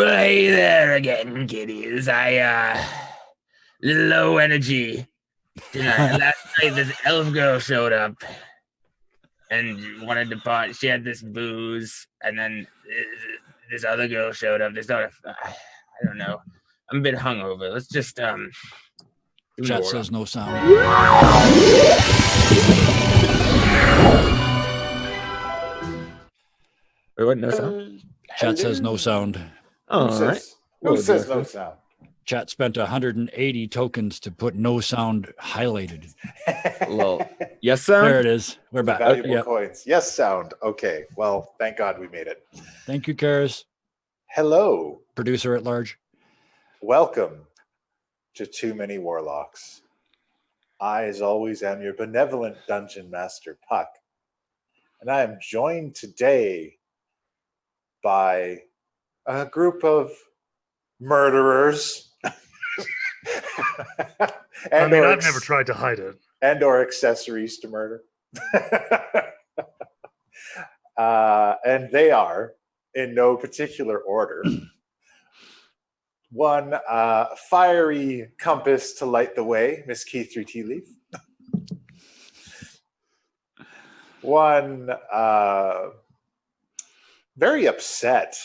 Hey there again, kiddies. Low energy tonight. Last night, this elf girl showed up and wanted to part. She had this booze, and then this other girl showed up. I don't know. I'm a bit hungover. Let's just Chat says no sound. Wait, what? No sound? Chat says no sound. Oh, Who says no sound? Chat spent 180 tokens to put no sound highlighted. Well, yes sound? There it is. We're back. Valuable coins. Yes sound. Okay. Well, thank God we made it. Thank you, Karis. Hello. Producer at large. Welcome to Too Many Warlocks. I, as always, am your benevolent dungeon master, Puck. And I am joined today by a group of murderers. I've never tried to hide it. And or accessories to murder. And they are, in no particular order, one fiery compass to light the way, Miss Key3 Tea Leaf. One very upset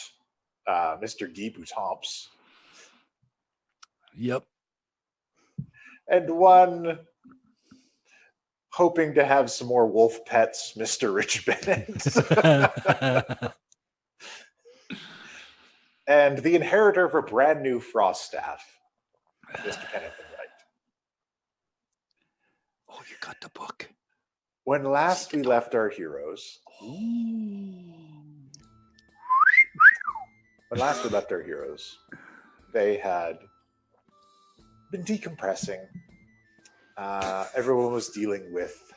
Mr. Guy Boutomps. Yep. And one hoping to have some more wolf pets, Mr. Rich Bennett. And the inheritor of a brand new frost staff, Mr. Kenneth and Wright. Oh, you got the book. When last we left our heroes, they had been decompressing. Everyone was dealing with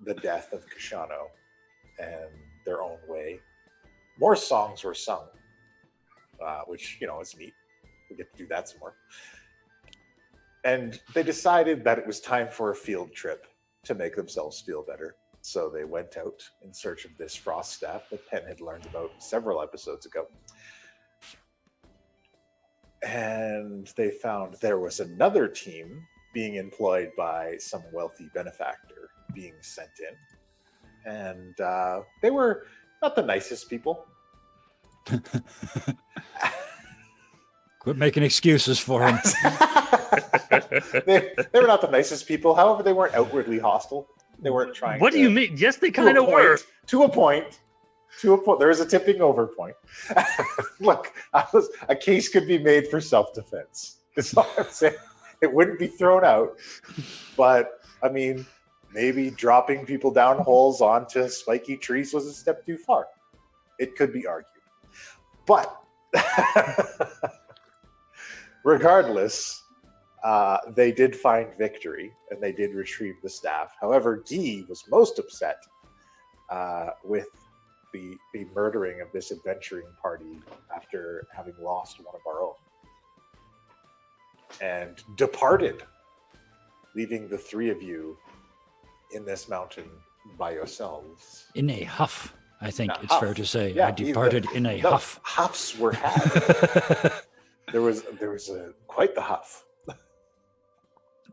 the death of Kashano and their own way. More songs were sung, which, is neat. We get to do that some more. And they decided that it was time for a field trip to make themselves feel better. So they went out in search of this frost staff that Penn had learned about several episodes ago. And they found there was another team being employed by some wealthy benefactor being sent in. And they were not the nicest people. Quit making excuses for him. they were not the nicest people. However, they weren't outwardly hostile. They weren't trying What do you mean? Yes, they kind of were. To a point. There is a tipping over point. Look, a case could be made for self-defense. That's all I'm saying. It wouldn't be thrown out. But, maybe dropping people down holes onto spiky trees was a step too far. It could be argued. But, regardless, they did find victory and they did retrieve the staff. However, Guy was most upset with the murdering of this adventuring party after having lost one of our own. And departed, leaving the three of you in this mountain by yourselves. In a huff, I think it's fair to say. Yeah, I departed in a huff. Huffs were had. There was quite the huff.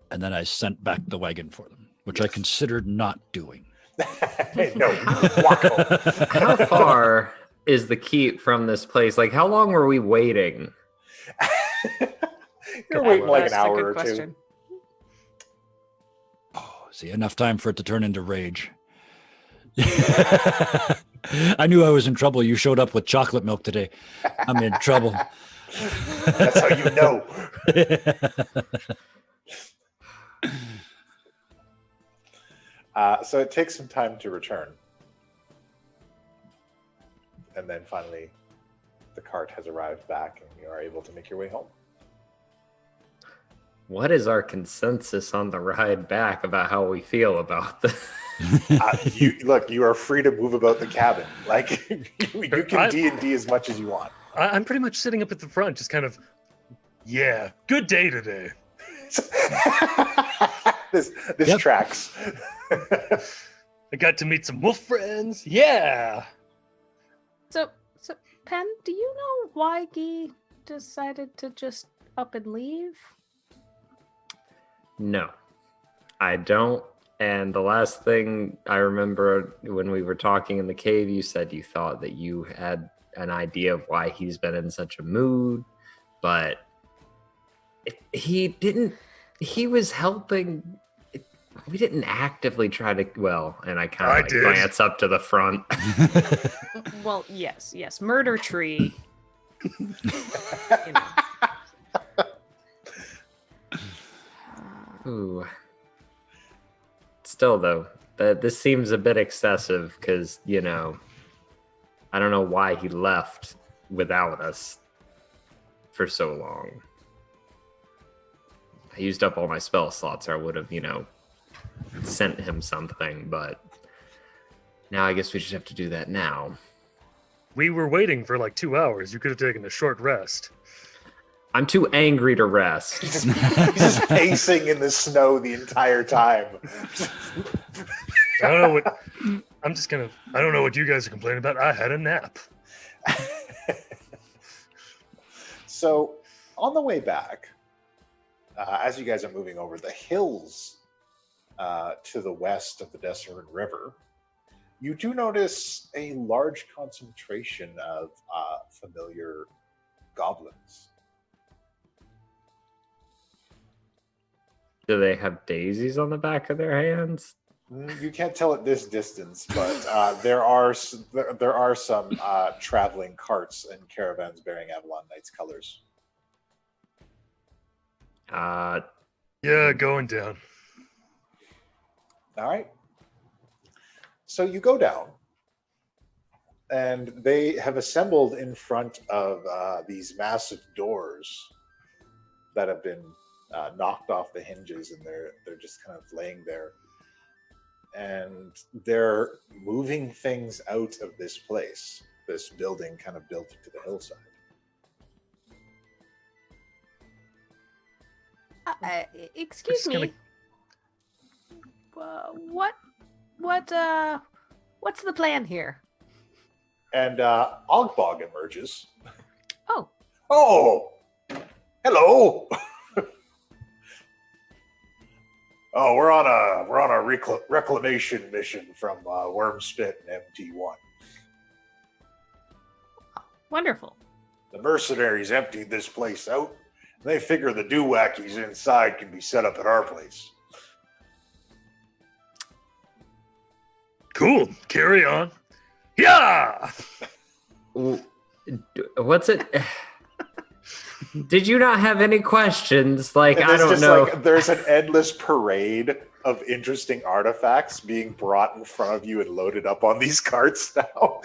And then I sent back the wagon for them, which I considered not doing. No, walk home. How far is the keep from this place? Like, how long were we waiting? You're waiting like an hour or two. Oh, see, enough time for it to turn into rage. I knew I was in trouble. You showed up with chocolate milk today. I'm in trouble. That's how you know. So it takes some time to return. And then finally, the cart has arrived back and you are able to make your way home. What is our consensus on the ride back about how we feel about this? You are free to move about the cabin. Like, you can D&D as much as you want. I'm pretty much sitting up at the front, just kind of, yeah, good day today. This tracks. I got to meet some wolf friends. Yeah. So Penn, do you know why Guy decided to just up and leave? No, I don't. And the last thing I remember when we were talking in the cave, you said you thought that you had an idea of why he's been in such a mood, but he didn't. He was helping. We didn't actively try to. Well, and I kind of did. glance up to the front. Well, yes. Murder Tree. Ooh. Still, though, this seems a bit excessive because, I don't know why he left without us for so long. I used up all my spell slots, or I would have, sent him something, but now I guess we just have to do that now. We were waiting for like 2 hours. You could have taken a short rest. I'm too angry to rest. He's just pacing in the snow the entire time. I don't know what. I don't know what you guys are complaining about. I had a nap. So, on the way back, as you guys are moving over the hills to the west of the Desert River, you do notice a large concentration of familiar goblins. Do they have daisies on the back of their hands? You can't tell at this distance, but there are some traveling carts and caravans bearing Avalon Knights colors. Yeah, going down. All right. So you go down, and they have assembled in front of these massive doors that have been knocked off the hinges, and they're just kind of laying there. And they're moving things out of this place, this building kind of built into the hillside. Excuse Just me. What's the plan here? And Ogbog emerges. Oh. Oh, hello. Oh, we're on a reclamation mission from Wormspit and MT1. Wonderful. The mercenaries emptied this place out. They figure the doo-wackies inside can be set up at our place. Cool. Carry on. Yeah. What's it? Did you not have any questions? Like, And I it's don't just know. like there's an endless parade of interesting artifacts being brought in front of you and loaded up on these carts now.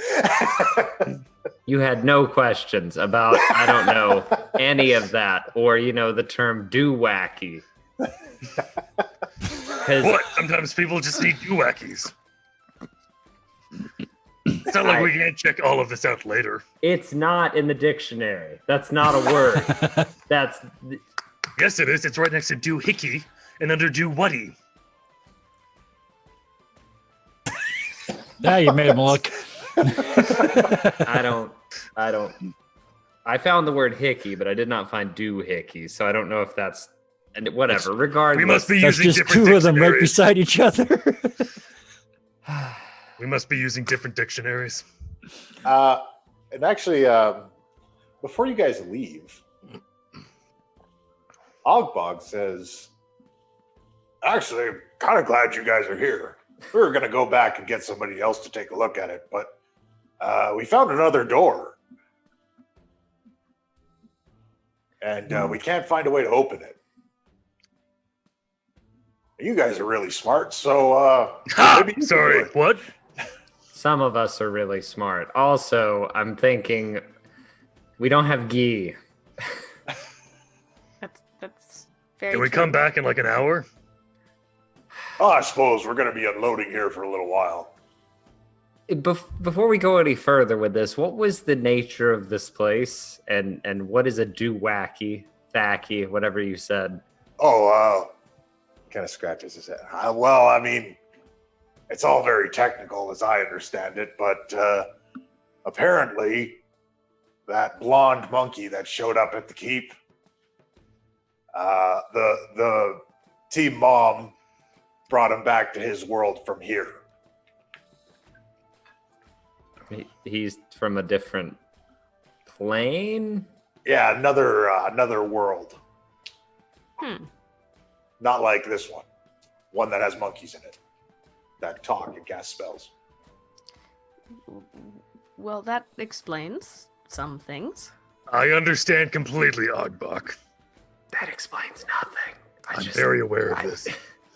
You had no questions about, I don't know, any of that, or, the term do-wacky. What? Sometimes people just need doo-wackies. It's not like we can't check all of this out later. It's not in the dictionary. That's not a word. That's... Yes, it is. It's right next to doohickey and under do-wuddy. Yeah, you made him look. I don't. I found the word hickey, but I did not find doohickey, so I don't know if that's... And whatever, regardless. We must be That's using just different two of them right dictionaries. beside each other. We must be using different dictionaries. And actually, before you guys leave, Ogbog says, actually, I'm kind of glad you guys are here. We were going to go back and get somebody else to take a look at it, but we found another door. And we can't find a way to open it. You guys are really smart, so maybe you can Sorry, do it. what? Some of us are really smart. Also, I'm thinking we don't have ghee. That's very Can we true. come back in like an hour? Oh, I suppose we're going to be unloading here for a little while. Before we go any further with this, what was the nature of this place, and what is a do-wacky, thacky, whatever you said? Oh, kind of scratches his head. Well, I mean, it's all very technical as I understand it, but apparently that blonde monkey that showed up at the keep. The team mom brought him back to his world from here. He's from a different plane? Yeah, another world. Not like this one. One that has monkeys in it that talk and cast spells. Well, that explains some things. I understand completely, Ogbok. That explains nothing. I'm very aware of this.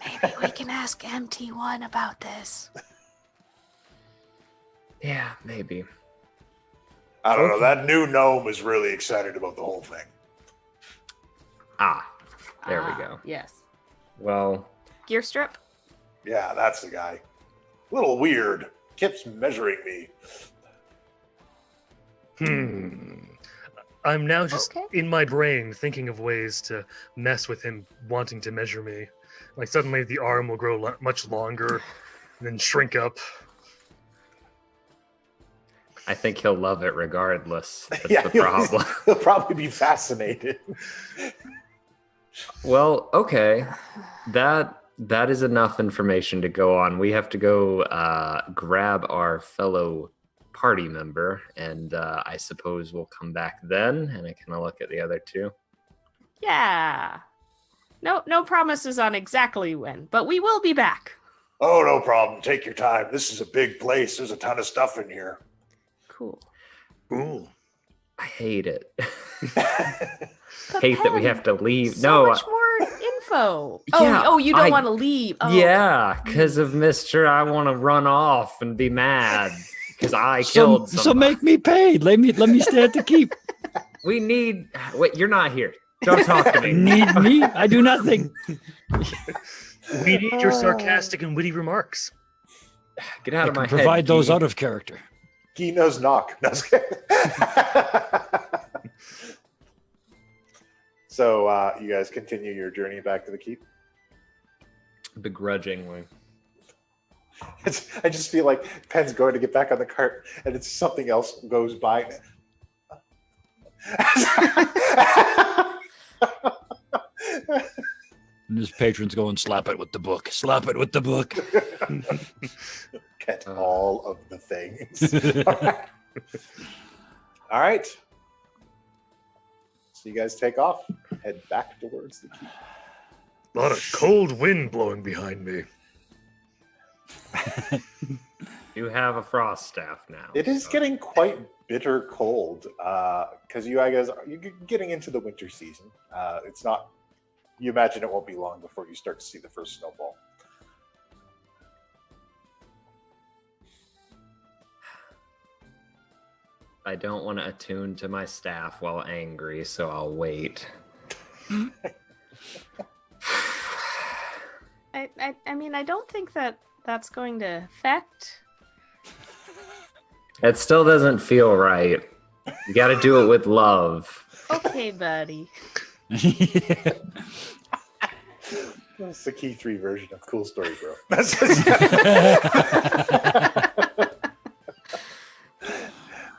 Maybe we can ask MT1 about this. Yeah, maybe. I don't know. That new gnome is really excited about the whole thing. There we go. Yes. Well, Gear strip? Yeah, that's the guy. A little weird. Keeps measuring me. I'm now just Okay. in my brain thinking of ways to mess with him wanting to measure me. Like suddenly the arm will grow much longer and then shrink up. I think he'll love it regardless. That's Yeah, the problem. He'll probably be fascinated. Well, okay. That is enough information to go on. We have to go grab our fellow party member, and I suppose we'll come back then, and I kind of look at the other two. Yeah. No promises on exactly when, but we will be back. Oh, no problem. Take your time. This is a big place. There's a ton of stuff in here. Cool. Cool. I hate it. But Hate that we Penn, have to leave. So much more info. Yeah, Oh, you don't want to leave. Oh. Yeah, because of Mr. I want to run off and be mad because I killed So somebody. make me pay. Let me stay at the keep. We need. Wait, you're not here. Don't talk to me. Need me? I do nothing. We need your sarcastic and witty remarks. Get out I of can my provide head. those Guy. out of character. Gino's knock. No, I was kidding. So you guys continue your journey back to the keep? Begrudgingly. I just feel like Penn's going to get back on the cart and it's something else goes by. And his patrons go and slap it with the book. Slap it with the book. Get all of the things. All right. So you guys take off, head back towards the keep. A lot of cold wind blowing behind me. You have a frost staff now. It is so- getting quite bitter cold because you're getting into the winter season. It's not. You imagine it won't be long before you start to see the first snowfall. I don't want to attune to my staff while angry, so I'll wait. I mean, I don't think that's going to affect. It still doesn't feel right. You got to do it with love. Okay, buddy. That's the Key 3 version of Cool Story, bro.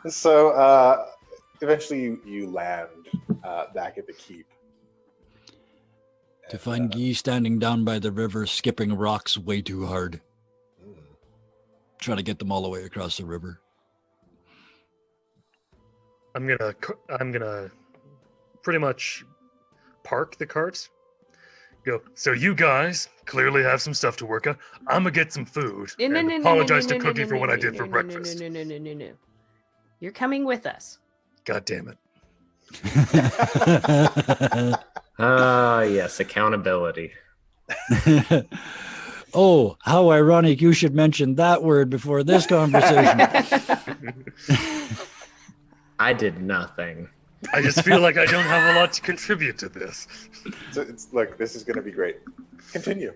So eventually you land back at the keep. To find Guy standing down by the river, skipping rocks way too hard. Trying to get them all the way across the river. I'm gonna pretty much park the cart. Go. So you guys clearly have some stuff to work on. I'm gonna get some food. and apologize to Cookie for what I did for breakfast. No. You're coming with us. God damn it. Ah, yes, accountability. Oh, how ironic you should mention that word before this conversation. I did nothing. I just feel like I don't have a lot to contribute to this. So look, this is going to be great. Continue.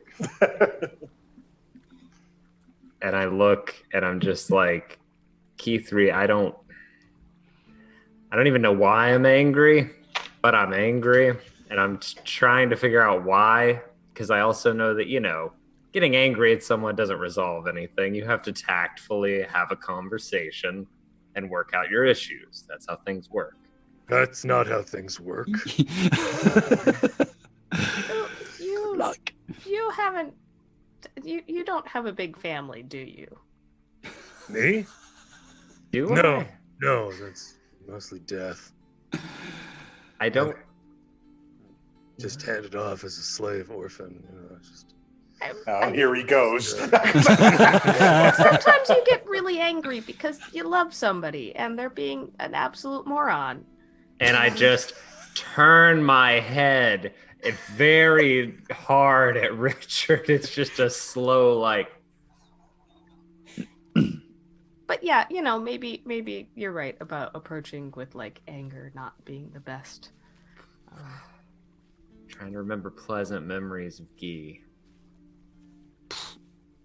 And I look and I'm just like, Key 3, I don't even know why I'm angry, but I'm angry. And I'm trying to figure out why, because I also know that, getting angry at someone doesn't resolve anything. You have to tactfully have a conversation. and work out your issues. That's how things work. That's not how things work. You haven't. You don't have a big family, do you? Me? Do No, I? no, that's mostly death. I don't. Just handed off as a slave orphan. You know, just... Here he goes. Sometimes you get really angry because you love somebody and they're being an absolute moron. And I just turn my head very hard at Richard. It's just a slow, like. But yeah, you know, maybe you're right about approaching with like anger not being the best. Trying to remember pleasant memories of Guy.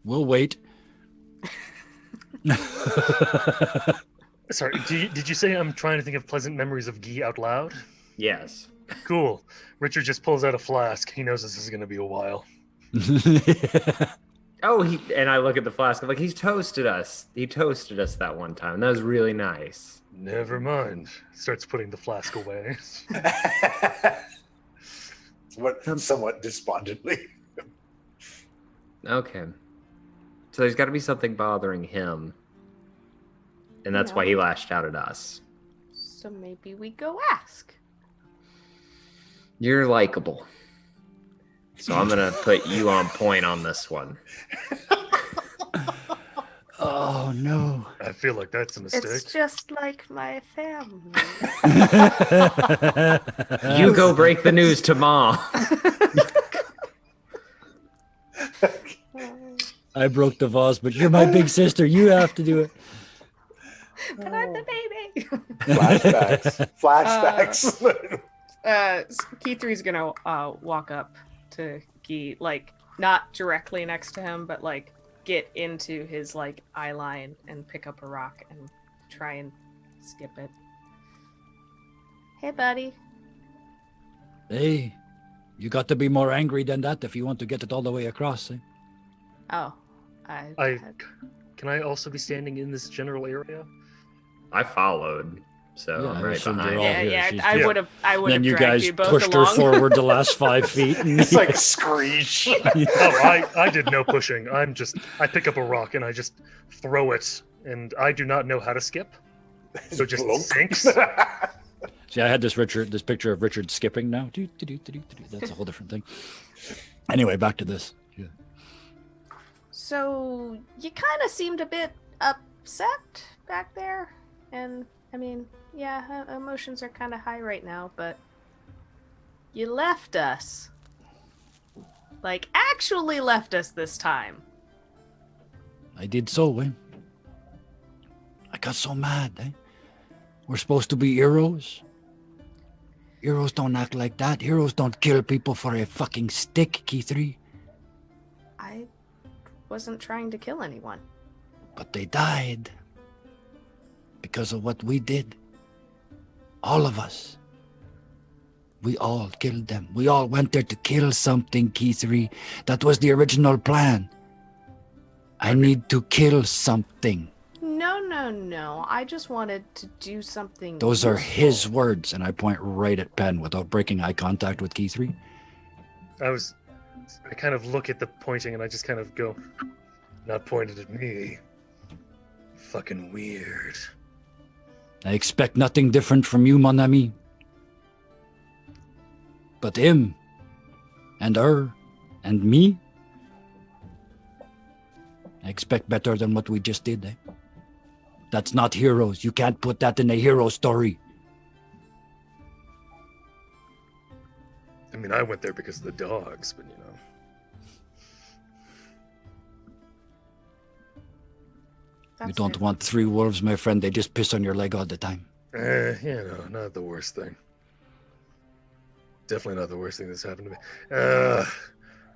We'll wait. Sorry, did you say I'm trying to think of pleasant memories of Guy out loud? Yes. Cool. Richard just pulls out a flask. He knows this is going to be a while. Oh, and I look at the flask. I'm like, he's toasted us. He toasted us that one time. That was really nice. Never mind. Starts putting the flask away. Somewhat despondently. Okay. So there's got to be something bothering him. And that's why he lashed out at us. So maybe we go ask. You're likable. So I'm going to put you on point on this one. Oh, no. I feel like that's a mistake. It's just like my family. You go break the news to Mom. I broke the vase, but you're my big sister. You have to do it. But I'm the baby. Flashbacks. Key3's gonna walk up to Guy, like not directly next to him, but like get into his like eye line and pick up a rock and try and skip it. Hey, buddy. Hey, you got to be more angry than that if you want to get it all the way across. Eh? Oh, Can I also be standing in this general area? I followed. So Yeah, I'm I right assumed you're behind. all yeah, here. yeah. She's I just- would have. I would Then have you dragged guys you both pushed along. her forward the last 5 feet. And It's like Screech. Oh, I did no pushing. I pick up a rock and I just throw it, and I do not know how to skip. So it just Plunk. sinks. See, I had this picture of Richard skipping now. That's a whole different thing. Anyway, back to this. Yeah. So you kind of seemed a bit upset back there, and I mean, yeah, emotions are kind of high right now, but you left us. Like, actually left us this time. I did so, eh? I got so mad, eh? We're supposed to be heroes. Heroes don't act like that. Heroes don't kill people for a fucking stick, Key3. I wasn't trying to kill anyone. But they died. Because of what we did. All of us. We all killed them. We all went there to kill something, Key3. That was the original plan. I need to kill something. No. I just wanted to do something. Those are useful. his words, and I point right at Penn without breaking eye contact with Key3. I kind of look at the pointing and I just kind of go, not pointed at me. Fucking weird. I expect nothing different from you, mon ami. But him, and her, and me, I expect better than what we just did, eh? That's not heroes. You can't put that in a hero story. I mean, I went there because of the dogs, but you know. You don't want 3 wolves, my friend. They just piss on your leg all the time. Not the worst thing. Definitely not the worst thing that's happened to me.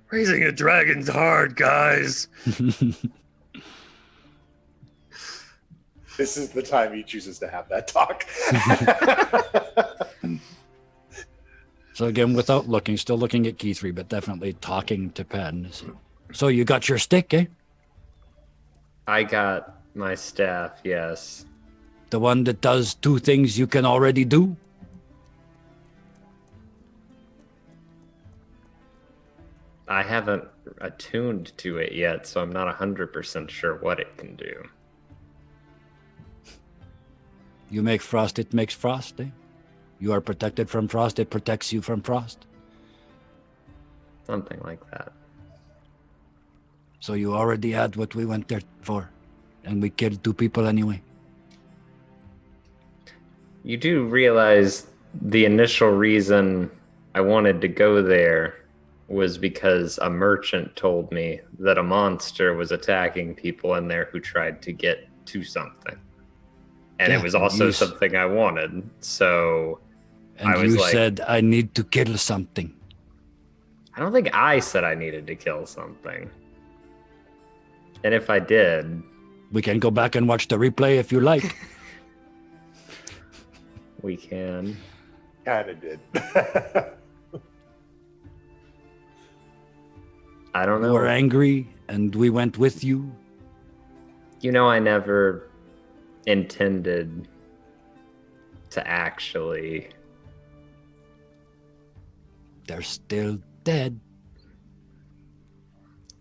Raising a dragon's hard, guys. This is the time he chooses to have that talk. So again, without looking, still looking at Key3, but definitely talking to Penn. So you got your stick, eh? I got my staff, yes. The one that does 2 things you can already do? I haven't attuned to it yet, so I'm not 100% sure what it can do. You make frost, it makes frost, eh? You are protected from frost, it protects you from frost. Something like that. So you already had what we went there for. And we killed 2 people anyway. You do realize the initial reason I wanted to go there was because a merchant told me that a monster was attacking people in there who tried to get to something. And Yeah, it was also you something I wanted. So And I was you like, said, I need to kill something. I don't think I said I needed to kill something. And if I did, We can go back and watch the replay if you like. we can. Kind of did. I don't You know. were angry and we went with you. You know, I never intended to actually. They're still dead.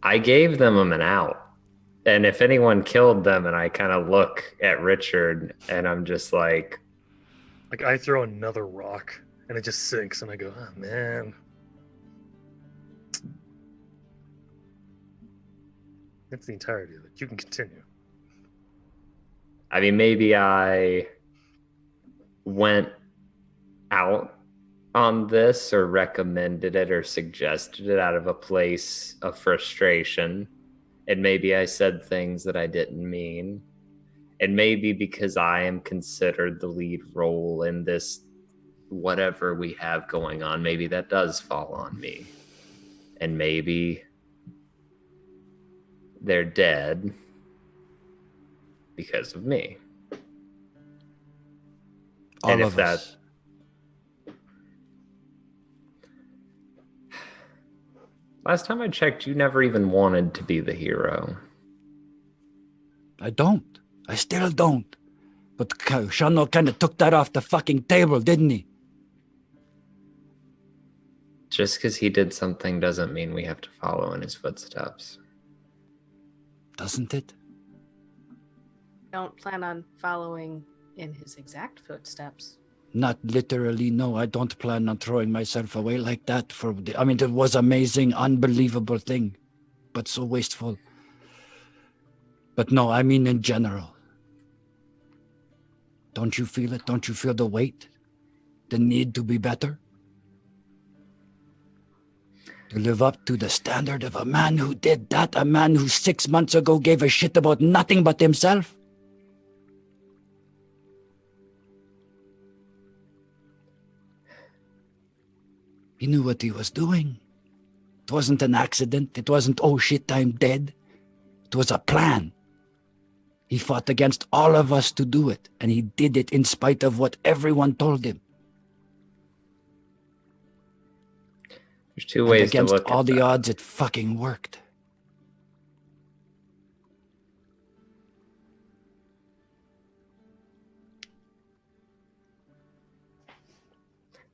I gave them an out. And if anyone killed them, and I kind of look at Richard and I'm just like, I throw another rock and it just sinks, and I go, oh man. That's the entirety of it. You can continue. I mean, maybe I went out on this or recommended it or suggested it out of a place of frustration. And maybe I said things that I didn't mean. And maybe because I am considered the lead role in this, whatever we have going on, maybe that does fall on me. And maybe they're dead because of me. All And of if us. Last time I checked, you never even wanted to be the hero. I don't. I still don't. But Shano kind of took that off the fucking table, didn't he? Just because he did something doesn't mean we have to follow in his footsteps. Doesn't it? Don't plan on following in his exact footsteps. Not literally, no. I don't plan on throwing myself away like that. I mean, it was amazing, unbelievable thing. But so wasteful. But no, I mean in general. Don't you feel it? Don't you feel the weight? The need to be better? To live up to the standard of a man who did that? A man who 6 months ago gave a shit about nothing but himself? He knew what he was doing. It wasn't an accident. It wasn't, oh shit, I'm dead. It was a plan. He fought against all of us to do it, and he did it in spite of what everyone told him. There's two And ways to against look all at the that. odds, it fucking worked.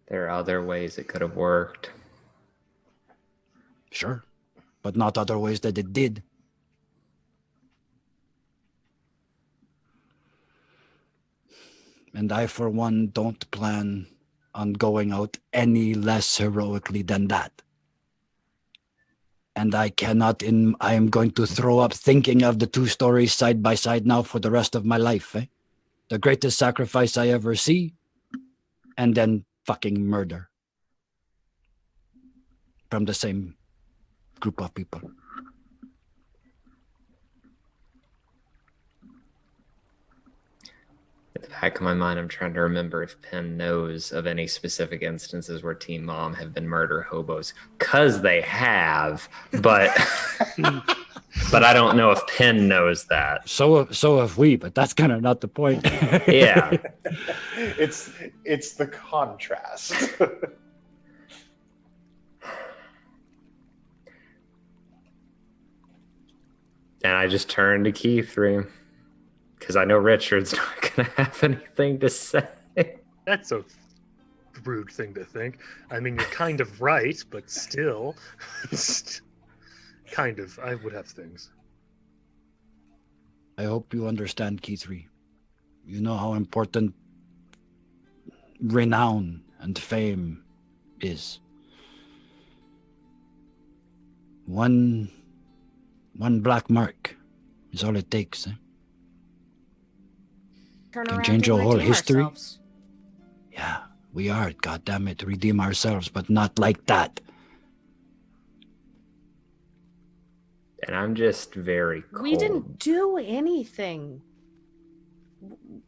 There are other ways it could have worked. Sure, but not other ways that it did. And I, for one, don't plan on going out any less heroically than that. And I am going to throw up thinking of the 2 stories side by side now for the rest of my life. The greatest sacrifice I ever see, and then fucking murder. From the same group of people. At the back of my mind, I'm trying to remember if Penn knows of any specific instances where Team Mom have been murder hobos. 'Cause they have, but but I don't know if Penn knows that. So have we, but that's kind of not the point. Yeah. It's the contrast. And I just turned to Key 3. because I know Richard's not going to have anything to say. That's a rude thing to think. I mean, you're kind of right, but still. Kind of. I would have things. I hope you understand, Keythree. You know how important renown and fame is. One black mark is all it takes. Turn Can around change and a whole redeem history. ourselves. Yeah, we are, goddammit, to redeem ourselves, but not like that. And I'm just very cold. We didn't do anything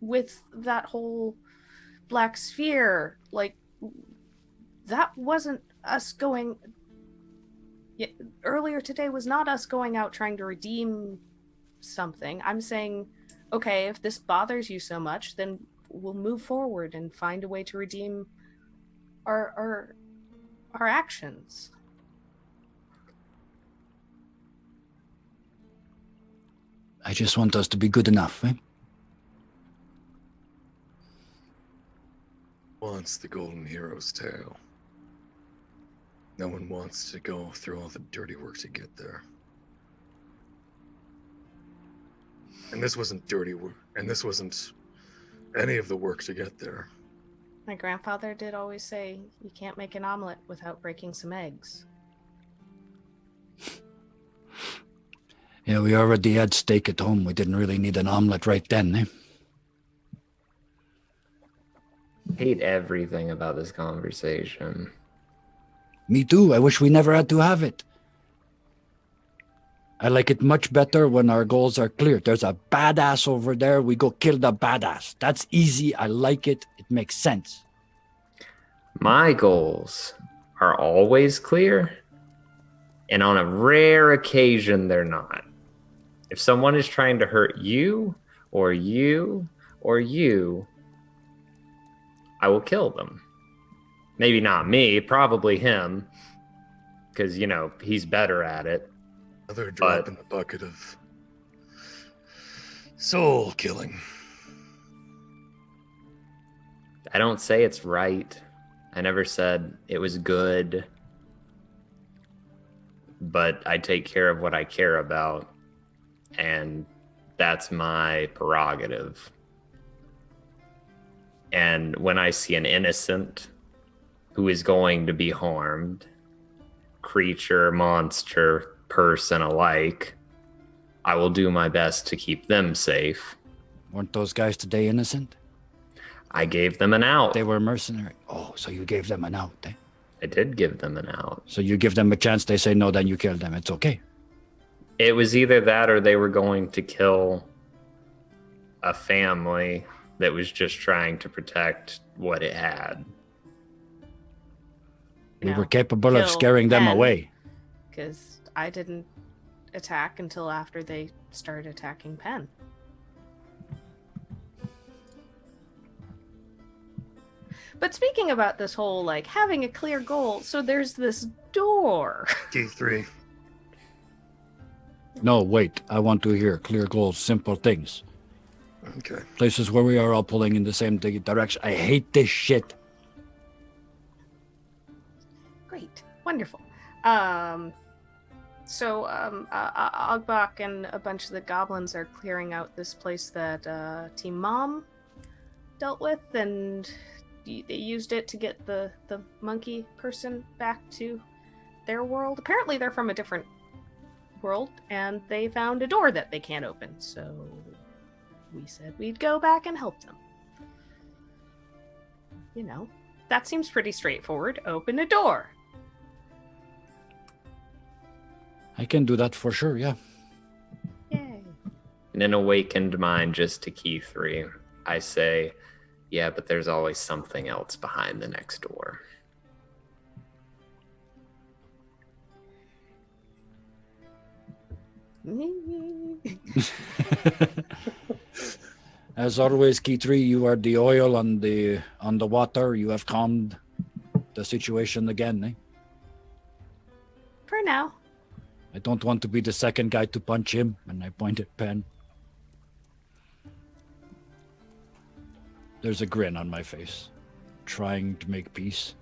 with that whole black sphere. Like, that wasn't us going. Earlier today was not us going out trying to redeem something. I'm saying, okay, if this bothers you so much, then we'll move forward and find a way to redeem our actions. I just want us to be good enough, eh? Wants the golden hero's tale. No one wants to go through all the dirty work to get there. And this wasn't dirty work, and this wasn't any of the work to get there. My grandfather did always say, you can't make an omelet without breaking some eggs. Yeah, we already had steak at home. We didn't really need an omelet right then, eh? Hate everything about this conversation. Me too. I wish we never had to have it. I like it much better when our goals are clear. There's a badass over there. We go kill the badass. That's easy. I like it. It makes sense. My goals are always clear, and on a rare occasion, they're not. If someone is trying to hurt you, or you, or you, I will kill them. Maybe not me, probably him, because, you know, he's better at it. Another drop in the bucket of soul killing. I don't say it's right. I never said it was good. But I take care of what I care about. And that's my prerogative. And when I see an innocent who is going to be harmed, creature, monster, person alike, I will do my best to keep them safe. Weren't those guys today innocent? I gave them an out. They were mercenary. Oh, so you gave them an out, eh? I did give them an out. So you give them a chance, they say no, then you kill them. It's okay. It was either that or they were going to kill a family that was just trying to protect what it had. We No, were capable of kill scaring them Penn. away. Because I didn't attack until after they started attacking Penn. But speaking about this whole, like, having a clear goal, so there's this door. Key 3. No, wait. I want to hear clear goals, simple things. Okay. Places where we are all pulling in the same direction. I hate this shit. Great. Wonderful. So Ogbok and a bunch of the goblins are clearing out this place that Team Mom dealt with, and they used it to get the monkey person back to their world. Apparently they're from a different world, and they found a door that they can't open, so we said we'd go back and help them. You know, that seems pretty straightforward. Open a door. I can do that for sure, yeah. Yay. In an awakened mind, just to key 3, I say, yeah, but there's always something else behind the next door. As always, Key 3, you are the oil on the water. You have calmed the situation again, eh? For now. I don't want to be the second guy to punch him, and I point at Penn. There's a grin on my face, trying to make peace.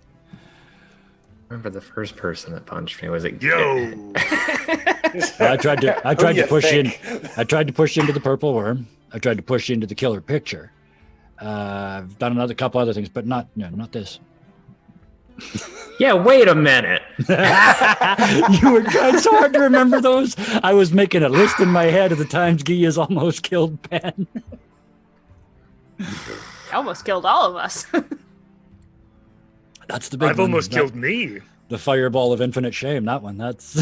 Remember the first person that punched me? Was it Yo! I tried to Who you push think? I tried to push into the purple worm. I tried to push into the killer picture. I've done another couple other things, but not this. Yeah, wait a minute. You were trying so hard to remember those. I was making a list in my head of the times Guy has almost killed Penn. Almost killed all of us. That's the big I've one. almost killed me. The fireball of infinite shame. That one. That's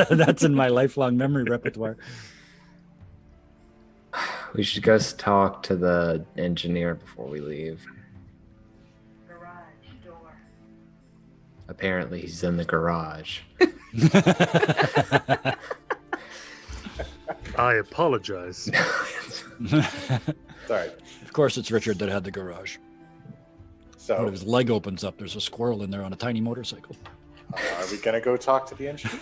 that's in my lifelong memory repertoire. We should go talk to the engineer before we leave. Garage door. Apparently, he's in the garage. I apologize. Sorry. Of course, it's Richard that had the garage. When So, his leg opens up, there's a squirrel in there on a tiny motorcycle. are we going to go talk to the engineer?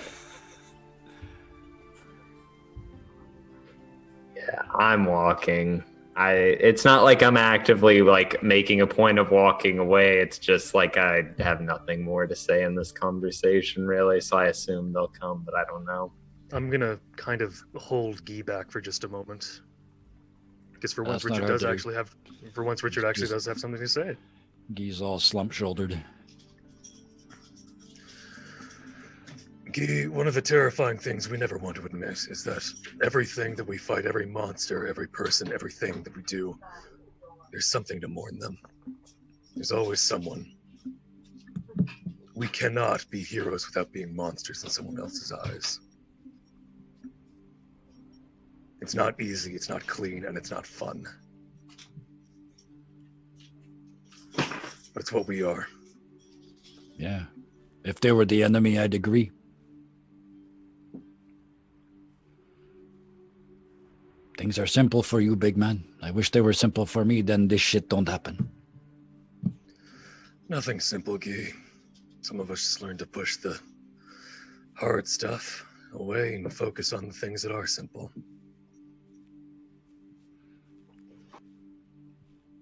Yeah, I'm walking. It's not like I'm actively like making a point of walking away. It's just like I have nothing more to say in this conversation, really. So I assume they'll come, but I don't know. I'm gonna kind of hold Guy back for just a moment. Because for once That's not Richard hard does to do. actually have for once Richard actually Just- does have something to say. Guy's all slump-shouldered. Guy, one of the terrifying things we never want to admit is that everything that we fight, every monster, every person, everything that we do, there's something to mourn them. There's always someone. We cannot be heroes without being monsters in someone else's eyes. It's not easy, it's not clean, and it's not fun. But it's what we are. Yeah. If they were the enemy, I'd agree. Things are simple for you, big man. I wish they were simple for me, then this shit don't happen. Nothing simple, Guy. Some of us just learn to push the hard stuff away and focus on the things that are simple.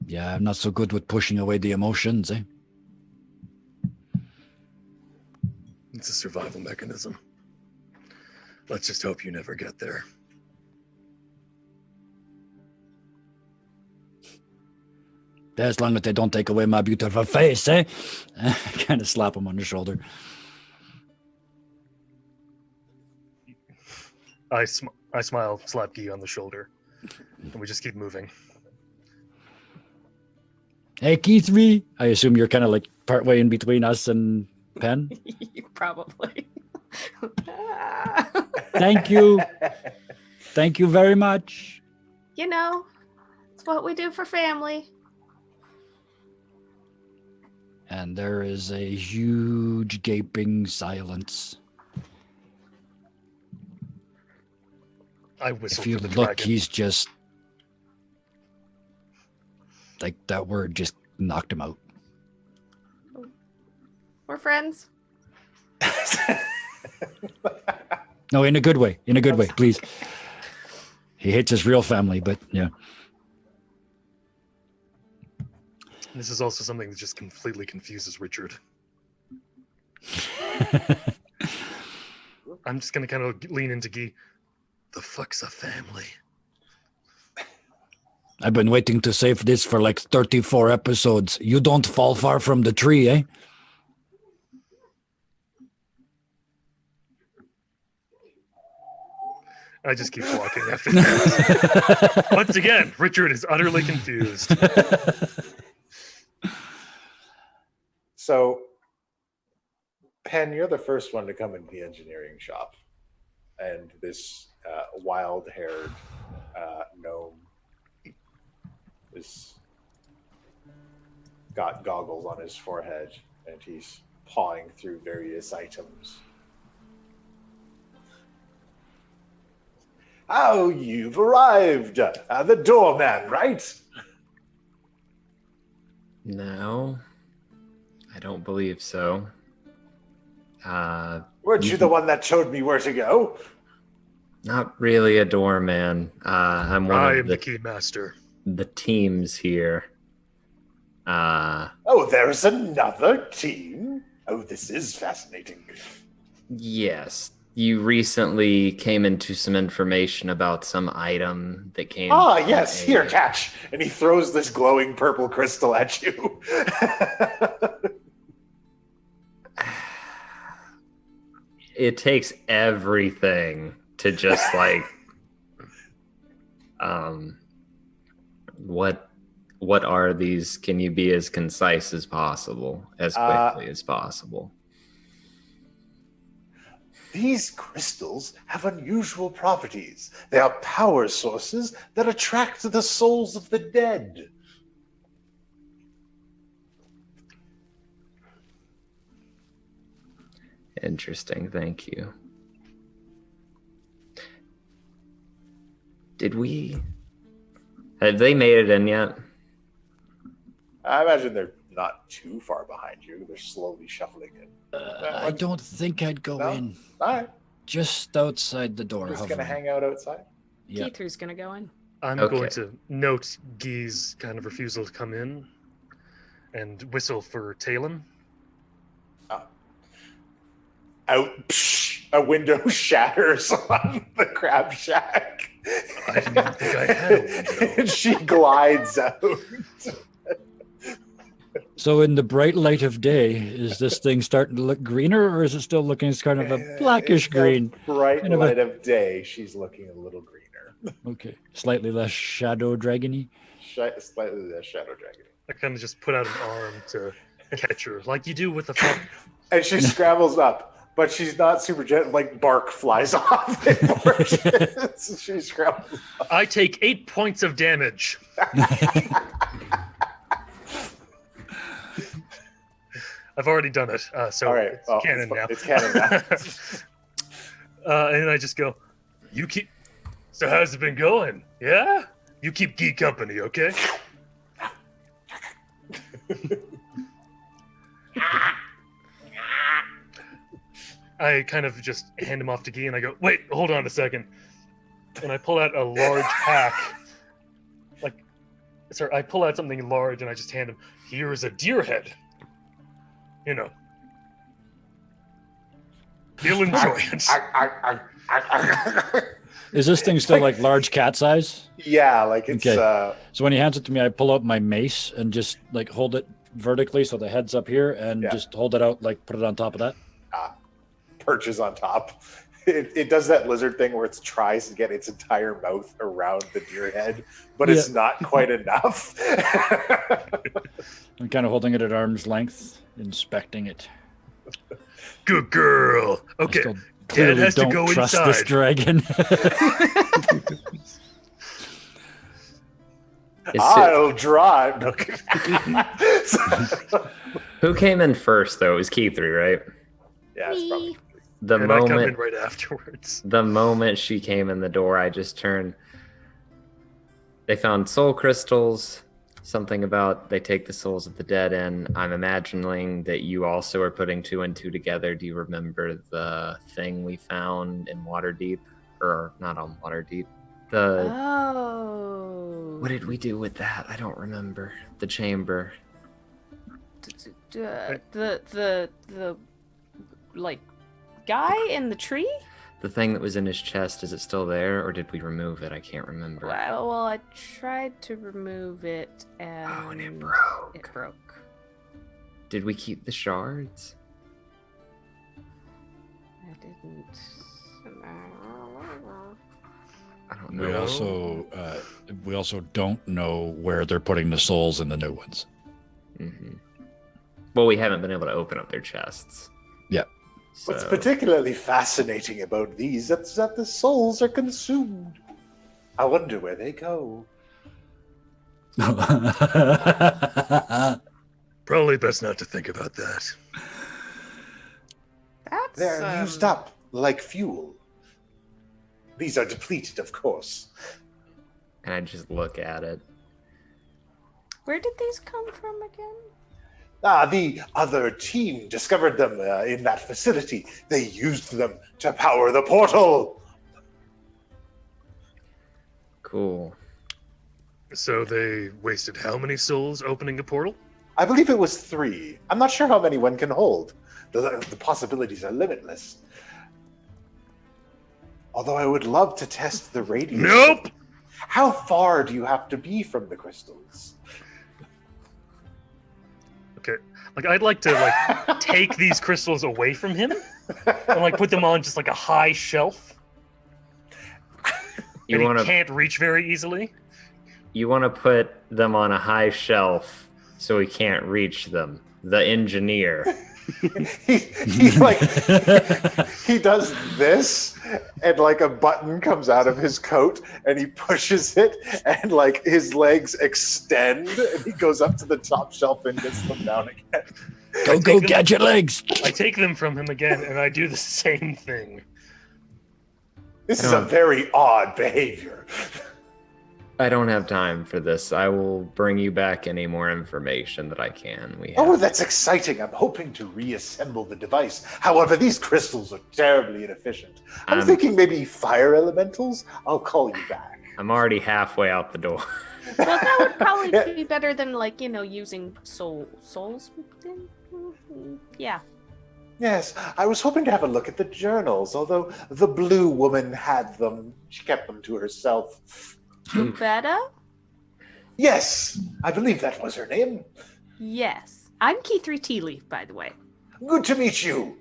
Yeah, I'm not so good with pushing away the emotions, eh? It's a survival mechanism. Let's just hope you never get there. As long as they don't take away my beautiful face, eh? Kind of slap him on the shoulder. I smile, slap Guy on the shoulder, and we just keep moving. Hey, Key3. I assume you're kind of like partway in between us and Penn. Probably. Thank you. Thank you very much. You know, it's what we do for family. And there is a huge gaping silence. I whistle If you for the look, dragon. he's just like that word just knocked him out. We're friends. No, in a good way. In a good way, please. He hates his real family, but yeah. This is also something that just completely confuses Richard. I'm just gonna kind of lean into Guy. The fuck's a family? I've been waiting to save this for like 34 episodes. You don't fall far from the tree, eh? I just keep walking after that. Once again, Richard is utterly confused. So, Penn, you're the first one to come into the engineering shop. And this wild-haired gnome is got goggles on his forehead, and he's pawing through various items. Oh, you've arrived! The doorman, right? No, I don't believe so. Weren't you the one that showed me where to go? Not really a doorman. I'm one I of am the the key master. teams here. Oh, there's another team. Oh, this is fascinating. Yes. You recently came into some information about some item that came. Ah, from yes, a- here, catch. And he throws this glowing purple crystal at you. It takes everything to just like what are these? Can you be as concise as possible, as quickly as possible? These crystals have unusual properties. They are power sources that attract the souls of the dead. Interesting, thank you. Have they made it in yet? I imagine they're not too far behind you. They're slowly shuffling in. I don't think I'd go No? in. All right. Just outside the door. Just going to hovering. hang out outside. Yeah. Keith gonna go in. I'm Okay. going to note Guy's kind of refusal to come in and whistle for Talon. Out, psh, a window shatters on the crab shack. I didn't even think I had a window. And she glides out. So in the bright light of day, is this thing starting to look greener, or is it still looking as kind of a blackish In the green? bright Kind of a- light of day, she's looking a little greener. Okay, slightly less shadow dragony. Slightly less shadow dragon. I kind of just put out an arm to catch her, like you do with a fuck. And she scrambles up, but she's not super gentle. Like bark flies off before she scrambles. I take 8 points of damage. I've already done it, so All right, it's well, canon now. It's canon now. And I just go, you keep. So how's it been going? Yeah, you keep Guy company, okay? I kind of just hand him off to Guy, and I go, wait, hold on a second. And I pull out a large pack. I pull out something large, and I just hand him, here is a deer head. You know. You'll enjoy it. Is this thing still like large cat size? Yeah, like it's Okay. So when he hands it to me, I pull out my mace and just like hold it vertically so the head's up here, and Yeah. just hold it out, like put it on top of that. perches on top. It does that lizard thing where it tries to get its entire mouth around the deer head, but it's not quite enough. I'm kind of holding it at arm's length, inspecting it. Good girl. I Okay. still Dad clearly has to don't go trust inside. this dragon. I'll drive. No. Who came in first, though? It was Keithree, right? Yeah, it's probably. The And I come in moment, right afterwards. the moment she came in the door, I just turned. They found soul crystals. Something about they take the souls of the dead in. I'm imagining that you also are putting two and two together. Do you remember the thing we found in Waterdeep? Or not on Waterdeep. Oh. What did we do with that? I don't remember. The chamber. The like guy in the tree? The thing that was in his chest, is it still there, or did we remove it? I can't remember. Well, I tried to remove it and Oh, and it broke. It broke. Did we keep the shards? I didn't. I don't know. We also don't know where they're putting the souls in the new ones. Mm-hmm. Well, we haven't been able to open up their chests. Yeah. So, What's particularly fascinating about these is that the souls are consumed. I wonder where they go. Probably best not to think about that. That's They're used up like fuel. These are depleted, of course. and I just look at it. Where did these come from again? The other team discovered them in that facility. They used them to power the portal. Cool. So they wasted how many souls opening a portal? I believe it was 3. I'm not sure how many one can hold. The possibilities are limitless. Although I would love to test the radius. Nope! How far do you have to be from the crystals? Okay. Like, I'd like to, like, take these crystals away from him and, like, put them on just, like, a high shelf. You And want he to can't reach very easily. put them on a high shelf so he can't reach them. The engineer. he like he does this, and like a button comes out of his coat, and he pushes it, and like his legs extend, and he goes up to the top shelf and gets them down again. Go, gadget legs! I take them from him again, and I do the same thing. This is a very odd behavior. I don't have time for this. I will bring you back any more information that I can. Oh, that's exciting. I'm hoping to reassemble the device. However, these crystals are terribly inefficient. I'm thinking maybe fire elementals? I'll call you back. I'm already halfway out the door. Well, that would probably be better than, like, using souls. Yeah. Yes, I was hoping to have a look at the journals, although the blue woman had them. She kept them to herself. Betta? Yes, I believe that was her name. Yes. I'm Key3 Tea Leaf, by the way. Good to meet you.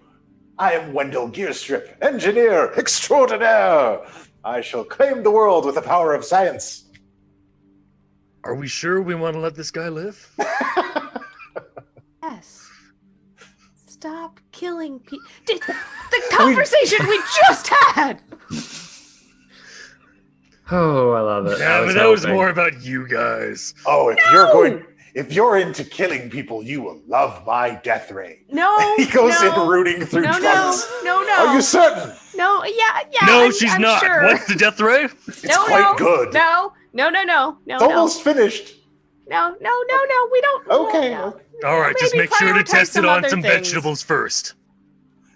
I am Wendell Gearstrip, engineer extraordinaire. I shall claim the world with the power of science. Are we sure we want to let this guy live? Yes. Stop killing people. The conversation we just had! Oh, I love it. Yeah, but that was more about you guys. Oh, if you're into killing people, you will love my death ray. No. He goes in rooting through trunks. No. Are you certain? No, yeah. No, she's I'm not. Sure. What's the death ray? It's quite good. No. It's almost finished. No. We don't. Okay. No. All right, just Maybe make sure to prioritize test it on other some things. vegetables first.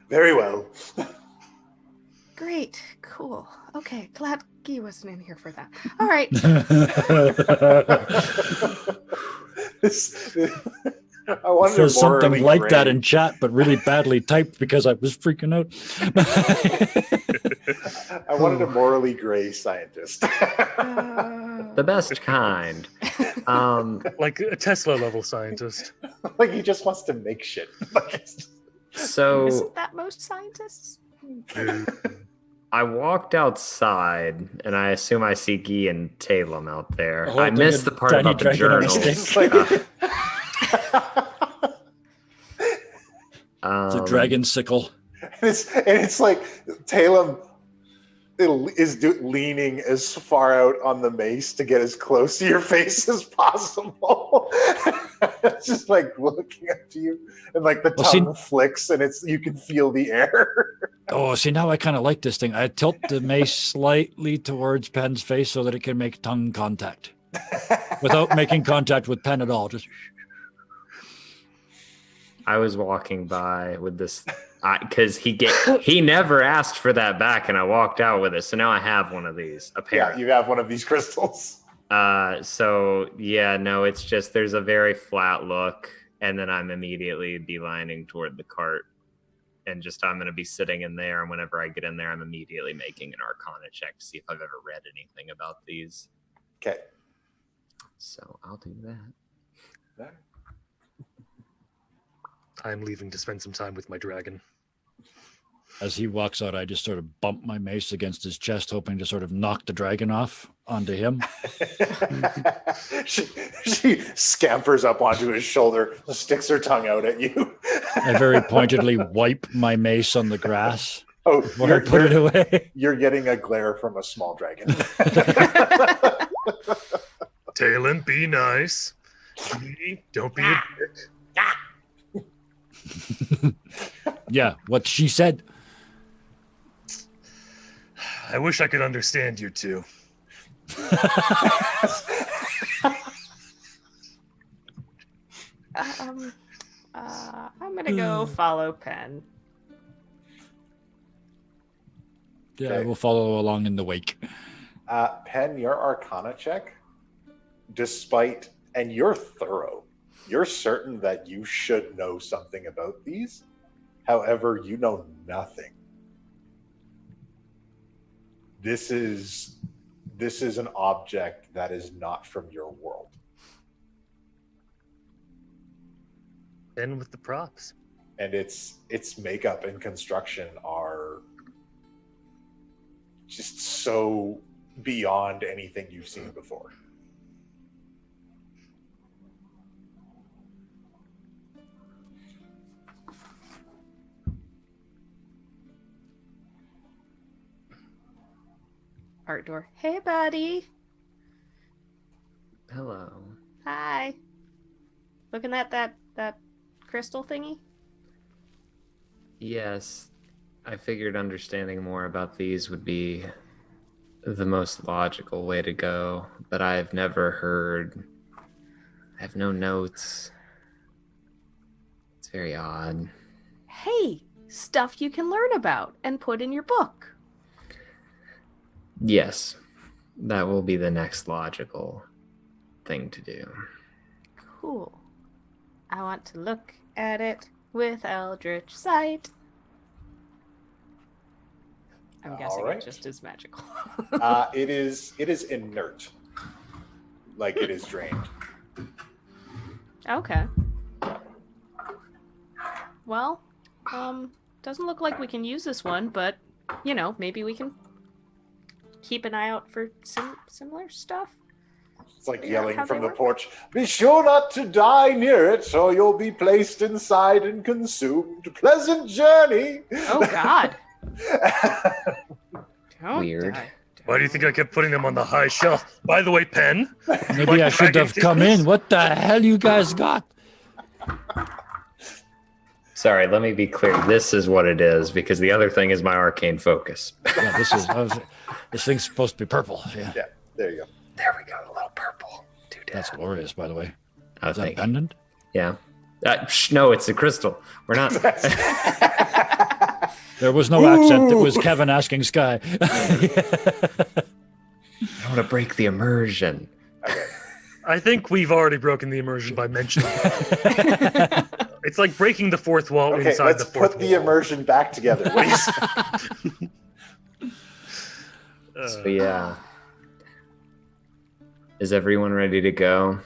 Very well. Great. Cool. Okay. Glad Guy wasn't in here for that. All right. I wanted There's to something morally like that gray. in chat, but really badly typed because I was freaking out. I wanted a morally gray scientist. The best kind. Like a Tesla level scientist. Like he just wants to make shit. So Isn't that most scientists? I walked outside, and I assume I see Guy and Talem out there. I Holding missed a the part tiny about the dragon on a journals. stick. It's a dragon sickle. It's like Talem is leaning as far out on the mace to get as close to your face as possible. It's just like looking up to you, and like the tongue flicks, and you can feel the air. Oh, see, now I kind of like this thing. I tilt the mace slightly towards Penn's face so that it can make tongue contact without making contact with Penn at all. Just. I was walking by with this because he never asked for that back, and I walked out with it. So now I have one of these. Apparently, Yeah, you have one of these crystals. So yeah, no, it's just there's a very flat look, and then I'm immediately beelining toward the cart, and I'm going to be sitting in there. And whenever I get in there, I'm immediately making an Arcana check to see if I've ever read anything about these. Okay. So I'll do that. I'm leaving to spend some time with my dragon. As he walks out, I just sort of bump my mace against his chest, hoping to sort of knock the dragon off onto him. she scampers up onto his shoulder, sticks her tongue out at you. I very pointedly wipe my mace on the grass. Oh, When I put it away. You're getting a glare from a small dragon. Talon, be nice. Don't be a dick. Yeah, what she said. I wish I could understand you two. I'm gonna go follow Penn. Yeah, Okay. I will follow along in the wake. Penn, your Arcana check, and you're thorough. You're certain that you should know something about these. However, you know nothing. This is an object that is not from your world. And with the props. And its makeup and construction are just so beyond anything you've seen before. Art door. Hey, buddy. Hello. Hi. Looking at that crystal thingy? Yes, I figured understanding more about these would be the most logical way to go, but I've never heard. I have no notes. It's very odd. Hey, stuff you can learn about and put in your book. Yes, that will be the next logical thing to do. Cool. I want to look at it with Eldritch sight. I'm guessing Alright. it just is magical. It is inert, like it is drained. Okay. Well, doesn't look like we can use this one, but maybe we can keep an eye out for similar stuff. It's like Yeah, yelling how from they the work. porch, "Be sure not to die near it, or you'll be placed inside and consumed. Pleasant journey." Oh, God. Don't Weird. die. Why do you think I kept putting them on the high shelf? By the way, Penn. Maybe I should have come in. What the hell you guys got? Sorry, let me be clear. This is what it is, because the other thing is my arcane focus. Yeah, this thing's supposed to be purple. Yeah, Yeah, there you go. There we go, a little purple. that's glorious, by the way. I Is that a think. pendant? Yeah. No, it's a crystal. We're not. There was no accent. It was Kevin asking Sky. I want to break the immersion. Okay. I think we've already broken the immersion by mentioning it. It's like breaking the fourth wall Okay, inside let's the fourth put the wall. immersion back together, please. So yeah. Is everyone ready to go?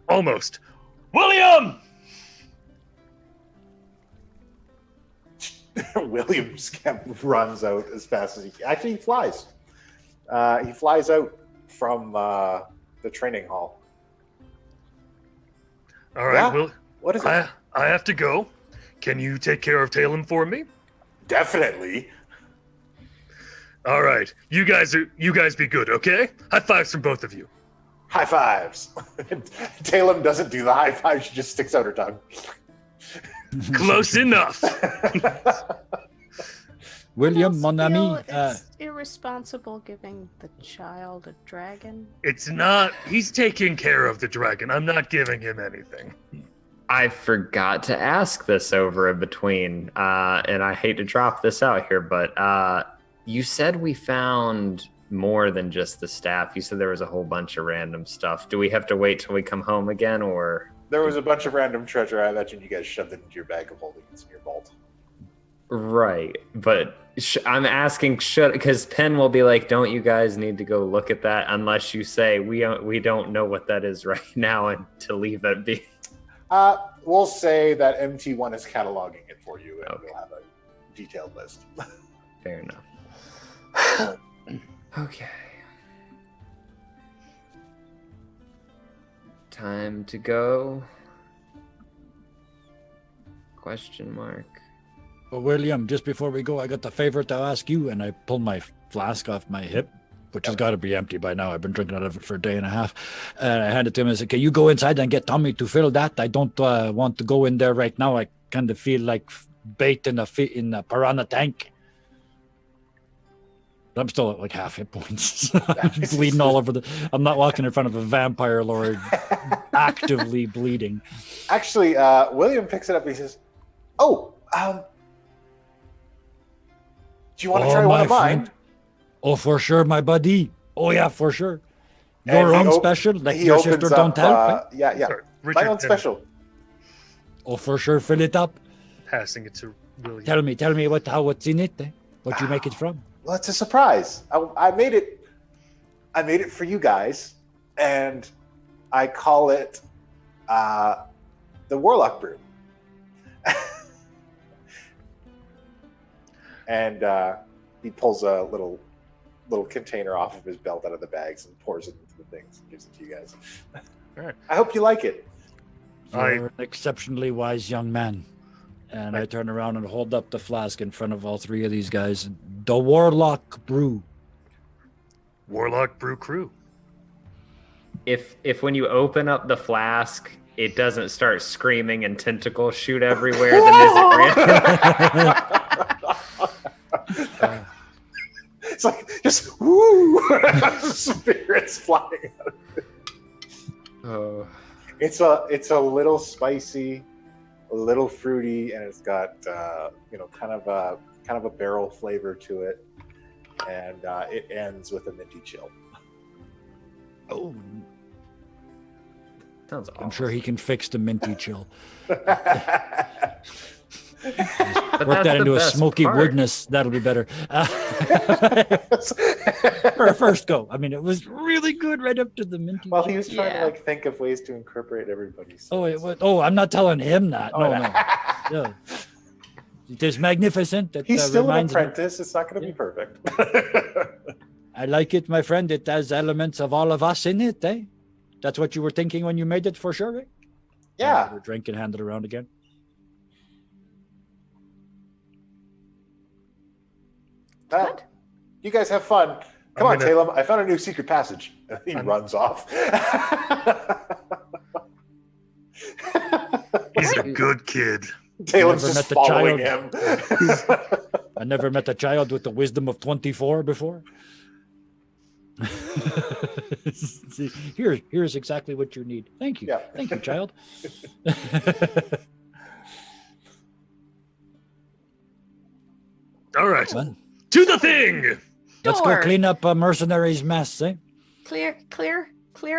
Almost. William! William Scamp runs out as fast as he can. Actually, he flies. He flies out from the training hall. All right, Yeah. Will. What is it? I have to go. Can you take care of Talon for me? Definitely. All right. You guys be good, okay? High fives from both of you. High fives. Talon doesn't do the high five. She just sticks out her tongue. Close enough. William, I mon almost ami. feel it's irresponsible giving the child a dragon. It's not. He's taking care of the dragon. I'm not giving him anything. I forgot to ask this over in between, and I hate to drop this out here, but you said we found more than just the staff. You said there was a whole bunch of random stuff. Do we have to wait till we come home again, or? There was a bunch of random treasure. I imagine you guys shoved it into your bag of holding. It's in your vault. Right, but I'm asking, because Penn will be like, don't you guys need to go look at that unless you say we don't know what that is right now and to leave it be. We'll say that MT1 is cataloging it for you, and Okay. we'll have a detailed list. Fair enough. Okay. Time to go? Question mark. Well, William, just before we go, I got the favor to ask you, and I pulled my flask off my hip, which has got to be empty by now. I've been drinking out of it for a day and a half. And I handed it to him and said, "Can you go inside and get Tommy to fill that? I don't want to go in there right now. I kind of feel like bait in a piranha tank." I'm still at like half hit points. I'm bleeding all over I'm not walking in front of a vampire lord actively bleeding. Actually, William picks it up and he says, "Oh, do you want to try one my of mine?" friend. Oh, for sure, my buddy. Oh, yeah, for sure. And Your he own op- special, like he your opens sister don't up, tell. Right? Yeah. Sorry. My own Penn, special. Oh, for sure, fill it up. passing it to William. Tell me what's in it. What you make it from? Well, it's a surprise. I made it. I made it for you guys, and I call it the Warlock Brew. And he pulls a little container off of his belt out of the bags and pours it into the things and gives it to you guys. All right. I hope you like it. You're an exceptionally wise young man. And I turn around and hold up the flask in front of all three of these guys. The Warlock Brew. Warlock Brew Crew. If when you open up the flask, it doesn't start screaming and tentacles shoot everywhere, then is it real? It's like just woo, spirits flying out of it. Oh. It's a little spicy, a little fruity, and it's got kind of a barrel flavor to it, and it ends with a minty chill. Oh, Sounds awesome. I'm sure he can fix the minty chill. But Work that's that the into a best smoky part. woodness. That'll be better. For a first go. I mean, it was really good right up to the minty. Well, he was trying Yeah. to think of ways to incorporate everybody's. I'm not telling him that. Oh, No. No. It is magnificent. It, He's still an reminds me- apprentice. It's not going to be perfect. I like it, my friend. It has elements of all of us in it, eh? That's what you were thinking when you made it, for sure, eh? Yeah. We're drinking, hand it around again. Well, you guys have fun. Come I'm on, gonna- Talem. I found a new secret passage. He runs off. He's a good kid. Talem's Never just met the following child. him. I never met a child with the wisdom of 24 before. See, here's exactly what you need. Thank you. Yeah. Thank you, child. All right. Well, To the thing. let's go Door. clean up Mercenaries' mess, eh? Clear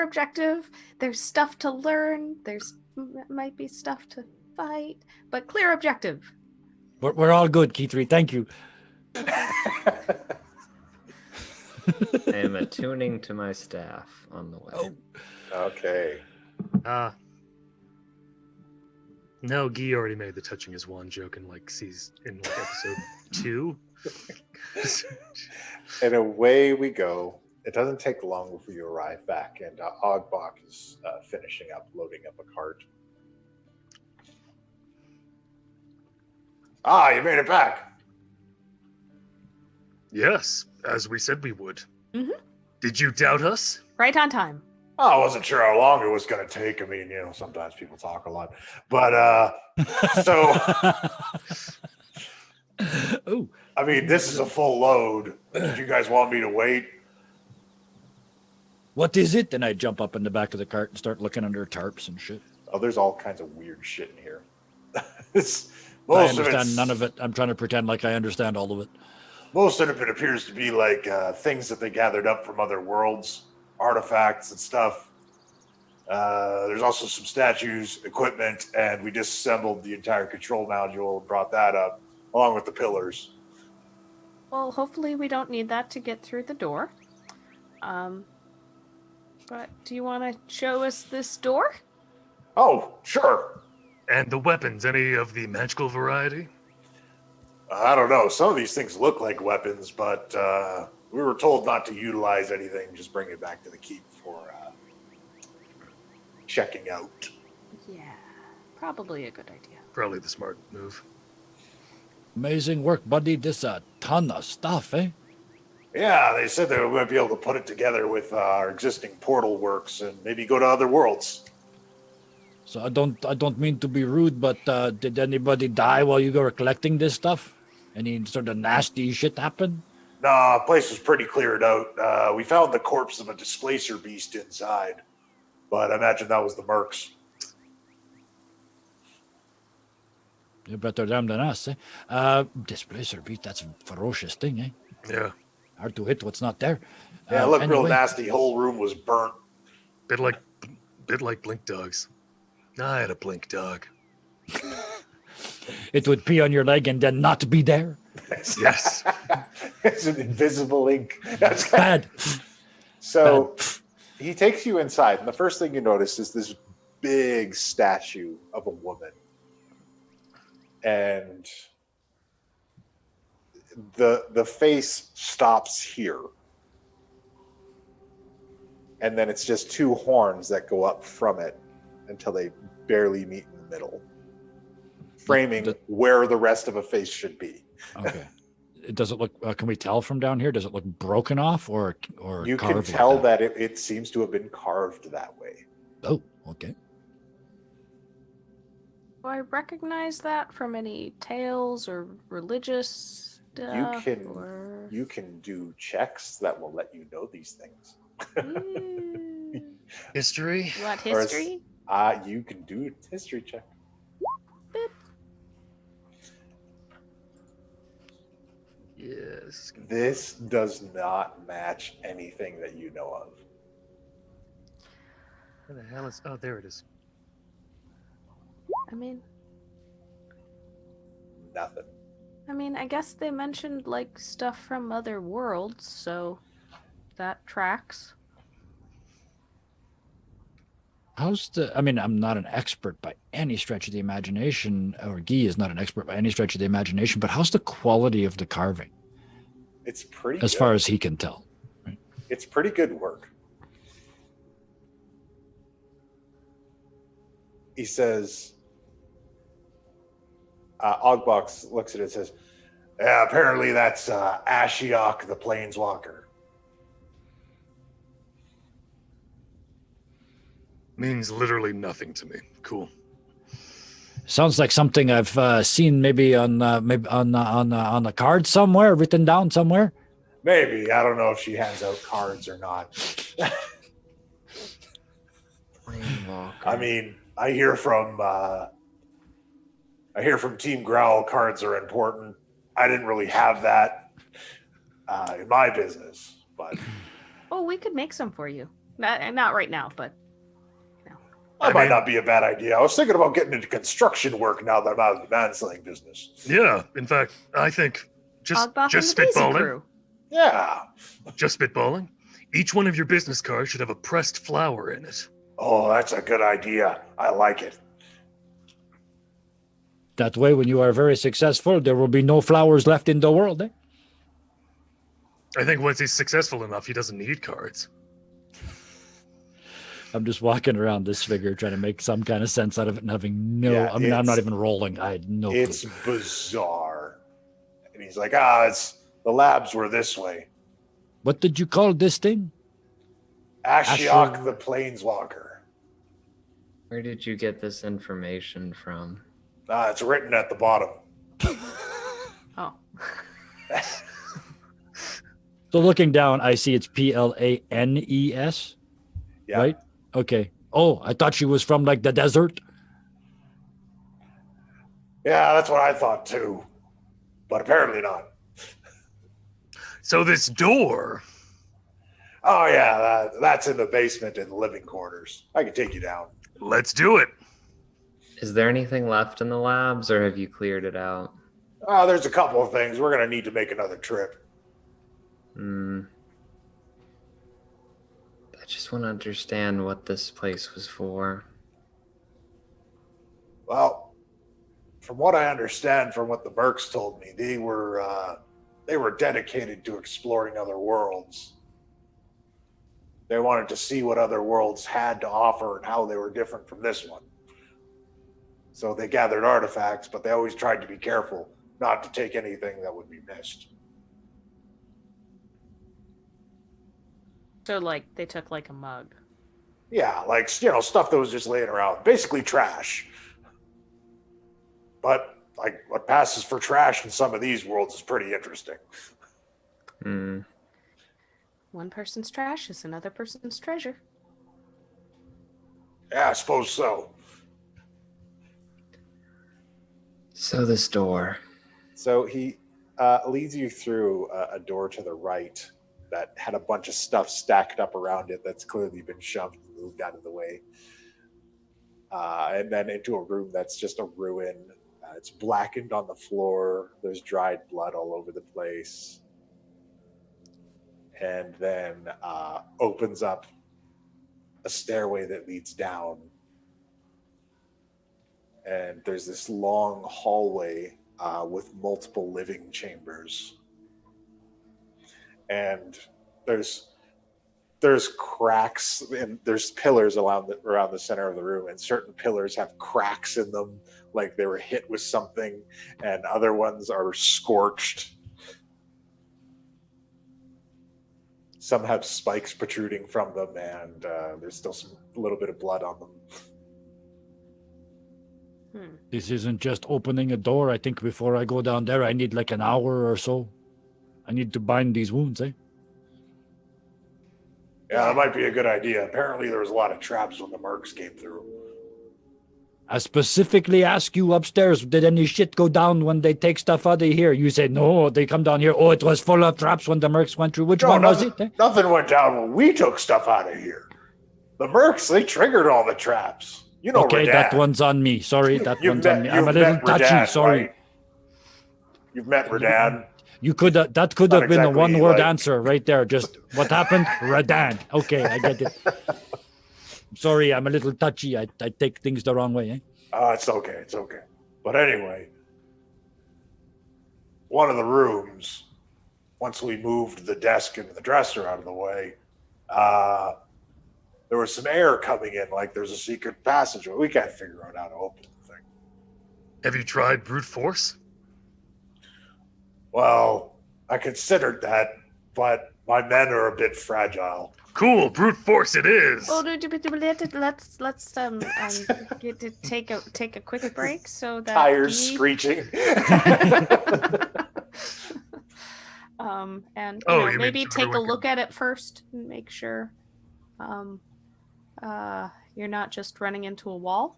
objective. There's stuff to learn. There's might be stuff to fight, but clear objective. We're all good, Key3. Thank you. I am attuning to my staff on the way. Oh. Okay. No, Guy already made the touching his wand joke in episode 2. And away we go. It doesn't take long before you arrive back, and Ogbok is finishing up loading up a cart. Ah, you made it back. Yes, as we said we would. Mhm. Did you doubt us? Right on time. Oh, I wasn't sure how long it was going to take. I mean, sometimes people talk a lot. But, so, Oh, I mean, this is a full load. Did you guys want me to wait? what is it? And I jump up in the back of the cart and start looking under tarps and shit. Oh, there's all kinds of weird shit in here. I understand none of it. I'm trying to pretend like I understand all of it. Most of it appears to be like things that they gathered up from other worlds, artifacts and stuff. There's also some statues, equipment, and we disassembled the entire control module and brought that up, along with the pillars. Well, hopefully we don't need that to get through the door. But do you want to show us this door? Oh, sure. And the weapons, any of the magical variety? I don't know. Some of these things look like weapons, but we were told not to utilize anything. Just bring it back to the keep for checking out. Yeah, probably a good idea. Probably the smart move. Amazing work, buddy. This a ton of stuff, eh? Yeah, they said they were going to be able to put it together with our existing portal works and maybe go to other worlds. So I don't mean to be rude, but did anybody die while you were collecting this stuff? Any sort of nasty shit happen? Nah, the place was pretty cleared out. We found the corpse of a displacer beast inside, but I imagine that was the mercs. You're better them than us, eh? Displacer beast, that's a ferocious thing, eh? Yeah. Hard to hit what's not there. Yeah, it looked real anyway, nasty. Whole room was burnt. Bit like blink dogs. I had a blink dog. It would pee on your leg and then not be there. Yes. It's an invisible ink. That's Bad. So he takes you inside, and the first thing you notice is this big statue of a woman. And the face stops here. And then it's just two horns that go up from it until they barely meet in the middle, framing where the rest of a face should be. Okay. Does it look? Can we tell from down here? Does it look broken off or You can carved tell like that? that it seems to have been carved that way. Oh, okay. Do I recognize that from any tales or religious stuff? You can do checks that will let you know these things. History? You want history? You can do a history check. Yes. This does not match anything that you know of. Where the hell is... Oh, there it is. I mean, Nothing. I guess they mentioned like stuff from other worlds, so that tracks. How's the? I mean, I'm not an expert by any stretch of the imagination, or Guy is not an expert by any stretch of the imagination. But how's the quality of the carving, It's pretty as good. far as he can tell? It's pretty good work. He says, Ogbox looks at it and says, yeah, apparently that's Ashiok the Planeswalker. Means literally nothing to me. Cool. Sounds like something I've seen maybe on the card somewhere, written down somewhere. Maybe. I don't know if she hands out cards or not. I mean, I hear from Team Growl cards are important. I didn't really have that in my business, but Oh, we could make some for you. Not right now, but that might not be a bad idea. I was thinking about getting into construction work now that I'm out of the manslaying business. Yeah, in fact, I think just Ogbach and the Daisy spitballing. crew. Yeah. Just spitballing. Each one of your business cards should have a pressed flower in it. Oh, that's a good idea. I like it. That way, when you are very successful, there will be no flowers left in the world. Eh? I think once he's successful enough, he doesn't need cards. I'm just walking around this figure trying to make some kind of sense out of it and having no. Yeah, I mean, I'm it's- not even rolling. I had no It's clue. bizarre. And he's like, it's the labs were this way. What did you call this thing? Ashiok the Planeswalker. Where did you get this information from? It's written at the bottom. Oh. So looking down, I see it's Planes. Yeah. Right? Okay. Oh, I thought she was from like the desert. Yeah, that's what I thought too. But apparently not. So this door, Oh yeah, that's in the basement in the living quarters. I can take you down. let's do it. Is there anything left in the labs, or have you cleared it out? There's a couple of things. We're gonna need to make another trip. I just want to understand what this place was for. Well, from what I understand from what the Burks told me, they were dedicated to exploring other worlds. They wanted to see what other worlds had to offer and how they were different from this one. So they gathered artifacts, but they always tried to be careful not to take anything that would be missed. So like they took like a mug. Yeah, like, stuff that was just laying around. Basically trash. But, like, what passes for trash in some of these worlds is pretty interesting. One person's trash is another person's treasure. Yeah, I suppose so. So this door. So he leads you through a door to the right that had a bunch of stuff stacked up around it that's clearly been shoved and moved out of the way. and then into a room that's just a ruin. It's blackened on the floor. There's dried blood all over the place. And then opens up a stairway that leads down. And there's this long hallway with multiple living chambers. And there's cracks and there's pillars around the center of the room, and certain pillars have cracks in them, like they were hit with something, and other ones are scorched. Some have spikes protruding from them, and there's still a little bit of blood on them. This isn't just opening a door. I think before I go down there, I need like an hour or so. I need to bind these wounds, eh? Yeah, that might be a good idea. Apparently there was a lot of traps when the mercs came through. I specifically asked you upstairs, did any shit go down when they take stuff out of here? You said, no, they come down here. Oh, it was full of traps when the mercs went through. Which one was it? Eh? Nothing went down when we took stuff out of here. The mercs, they triggered all the traps. You know, okay, Radan. that one's on me. Sorry, that one's on me. I'm a little touchy, Radan, sorry. Right? You've met Radan. You could that could have been a exactly one-word answer right there. Just what happened? Radan. Okay, I get it. Sorry, I'm a little touchy. I take things the wrong way. Eh? It's okay. It's okay. But anyway, one of the rooms, once we moved the desk and the dresser out of the way, there was some air coming in, like there's a secret passageway. We can't figure out how to open the thing. Have you tried brute force? Well, I considered that, but my men are a bit fragile. Cool, brute force it is. Oh, let's get to take a quick break so that Tires screeching. And Oh, know, you maybe mean take a look at it first and make sure you're not just running into a wall.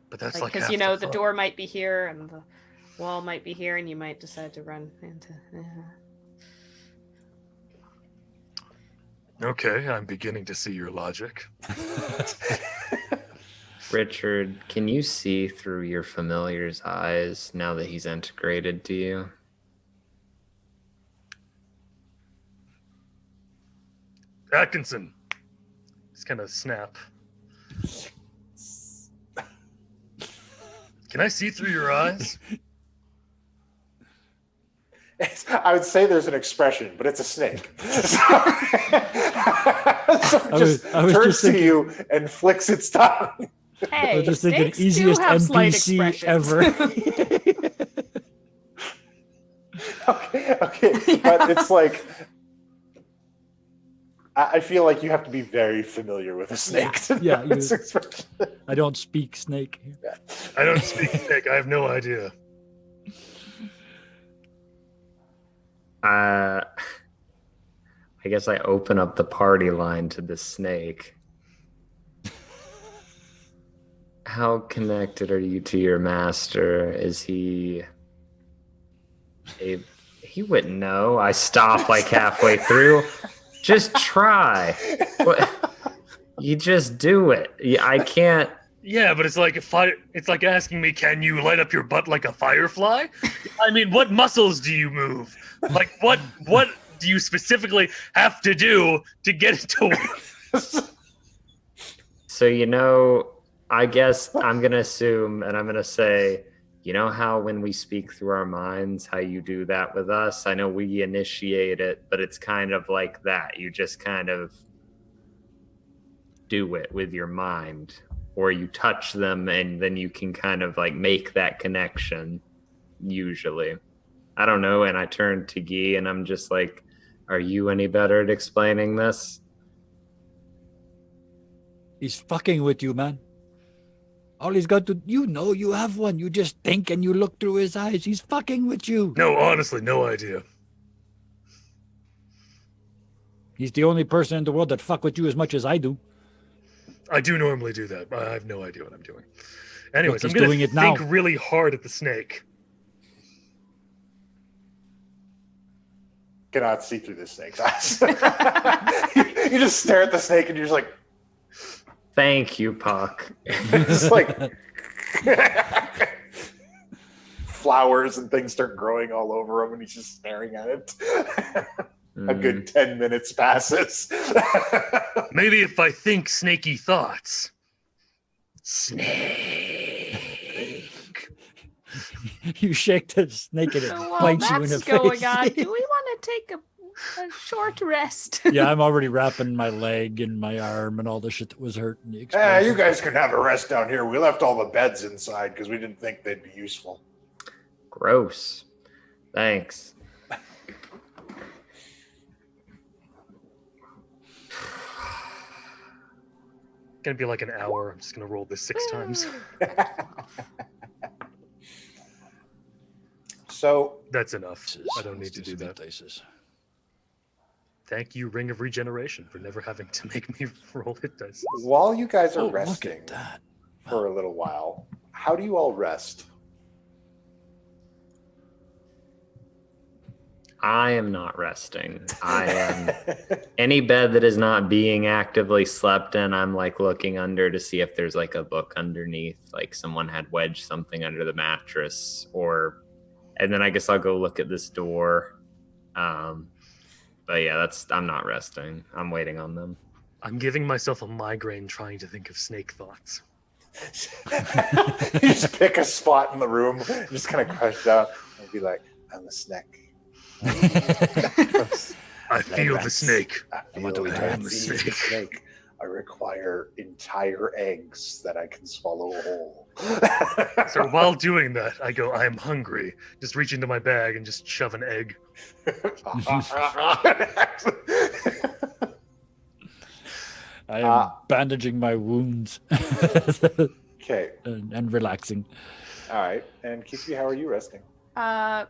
But that's like because half the fun. door might be here and the wall might be here, and you might decide to run into. Okay, I'm beginning to see your logic. Richard, can you see through your familiar's eyes now that he's integrated to you? Atkinson. Just kind of snap. Can I see through your eyes? I would say there's an expression, but it's a snake. So I was turns just to thinking- you and flicks its tongue. Hey, I was just thinking snakes do easiest have slight NPC expressions. ever. Okay, but it's like I feel like you have to be very familiar with a snake. to Yeah, know its expression. I don't speak snake. I don't speak snake. I have no idea. I guess I open up the party line to the snake. How connected are you to your master? Is he he wouldn't know. I stop like halfway through. Just try. What? You just do it. I can't. Yeah, but it's like it's like asking me, can you light up your butt like a firefly? I mean, what muscles do you move? Like, what do you specifically have to do to get it to work? So, I guess I'm going to assume, and I'm going to say, you know how when we speak through our minds, how you do that with us? I know we initiate it, but it's kind of like that. You just kind of do it with your mind. Or you touch them and then you can kind of like make that connection, usually. I don't know. And I turn to Guy and I'm just like, are you any better at explaining this? He's fucking with you, man. All he's got to, you have one. You just think and you look through his eyes. He's fucking with you. No, honestly, no idea. He's the only person in the world that fuck with you as much as I do. I do normally do that. I have no idea what I'm doing. Anyways, Look, I'm he's going doing to it now. think really hard at the snake. Cannot see through this snake's eyes. You just stare at the snake and you're just like, Thank you, Puck. It's like flowers and things start growing all over him, and he's just staring at it. A good 10 minutes passes. Maybe if I think snaky thoughts. You shake the snake and it So while bites you in the that's going face. on, do we want to take a short rest? Yeah, I'm already wrapping my leg and my arm and all the shit that was hurting the You explosion. guys can have a rest down here. We left all the beds inside because we didn't think they'd be useful. Gross. Thanks. Gonna be like an hour. I'm just gonna roll this 6 times. So, That's enough. I don't need to do that. Dices. Thank you, Ring of Regeneration, for never having to make me roll hit dice. while you guys are Oh, look resting at that. for a little while, how do you all rest? I am not resting. I am any bed that is not being actively slept in. I'm like looking under to see if there's like a book underneath, like someone had wedged something under the mattress, and then I guess I'll go look at this door. But yeah, I'm not resting. I'm waiting on them. I'm giving myself a migraine trying to think of snake thoughts. You just pick a spot in the room, just kind of crush it out, and be like, I'm a snake. I feel the snake. What do we do? I I'm feel the the snake. I require entire eggs that I can swallow whole. So while doing that, I go, I'm hungry. Just reach into my bag and just shove an egg. I am bandaging my wounds Okay. and relaxing. All right. And Kiki, how are you resting?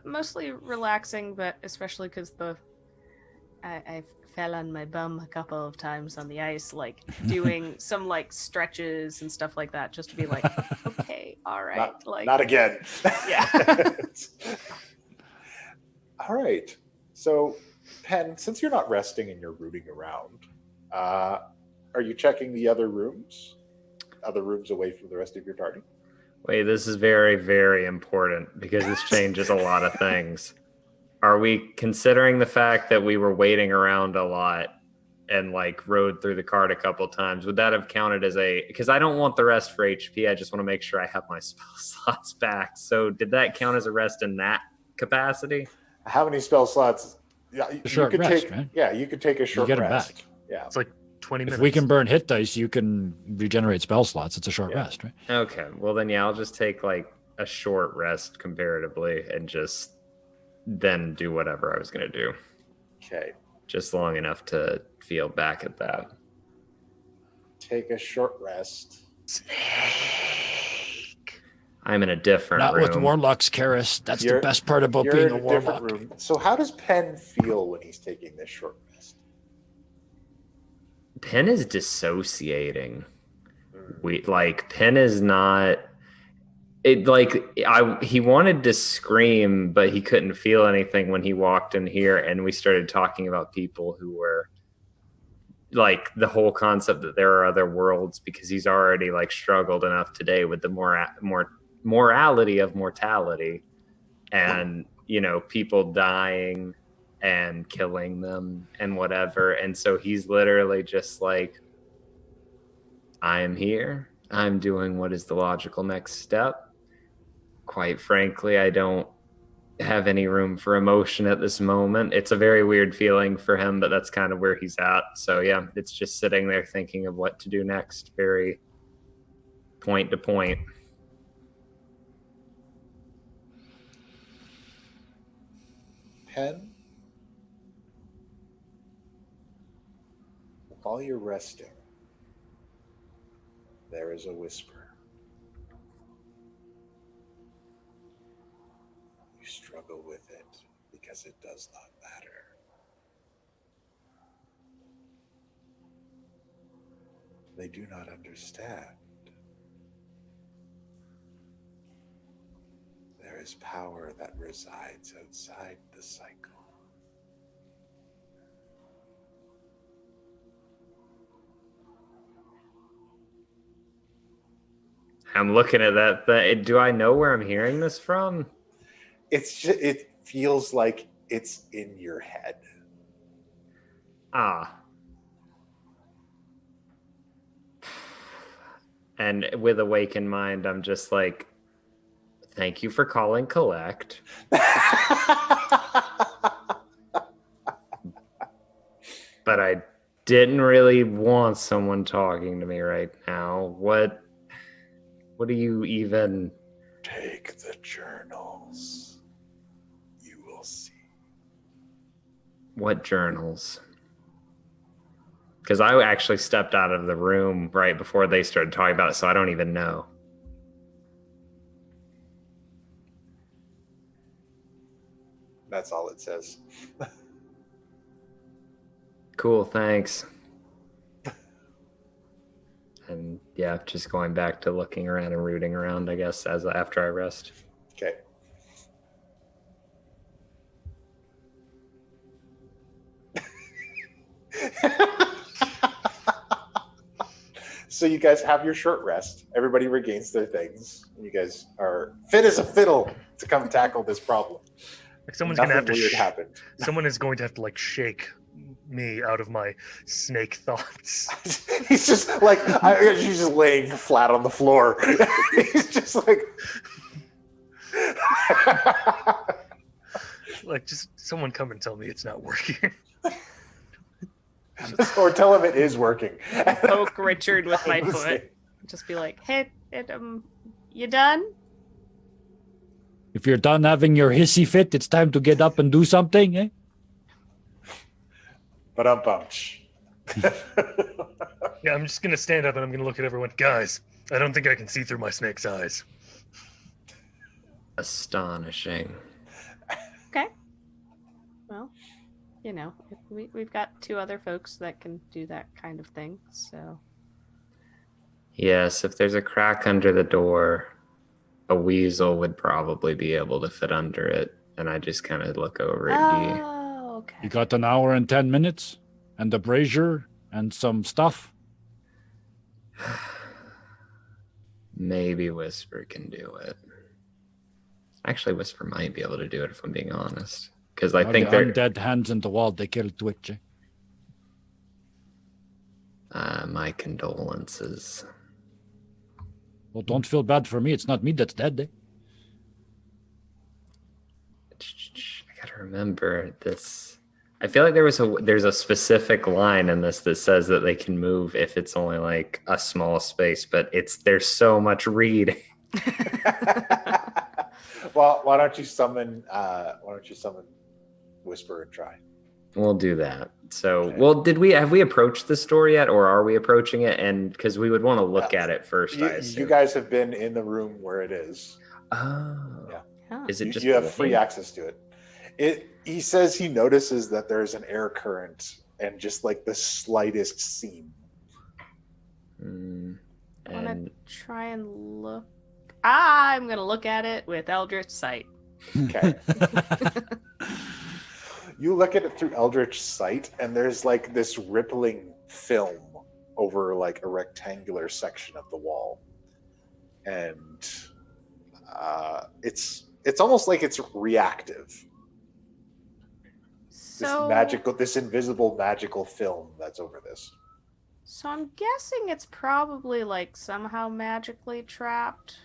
Mostly relaxing, but especially because I fell on my bum a couple of times on the ice, like doing some like stretches and stuff like that, just to be like, okay, all right, Not again. Yeah. All right. So, Penn, since you're not resting and you're rooting around, are you checking the other rooms? Other rooms away from the rest of your party? Wait, this is very, very important because this changes a lot of things. Are we considering the fact that we were waiting around a lot and like rode through the cart a couple times? Would that have counted as because I don't want the rest for HP. I just want to make sure I have my spell slots back. So did that count as a rest in that capacity? How many spell slots? Yeah, you short could rest, take. right? Yeah, you could take a short get 'em rest. back. Yeah. It's like 20 minutes. If we can burn hit dice, you can regenerate spell slots. It's a short rest, right? Okay, well then yeah, I'll just take like a short rest comparatively and just then do whatever I was gonna do. Okay. Just long enough to feel back at that. Take a short rest. I'm in a different Not room. with Warlocks, Karis. That's You're- the best part about You're being in a a different Warlock. room. So, how does Penn feel when he's taking this short rest? Penn is dissociating. Penn is not. He wanted to scream, but he couldn't feel anything when he walked in here, and we started talking about people who were like the whole concept that there are other worlds, because he's already like struggled enough today with the more morality of mortality, and people dying and killing them and whatever. And so he's literally just like, I am here. I'm doing what is the logical next step. Quite frankly, I don't have any room for emotion at this moment. It's a very weird feeling for him, but that's kind of where he's at. So yeah, it's just sitting there thinking of what to do next, very point to point. Penn, while you're resting, there is a whisper. You struggle with it because it does not matter. They do not understand. There is power that resides outside the cycle. I'm looking at that thing. Do I know where I'm hearing this from? It feels like it's in your head. Ah. And with awakened mind, I'm just like, thank you for calling collect. But I didn't really want someone talking to me right now. What do you even... Take the journals. You will see. What journals? Because I actually stepped out of the room right before they started talking about it, so I don't even know. That's all it says. Cool, thanks. And yeah, just going back to looking around and rooting around, I guess, after I rest. Okay. So you guys have your short rest. Everybody regains their things. You guys are fit as a fiddle to come tackle this problem. Like someone's Nothing gonna have to. weird happened. Someone is going to have to like shake me out of my snake thoughts. He's just like he's just laying flat on the floor. He's just like, Like, just someone come and tell me it's not working. or tell him it is working. Poke Richard with my foot. Just be like, hey, you done? If you're done having your hissy fit, it's time to get up and do something, eh? But I'm bunch. Yeah, I'm just gonna stand up and I'm gonna look at everyone. Guys, I don't think I can see through my snake's eyes. Astonishing. Okay. Well, you know, we've got 2 other folks that can do that kind of thing, so. Yes, if there's a crack under the door, a weasel would probably be able to fit under it. And I just kind of look over at Guy. Oh, okay. You got an hour and 10 minutes and a brazier and some stuff. Maybe Whisper can do it. Actually, Whisper might be able to do it if I'm being honest. Because I think the they're undead hands in the wall, they kill Twitch. my condolences. Well, don't feel bad for me. It's not me that's dead. Eh? I gotta remember this. I feel like there's a specific line in this that says that they can move if it's only like a small space, but there's so much reading. Well, why don't you summon Whisper and try? We'll do that. So, Okay. well, have we approached the store yet, or are we approaching it? And because we would want to look at it first, I assume. You guys have been in the room where it is. Oh, Yeah. Huh. Is it just you have free access to it? He says he notices that there's an air current and just like the slightest seam. And I want to try and look. I'm going to look at it with Eldritch Sight. Okay. You look at it through Eldritch Sight, and there's like this rippling film over like a rectangular section of the wall, and it's almost like it's reactive. So, This invisible magical film that's over this. So I'm guessing it's probably like somehow magically trapped.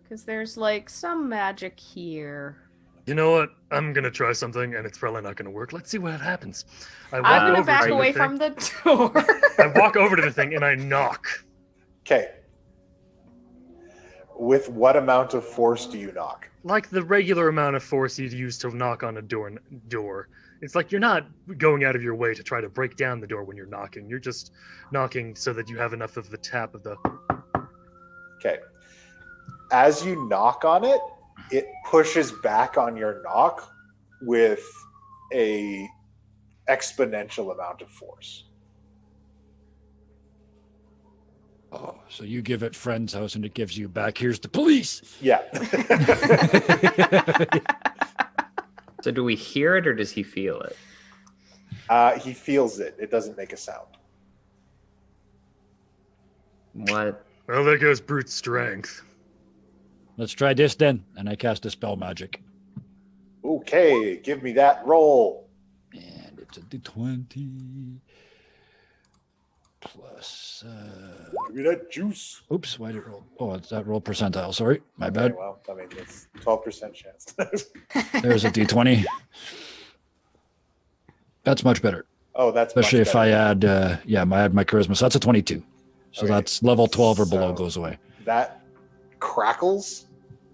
Because there's like some magic here. You know what? I'm gonna try something, and it's probably not gonna work. Let's see what happens. I'm going to back away from the door. I walk over to the thing and I knock. Okay. With what amount of force do you knock? Like the regular amount of force you'd use to knock on a door. It's like you're not going out of your way to try to break down the door when you're knocking. You're just knocking so that you have enough of the tap of the... Okay. As you knock on it, it pushes back on your knock with a exponential amount of force. Oh, so you give it friend's house and it gives you back. Here's the police. Yeah. so do we hear it or does he feel it? He feels it. It doesn't make a sound. What Well, there goes brute strength. Let's try this then. And I cast a spell magic. Okay, give me that roll. And it's a d20 plus. Give me that juice. Oops, why did it roll? Oh, it's that roll percentile. Sorry, my Okay, bad. well, I mean, it's 12% chance. There's a d20. That's much better. Oh, that's Especially much if I better. add, I add my charisma. So that's a 22. So Okay, that's level 12 or below so goes away. That crackles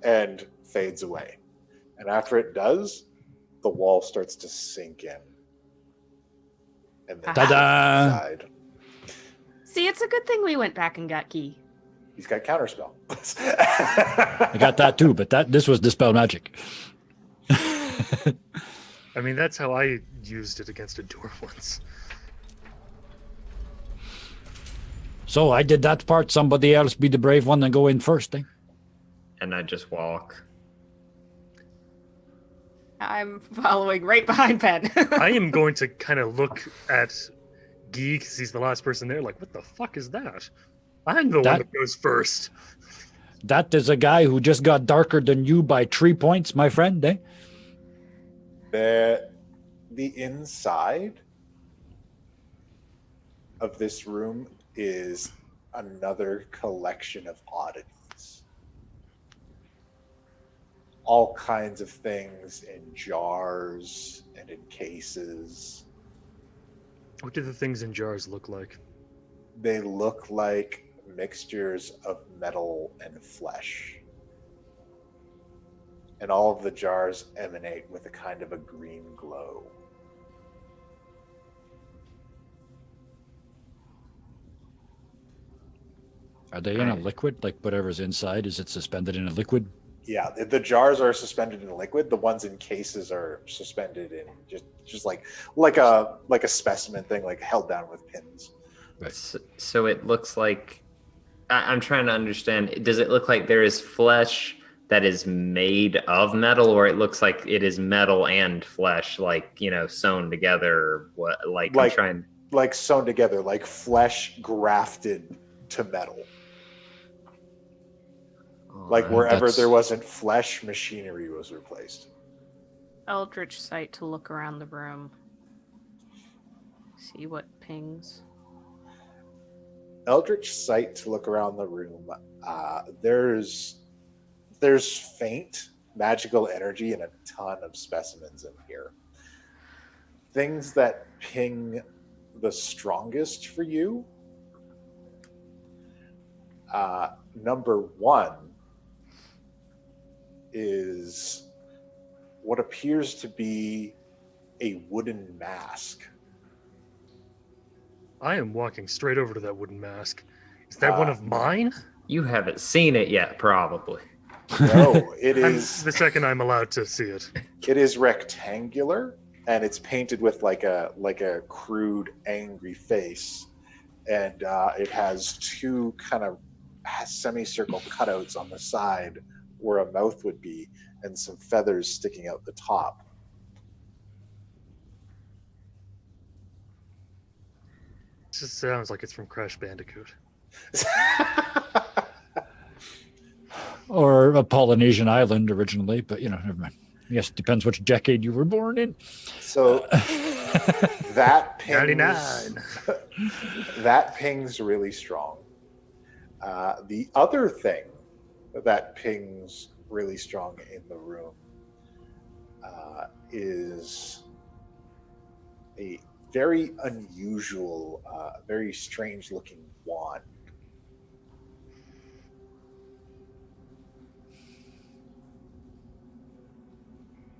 and fades away. And after it does, the wall starts to sink in. And then Ta-da! inside. See, it's a good thing we went back and got Key. He's got counterspell. I got that too, but this was dispel magic. I mean, that's how I used it against a dwarf once. So I did that part. Somebody else be the brave one and go in first, eh? And I just walk. I'm following right behind Penn. I am going to kind of look at Guy because he's the last person there. Like, what the fuck is that? I'm the one that goes first. That is a guy who just got darker than you by 3 points, my friend, eh? The inside of this room is another collection of oddities. All kinds of things in jars and in cases. What do the things in jars look like? They look like mixtures of metal and flesh. And all of the jars emanate with a kind of a green glow. Are they in a liquid? Like whatever's inside, is it suspended in a liquid? Yeah, the jars are suspended in liquid. The ones in cases are suspended in just like a specimen thing, like held down with pins. Right. So it looks like I'm trying to understand. Does it look like there is flesh that is made of metal, or it looks like it is metal and flesh, like, you know, sewn together? Or what? Like sewn together, like flesh grafted to metal. Like wherever there wasn't flesh, machinery was replaced. Eldritch sight to look around the room. See what pings. Eldritch sight to look around the room. There's faint magical energy and a ton of specimens in here. Things that ping the strongest for you. Number one is what appears to be a wooden mask. I am walking straight over to that wooden mask. Is that one of mine? You haven't seen it yet, probably. No, it is the second I'm allowed to see it. It is rectangular, and it's painted with like a crude, angry face, and it has two kind of semicircle cutouts on the side where a mouth would be, and some feathers sticking out the top. It just sounds like it's from Crash Bandicoot. Or a Polynesian island originally, but never mind. I guess it depends which decade you were born in. So that pings 99. that pings really strong. The other thing that pings really strong in the room is a very unusual, very strange looking wand.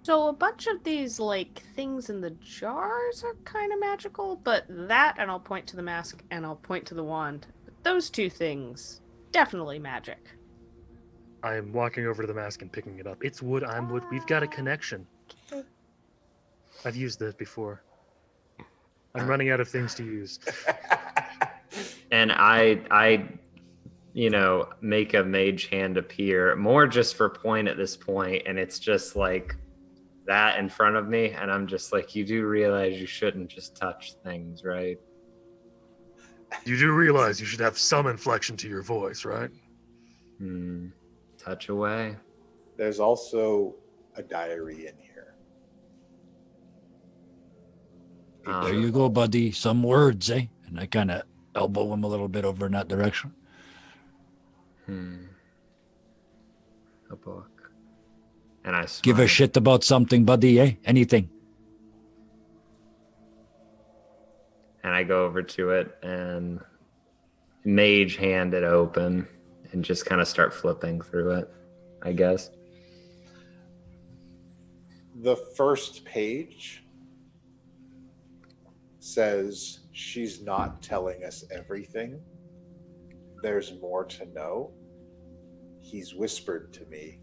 So a bunch of these like things in the jars are kind of magical, but that, and I'll point to the mask and I'll point to the wand. Those two things, definitely magic. I am walking over to the mask and picking it up. It's wood, I'm wood. We've got a connection. I've used this before. I'm running out of things to use. And I make a mage hand appear, more just for point at this point, and it's just like that in front of me, and I'm just like, you do realize you shouldn't just touch things, right? You do realize you should have some inflection to your voice, right? Touch away. There's also a diary in here. There you go, buddy. Some words, eh? And I kind of elbow him a little bit over in that direction. A book. And I smile. Give a shit about something, buddy, eh? Anything. And I go over to it and mage hand it open and just kind of start flipping through it, I guess. The first page says she's not telling us everything. There's more to know. He's whispered to me.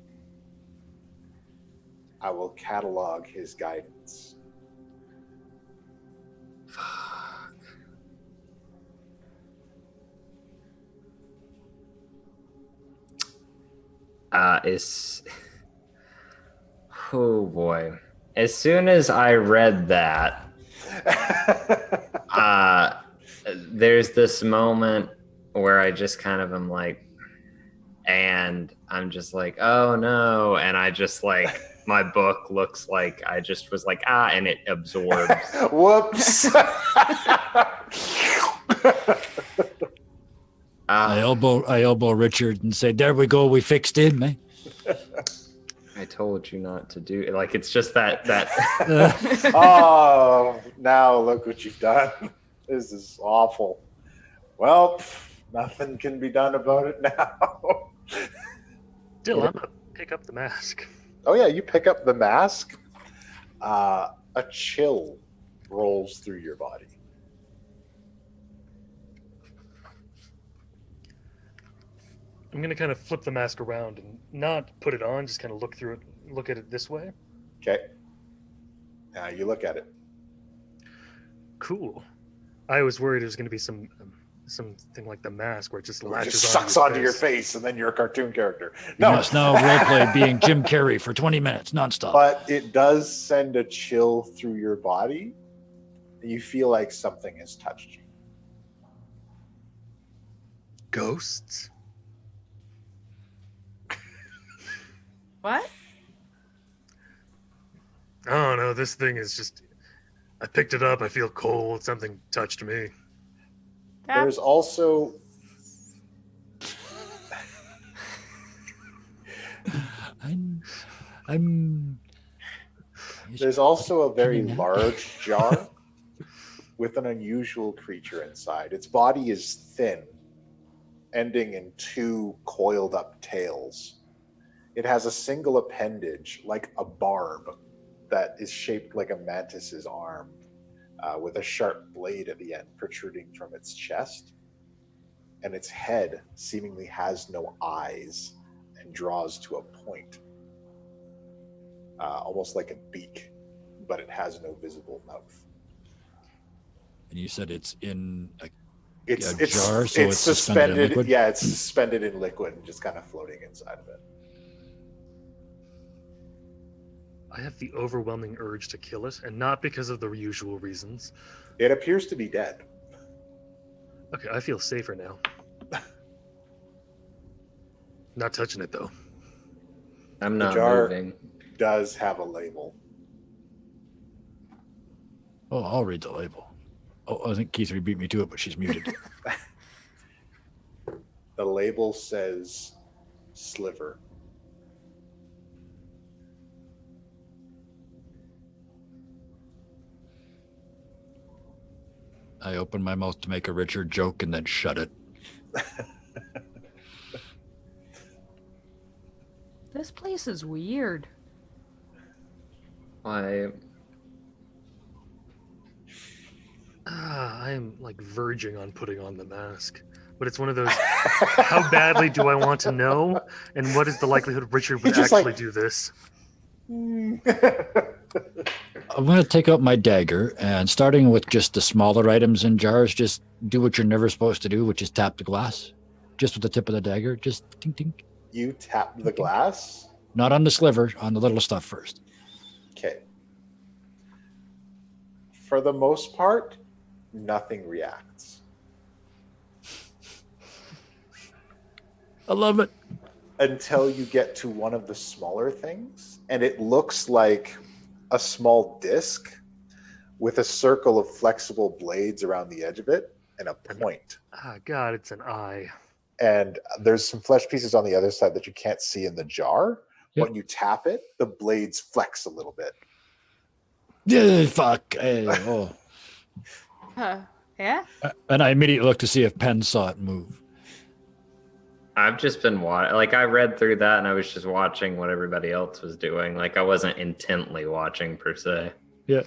I will catalog his guidance. Fuck. Oh boy. As soon as I read that, there's this moment where I just kind of am like, and I'm just like, oh no. And I just like, my book looks like I just was like, and it absorbs. Whoops. I elbow Richard and say, there we go, we fixed him, eh? I told you not to do it. Like, it's just that. Oh, now look what you've done. This is awful. Well, nothing can be done about it now. Still, I'm gonna pick up the mask. Oh yeah, you pick up the mask. A chill rolls through your body. I'm gonna kind of flip the mask around and not put it on, just kind of look through it, look at it this way. Okay. Now you look at it. Cool. I was worried it was gonna be something like the mask where it just It latches just sucks onto your face, and then you're a cartoon character. No. No, You must now roleplay being Jim Carrey for 20 minutes nonstop. but it does send a chill through your body. You feel like something has touched you. Ghosts? What? I don't know. This thing is just. I picked it up. I feel cold. Something touched me. There's also I'm There's also a very large jar with an unusual creature inside. Its body is thin, ending in two coiled up tails. It has a single appendage, like a barb, that is shaped like a mantis's arm, with a sharp blade at the end protruding from its chest. And its head seemingly has no eyes and draws to a point, almost like a beak, but it has no visible mouth. And you said it's in a It's jar, so it's suspended in liquid? Yeah, it's suspended in liquid and just kind of floating inside of it. I have the overwhelming urge to kill it, and not because of the usual reasons. It appears to be dead. Okay, I feel safer now. Not touching it though. I'm The not jar moving. does have a label. Oh, I'll read the label. Oh, I think Keith beat me to it, but she's muted. The label says sliver. I open my mouth to make a Richard joke and then shut it. This place is weird. I'm like verging on putting on the mask. But it's one of those, how badly do I want to know? And what is the likelihood Richard would Just actually like- do this? I'm going to take out my dagger and starting with just the smaller items in jars, just do what you're never supposed to do, which is tap the glass. Just with the tip of the dagger, just tink tink. You tap the glass. Not on the sliver, on the little stuff first. Okay. For the most part, nothing reacts. I love it. Until you get to one of the smaller things, and it looks like a small disc with a circle of flexible blades around the edge of it and a point. Ah, God, it's an eye. And there's some flesh pieces on the other side that you can't see in the jar. Yep. When you tap it, the blades flex a little bit. Yeah, fuck. Oh. Yeah? And I immediately looked to see if Penn saw it move. I've just been watching. Like, I read through that and I was just watching what everybody else was doing. Like, I wasn't intently watching per se. Yeah.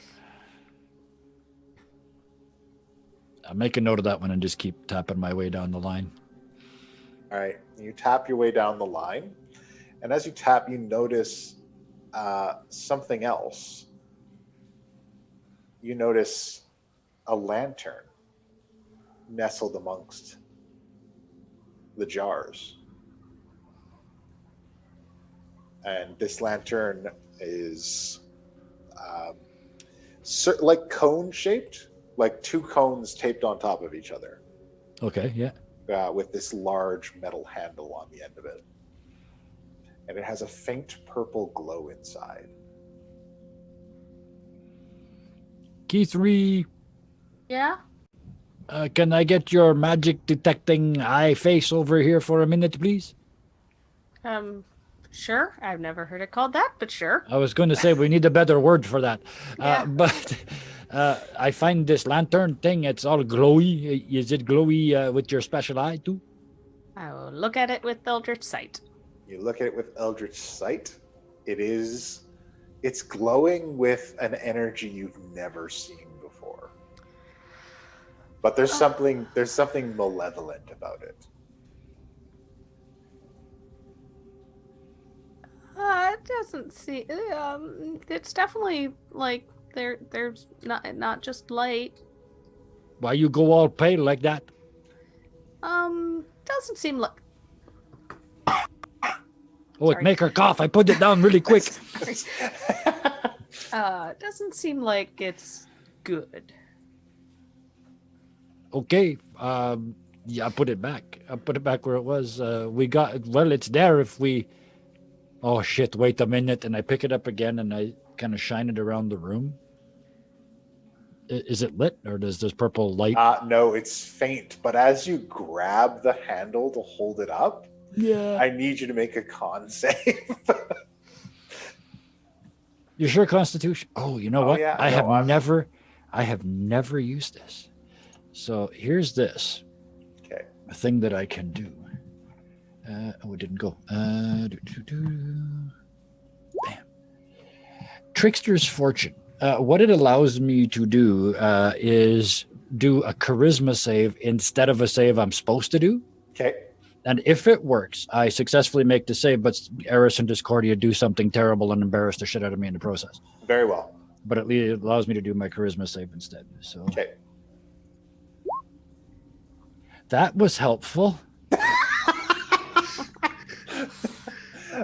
I'll make a note of that one and just keep tapping my way down the line. All right. You tap your way down the line. And as you tap, you notice something else. You notice a lantern nestled amongst the jars. And this lantern is like cone shaped, like two cones taped on top of each other. Okay, yeah. With this large metal handle on the end of it. And it has a faint purple glow inside. Key 3, Yeah? can I get your magic detecting eye face over here for a minute, please? Sure. I've never heard it called that, but sure. I was going to say we need a better word for that. Yeah. But I find this lantern thing, it's all glowy. Is it glowy with your special eye too? I will look at it with Eldritch sight. You look at it with Eldritch sight. It's glowing with an energy you've never seen before. But there's something malevolent about it. It doesn't see. It's definitely like there's not just light. Why you go all pale like that? Doesn't seem like. Oh, it make her cough. I put it down really quick. Doesn't seem like it's good. Okay. Yeah, I put it back. I put it back where it was. It's there if we... Oh, shit, wait a minute. And I pick it up again and I kind of shine it around the room. Is it lit or does this purple light? No, it's faint. But as you grab the handle to hold it up, Yeah. I need you to make a con save. You sure Constitution? Oh, you know what? Yeah, I have never used this. So here's this. Okay. A thing that I can do. It didn't go. Bam. Trickster's Fortune. What it allows me to do is do a charisma save instead of a save I'm supposed to do. Okay. And if it works, I successfully make the save, but Eris and Discordia do something terrible and embarrass the shit out of me in the process. Very well. But at least it allows me to do my charisma save instead. So Okay. that was helpful.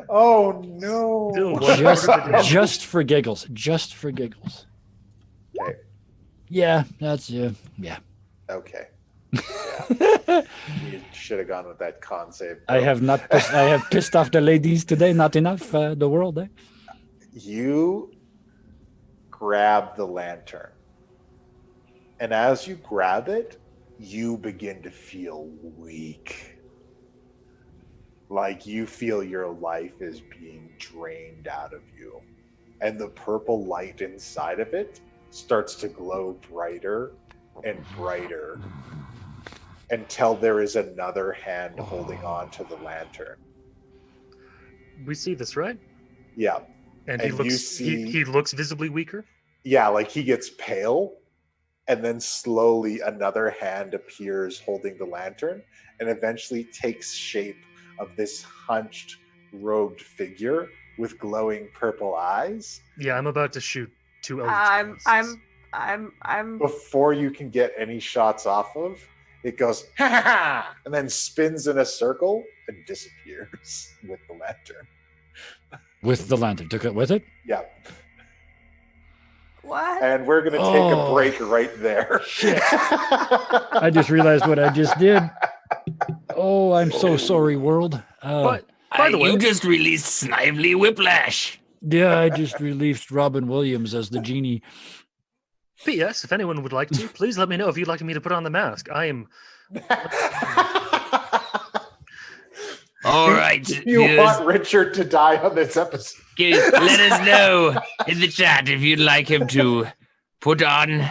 Oh no. Still Just for giggles. Just for giggles. Okay. Yeah, that's yeah. Okay. Yeah. You should have gone with that con save. I have pissed off the ladies today. Not enough. The world. You grab the lantern. And as you grab it, you begin to feel weak. Like you feel your life is being drained out of you. And the purple light inside of it starts to glow brighter and brighter until there is another hand holding on to the lantern. We see this, right? Yeah. And And he looks you see- he looks visibly weaker. Yeah, like he gets pale, and then slowly another hand appears holding the lantern and eventually takes shape of this hunched, robed figure with glowing purple eyes. Yeah, I'm about to shoot 2 Eldritch blasts. I'm Before you can get any shots off of, it goes, ha ha ha, and then spins in a circle and disappears with the lantern. With the lantern. Took it with it? Yeah. what? And we're going to take a Oh. break right there. Shit. I just realized what I just did. Oh, I'm so sorry, world. But by the way, you just released Snively Whiplash. Yeah, I just released Robin Williams as the genie. P.S. If anyone would like to, please let me know if you'd like me to put on the mask. I am. All right. You want Richard to die on this episode? Let us know in the chat if you'd like him to put on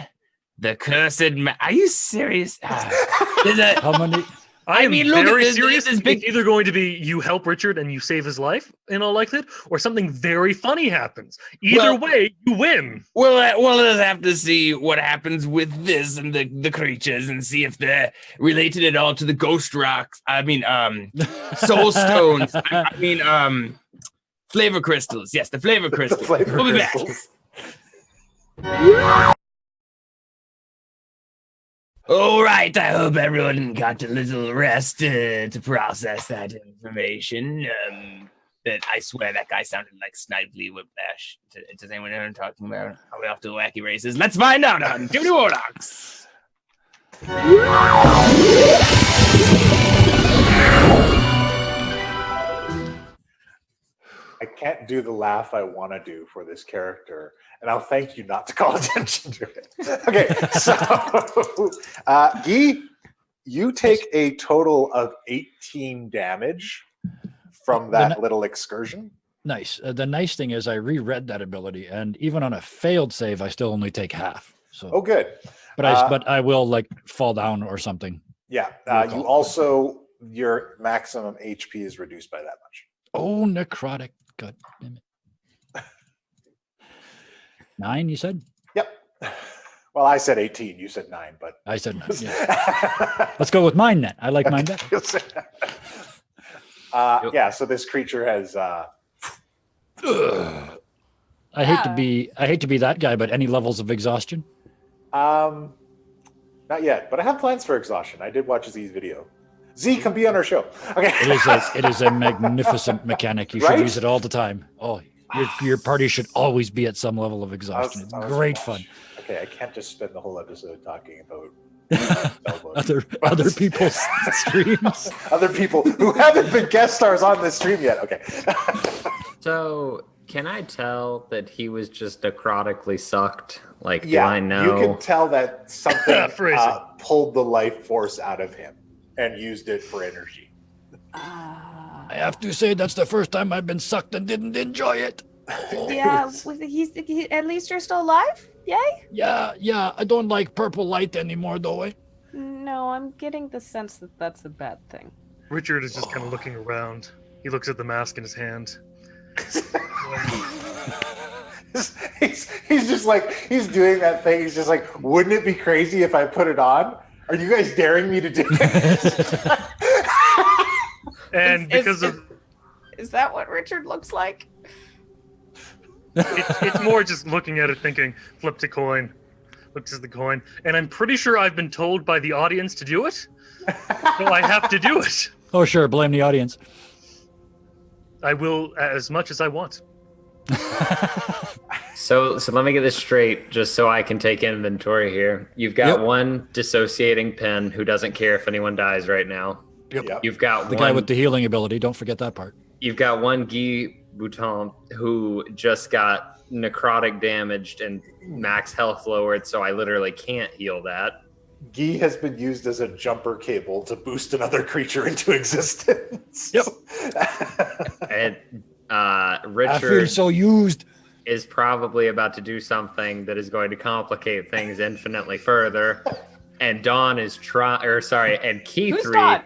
the cursed. Are you serious? How many? I mean, look very serious. This big... It's either going to be you help Richard and you save his life, in all likelihood, or something very funny happens. Either way, you win. We'll just have to see what happens with this and the creatures and see if they're related at all to the ghost rocks. I mean, soul stones. I mean, flavor crystals. Yes, the flavor crystals. The flavor we'll be crystals. Back. All right, I hope everyone got a little rest to process that information. But I swear that guy sounded like Snively Whiplash. Does anyone know what I'm talking about? Are we off to wacky races? Let's find out on Give Me Warlocks! I can't do the laugh I want to do for this character, and I'll thank you not to call attention to it. Okay, so Guy, you take a total of 18 damage from that little excursion. Nice. The nice thing is I reread that ability, and even on a failed save, I still only take half. So. Oh, good. But I will like fall down or something. Yeah. You also, your maximum HP is reduced by that much. Oh, necrotic. God damn it. 9, you said? Yep. Well, I said 18. You said 9, but I said 9. Yeah. Let's go with mine then. I like mine better. Yeah. So this creature has. I hate to be that guy, but any levels of exhaustion? Not yet, but I have plans for exhaustion. I did watch Z's video. Z, come be on our show. Okay. It is a magnificent mechanic. You should use it all the time. Oh, your party should always be at some level of exhaustion. It's great fun. Okay, I can't just spend the whole episode talking about other people's streams. Other people who haven't been guest stars on this stream yet. Okay. So can I tell that he was just necrotically sucked? Like, yeah, do I know? You can tell that something pulled the life force out of him and used it for energy. I have to say that's the first time I've been sucked and didn't enjoy it. Yeah, he, at least you're still alive? Yay? Yeah. I don't like purple light anymore, though. No, I'm getting the sense that that's a bad thing. Richard is just kind of looking around. He looks at the mask in his hand. he's just like, he's doing that thing. He's just like, wouldn't it be crazy if I put it on? Are you guys daring me to do it? And because is that what Richard looks like? It's more just looking at it, thinking, flips a coin, looks at the coin, and I'm pretty sure I've been told by the audience to do it, so I have to do it. Oh, sure, blame the audience. I will as much as I want. So let me get this straight, just so I can take inventory here. You've got one dissociating Penn who doesn't care if anyone dies right now. Yep. You've got the guy with the healing ability. Don't forget that part. You've got one Guy Bouton who just got necrotic damaged and max health lowered, so I literally can't heal that. Guy has been used as a jumper cable to boost another creature into existence. Yep. And Richard I feel so used. Is probably about to do something that is going to complicate things infinitely further. And Dawn is and Key Who's 3 Dawn?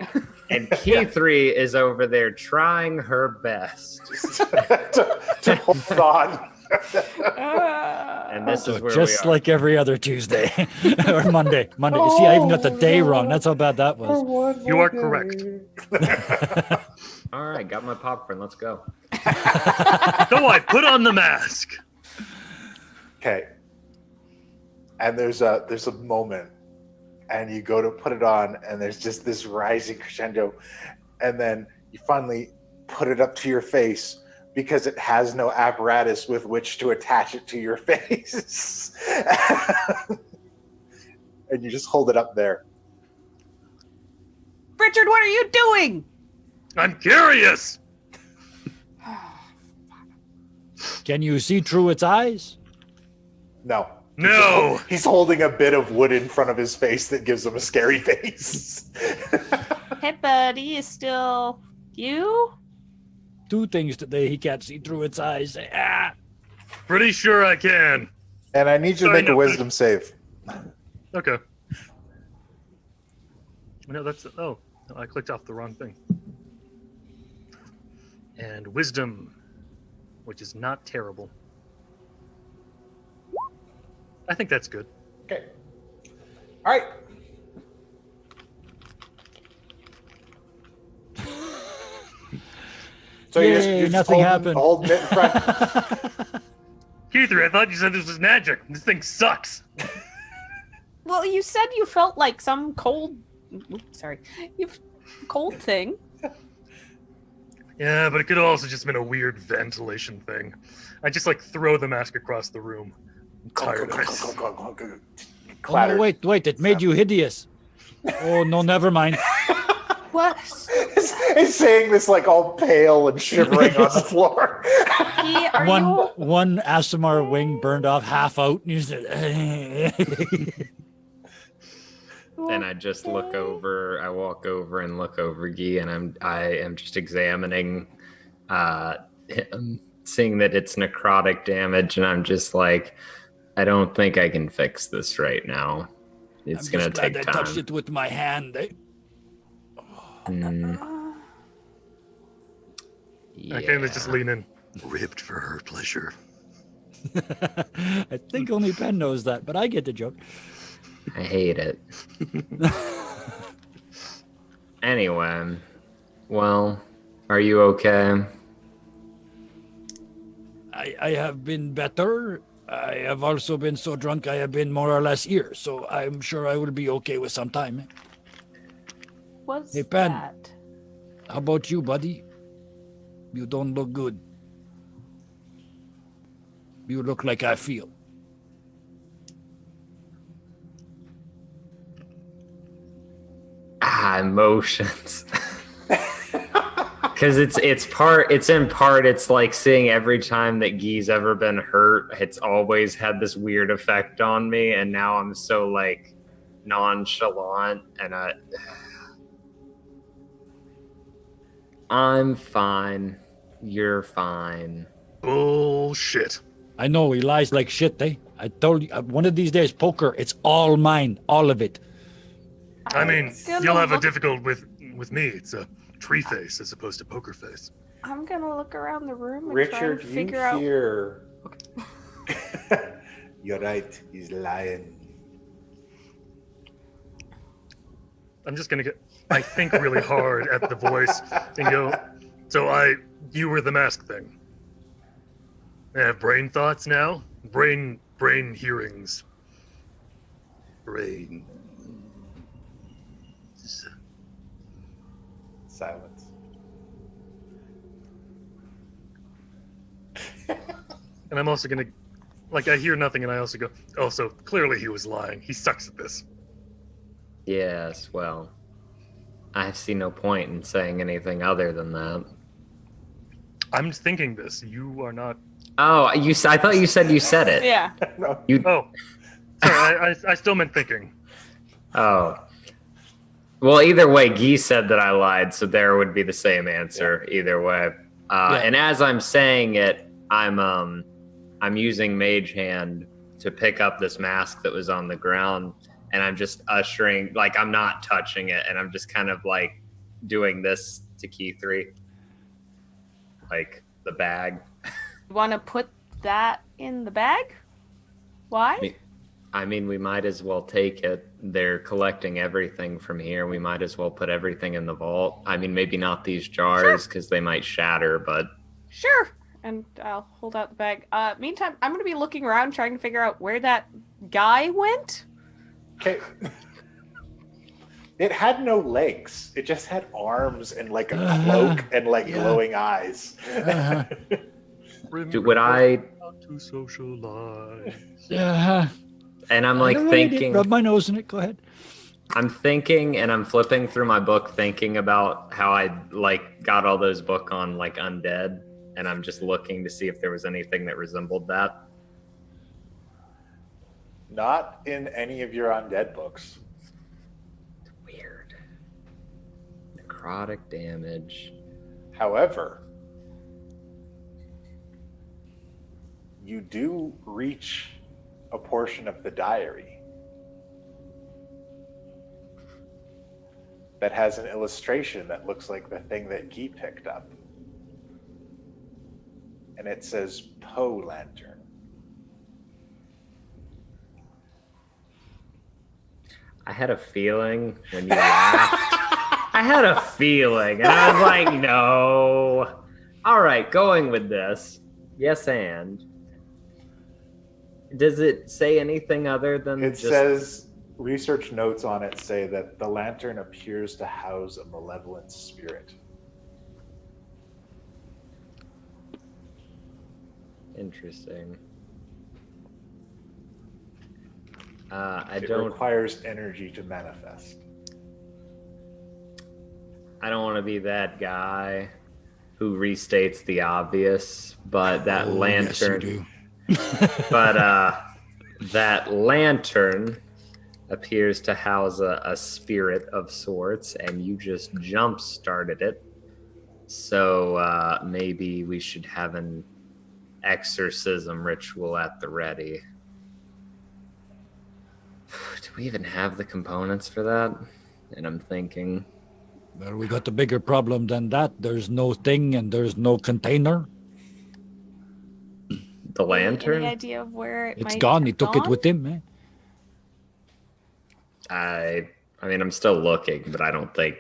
and Key 3 is over there trying her best to hold on. And this is where just we are. like every other Tuesday or Monday. You see, I even got the day wrong. That's how bad that was. You are correct. All right, got my popcorn. Let's go. So I put on the mask. Okay. And there's a moment, and you go to put it on, and there's just this rising crescendo, and then you finally put it up to your face because it has no apparatus with which to attach it to your face. And you just hold it up there. Richard, what are you doing? I'm curious. Can you see through its eyes? No. No. He's holding a bit of wood in front of his face that gives him a scary face. Hey, buddy, is still you? Two things today he can't see through its eyes. Ah! Pretty sure I can. And I need you to make a wisdom save. Okay. No, that's no, I clicked off the wrong thing. And wisdom, which is not terrible. I think that's good. Okay. All right. So Yay, you're just nothing happened. holding it in front. Keither, I thought you said this was magic. This thing sucks. Well, you said you felt like some cold. Cold thing. Yeah, but it could have also just been a weird ventilation thing. I just like throw the mask across the room. I'm tired of it. Oh, no, wait, it made you hideous. Oh, no, never mind. What? He's saying this like all pale and shivering on the floor. One Asimar wing burned off half out, and you said, And I just look over. I walk over and look over Guy, and I am just examining him, seeing that it's necrotic damage, and I'm just like, I don't think I can fix this right now. It's I'm gonna just glad take I time. touched it with my hand. I came to just lean in. Ripped for her pleasure. I think only Penn knows that, but I get the joke. I hate it. Anyway, well, are you okay? I have been better. I have also been so drunk I have been more or less here, so I'm sure I will be okay with some time. What's Hey, Penn. that? How about you, buddy? You don't look good. You look like I feel. Emotions. Because it's in part it's like seeing every time that Guy's ever been hurt, it's always had this weird effect on me, and now I'm so like nonchalant, and I'm fine. You're fine. Bullshit. I know he lies like shit, eh? I told you, one of these days, poker, it's all mine, all of it. I mean, gonna you'll have a look- difficult with me. It's a tree face as opposed to poker face. I'm gonna look around the room and Richard, try and you figure out. hear. You're right. He's lying. I'm just gonna I think really hard at the voice and go, so you were the mask thing. I have brain thoughts now? Brain hearings. Brain. Silence. And I'm also gonna, like, I hear nothing and I also go, oh, so clearly he was lying. He sucks at this. Yes, well, I see no point in saying anything other than that. I'm thinking this. You are not. Oh, I thought you said you said it. Yeah. No. Oh. Sorry, I still meant thinking. Oh. Well, either way, Guy said that I lied, so there would be the same answer either way. And as I'm saying it, I'm using Mage Hand to pick up this mask that was on the ground, and I'm just ushering, like, I'm not touching it, and I'm just kind of like doing this to Key 3, like the bag. You want to put that in the bag? Why? I mean, we might as well take it. They're collecting everything from here. We might as well put everything in the vault. I mean, maybe not these jars because they might shatter, but... Sure. And I'll hold out the bag. Meantime, I'm going to be looking around trying to figure out where that guy went. Okay. It had no legs. It just had arms and like a cloak and like glowing eyes. Dude, would I... Not to socialize. Yeah. And I'm like I don't really thinking... rub my nose in it. Go ahead. I'm thinking, and I'm flipping through my book, thinking about how I like got all those book on like undead, and I'm just looking to see if there was anything that resembled that. Not in any of your undead books. Weird. Necrotic damage. However, you do reach a portion of the diary that has an illustration that looks like the thing that Guy picked up. And it says Poe Lantern. I had a feeling when you laughed. I had a feeling, and I was like, no. All right, going with this. Yes, and. Does it say anything other than It says, research notes on it say that the lantern appears to house a malevolent spirit. Interesting. It requires energy to manifest. I don't want to be that guy who restates the obvious, but that lantern. Yes, you do. But that lantern appears to house a spirit of sorts, and you just jump started it. So maybe we should have an exorcism ritual at the ready. Do we even have the components for that? And I'm thinking, Well, we got a bigger problem than that. There's no thing and there's no container. the lantern? Any idea of where it It's might gone. He have took it gone? with him, eh? I mean, I'm still looking, but I don't think.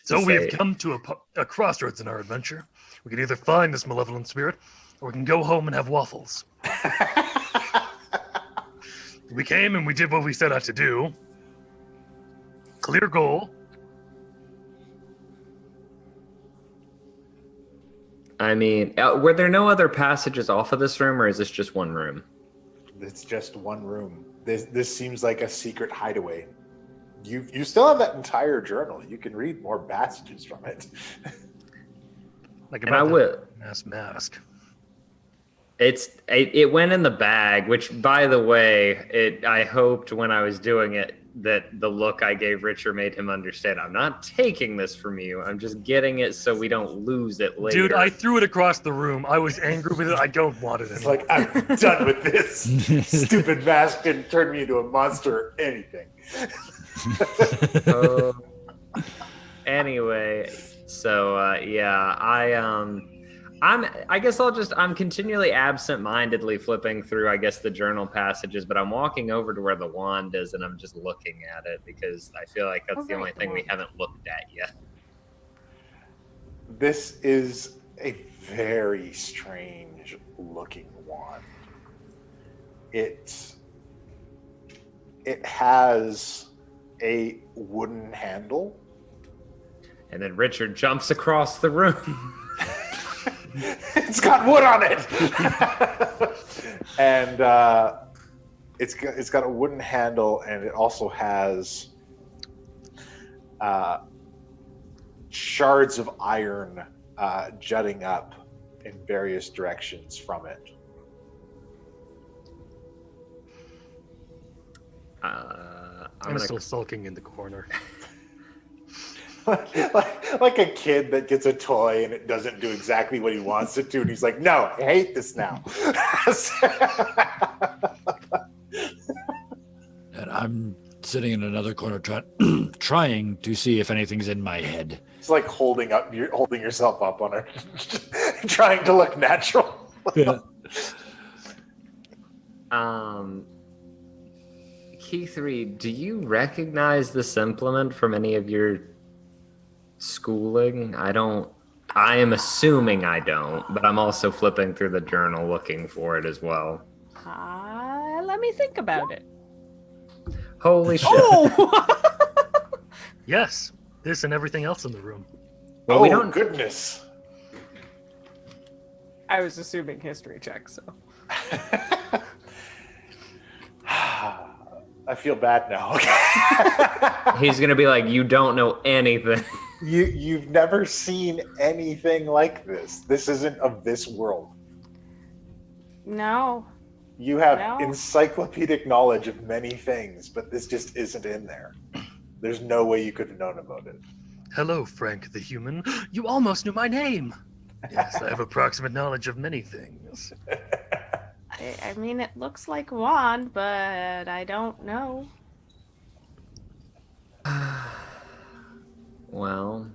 So we have come to a crossroads in our adventure. We can either find this malevolent spirit, or we can go home and have waffles. We came and we did what we set out to do. Clear goal. I mean, were there no other passages off of this room, or is this just one room? It's just one room. This seems like a secret hideaway. You still have that entire journal. You can read more passages from it. Like And I about will. that mask. It went in the bag, which, by the way, I hoped when I was doing it that the look I gave Richard made him understand. I'm not taking this from you. I'm just getting it so we don't lose it later. Dude, I threw it across the room. I was angry with it. I don't want it It's anymore. like, I'm done with this. Stupid mask can turn me into a monster or anything. Anyway, so yeah, I'm continually absent-mindedly flipping through, I guess, the journal passages, but I'm walking over to where the wand is and I'm just looking at it because I feel like that's the only thing we haven't looked at yet. This is a very strange looking wand. It has a wooden handle. And then Richard jumps across the room. It's got wood on it. And it's got a wooden handle, and it also has shards of iron jutting up in various directions from it. I'm still sulking in the corner. like a kid that gets a toy and it doesn't do exactly what he wants it to, and he's like, no, I hate this now. And I'm sitting in another corner trying to see if anything's in my head. It's like holding yourself up on it, trying to look natural. Yeah. Key3, do you recognize this implement from any of your schooling? I am assuming I don't, but I'm also flipping through the journal looking for it as well. Let me think about it. Holy shit. Oh! Yes, this and everything else in the room. Well, we don't. Goodness. I was assuming history check, so. I feel bad now. He's gonna be like, you don't know anything. You've never seen anything like this. This isn't of this world. No. You have No. encyclopedic knowledge of many things, but this just isn't in there. There's no way you could have known about it. Hello, Frank the human. You almost knew my name. Yes, I have approximate knowledge of many things. I mean, it looks like a wand, but I don't know. Well,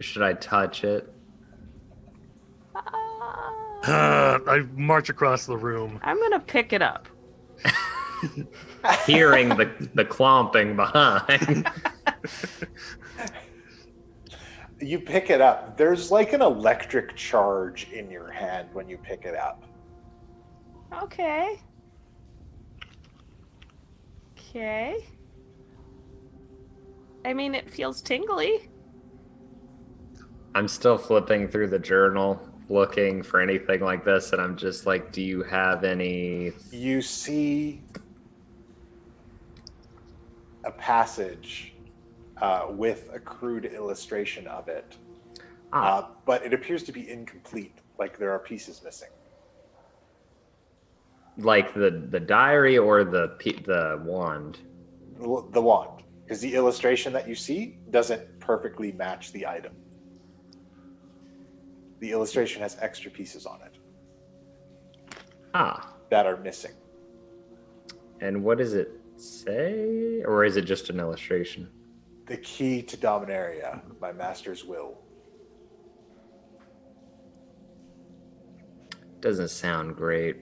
should I touch it? I march across the room. I'm gonna pick it up. Hearing the clomping behind. You pick it up. There's like an electric charge in your hand when you pick it up. Okay. Okay. I mean, it feels tingly. I'm still flipping through the journal, looking for anything like this, and I'm just like, do you have any... You see a passage with a crude illustration of it, but it appears to be incomplete, like there are pieces missing. Like the diary or the wand? The wand, because the illustration that you see doesn't perfectly match the item. The illustration has extra pieces on it that are missing. And what does it say? Or is it just an illustration? The key to Dominaria, my master's will. Doesn't sound great.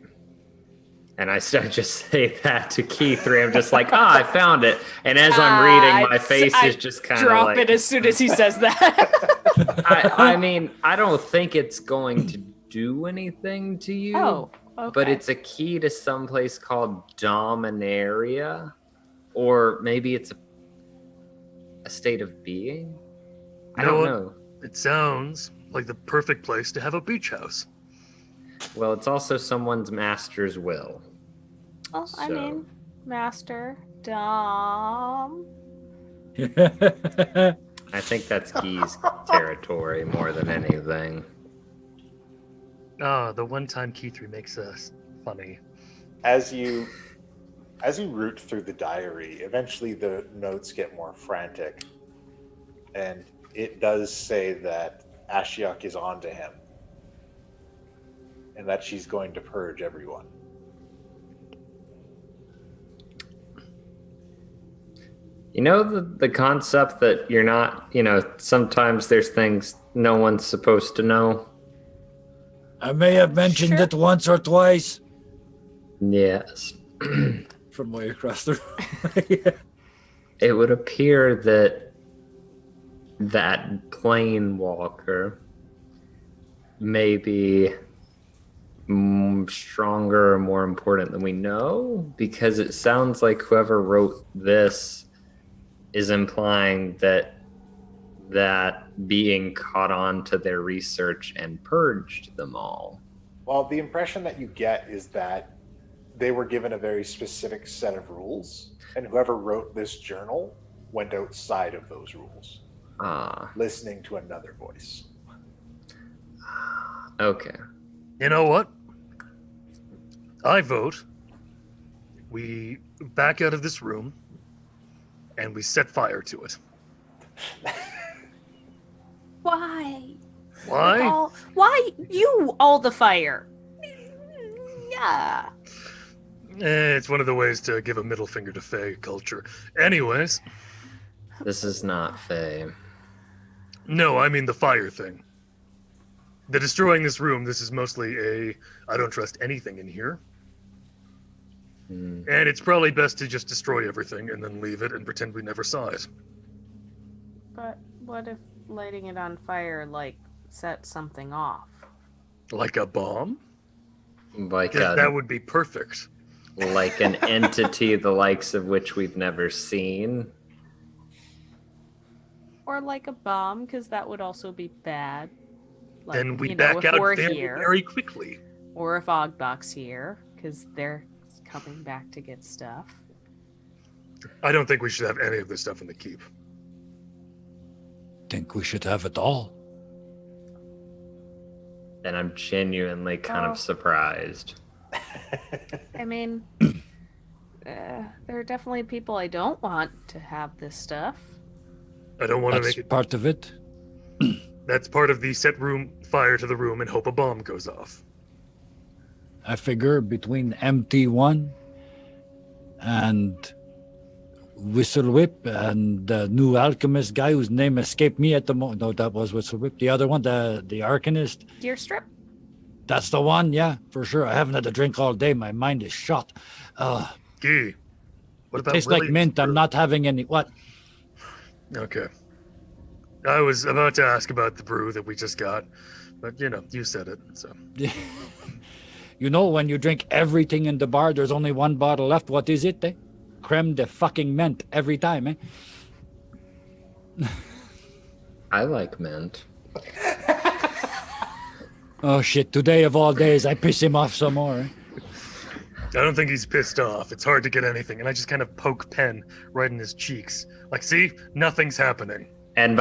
And I just say that to Key3. I'm just like, I found it. And as I'm reading, my face is just kind of drop like... it as soon as he says that. I mean, I don't think it's going to do anything to you. Oh, okay. But it's a key to some place called Dominaria. Or maybe it's a state of being? I don't know. It sounds like the perfect place to have a beach house. Well, it's also someone's master's will. Well, I mean, Master Dom. I think that's Guy's territory more than anything. The one time Key3 makes us funny. As you root through the diary, eventually the notes get more frantic, and it does say that Ashiok is onto him, and that she's going to purge everyone. You know the concept that you're not, sometimes there's things no one's supposed to know? I may have mentioned it once or twice. Yes. From way across the room. It would appear that plane walker may be stronger or more important than we know, because it sounds like whoever wrote this is implying that being caught on to their research and purged them all. Well, the impression that you get is that they were given a very specific set of rules, and whoever wrote this journal went outside of those rules, listening to another voice. Okay. You know what? I vote we back out of this room and we set fire to it. Why? Why? Why you all the fire? Yeah. It's one of the ways to give a middle finger to Fae culture. Anyways. This is not Fae. No, I mean the fire thing. The destroying this room, this is mostly I don't trust anything in here. And it's probably best to just destroy everything and then leave it and pretend we never saw it. But what if lighting it on fire, set something off? Like a bomb? That That would be perfect. Like an entity the likes of which we've never seen. Or like a bomb, because that would also be bad. Then we back out here, very quickly. Or if Ogbok's here, because they're coming back to get stuff. I don't think we should have any of this stuff in the keep. Think we should have it all. And I'm genuinely kind Oh. of surprised. I mean, there are definitely people I don't want to have this stuff. I don't want to That's make it. part of it. That's part of the set fire to the room and hope a bomb goes off. I figure between MT1 and Whistle Whip and the new alchemist guy whose name escaped me at the moment. No, that was Whistle Whip. The other one, the arcanist. Deer strip? That's the one, yeah, for sure. I haven't had a drink all day. My mind is shot. Gee, what about Tastes like William's mint. I'm brew? not having any. What? Okay. I was about to ask about the brew that we just got, but you said it, so. You know, when you drink everything in the bar, there's only one bottle left. What is it, eh? Creme de fucking mint every time, eh? I like mint. Oh shit, today of all days, I piss him off some more. Eh? I don't think he's pissed off. It's hard to get anything, and I just kind of poke Penn right in his cheeks. Like, see? Nothing's happening. And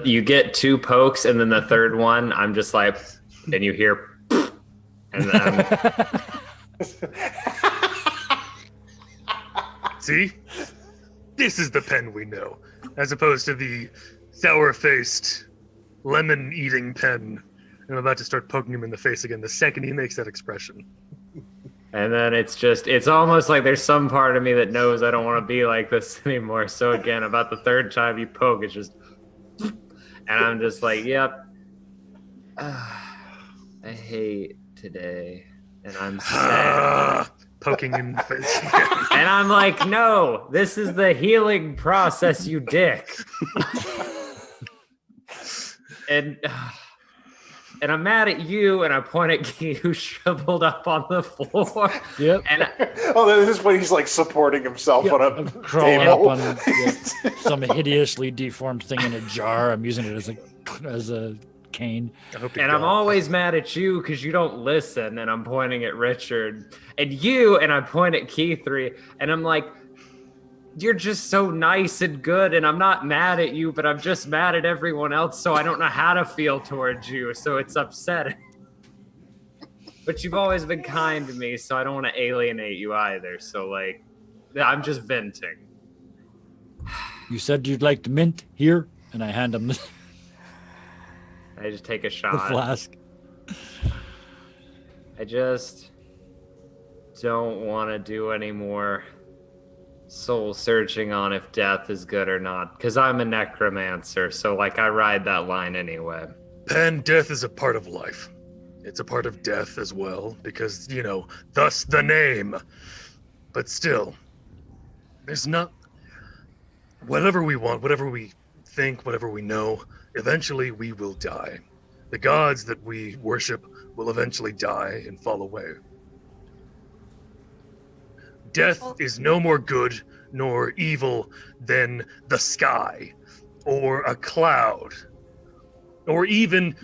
you get 2 pokes, and then the third one, I'm just like, and you hear, and then See? This is the Penn we know, as opposed to the sour-faced, lemon-eating Penn. And I'm about to start poking him in the face again the second he makes that expression. and then it's almost like there's some part of me that knows I don't want to be like this anymore. So again, about the third time you poke, it's just, and I'm just like, yep. I hate today, and I'm sad. Poking him in the face. And I'm like, no, this is the healing process, you dick. and I'm mad at you, and I point at Key, who shriveled up on the floor. Yep. And Oh, this is when he's like supporting himself on a Crawling up table. on some hideously deformed thing in a jar. I'm using it as a cane. I hope he And I'm don't. always mad at you because you don't listen. And I'm pointing at Richard and you, and I point at Key3, and I'm like, you're just so nice and good. And I'm not mad at you, but I'm just mad at everyone else. So I don't know how to feel towards you. So it's upsetting. But you've always been kind to me. So I don't want to alienate you either. So like, I'm just venting. You said you'd like the mint here, and I hand him the I just take a shot. flask. I just don't want to do any more soul searching on if death is good or not, because I'm a necromancer, so like I ride that line anyway. Penn, death is a part of life. It's a part of death as well, because, thus the name. But still, there's not... Whatever we want, whatever we think, whatever we know, eventually we will die. The gods that we worship will eventually die and fall away. Death is no more good nor evil than the sky, or a cloud, or even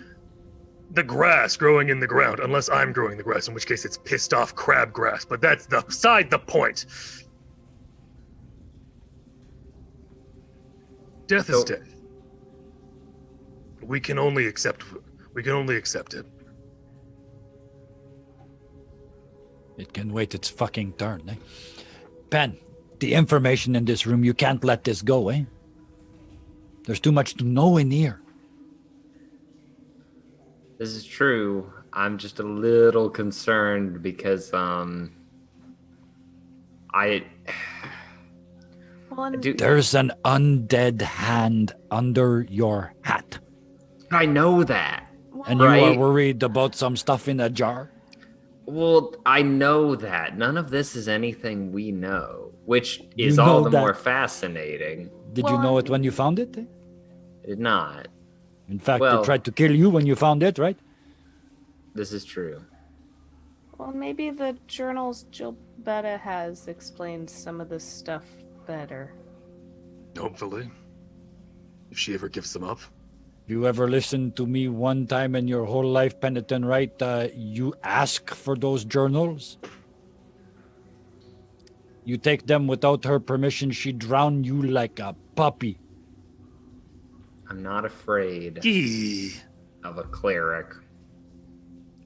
the grass growing in the ground, unless I'm growing the grass, in which case it's pissed off crabgrass, but that's beside the point. Death is death. We can only accept it. It can wait its fucking turn, eh? Penn, the information in this room, you can't let this go, eh? There's too much to know in here. This is true. I'm just a little concerned because Well, and There's an undead hand under your hat. I know that. And you are Right. worried about some stuff in a jar? Well, I know that. None of this is anything we know, which is You all know the that- more fascinating. Did Well, you know it when you found it? Eh? I did not. In fact, Well- they tried to kill you when you found it, right? This is true. well, maybe the journals Gilbetta has explained some of this stuff better. Hopefully. If she ever gives them up. You ever listened to me one time in your whole life, Penitent, right? You ask for those journals? You take them without her permission, she'd drown you like a puppy. I'm not afraid Gee. of a cleric.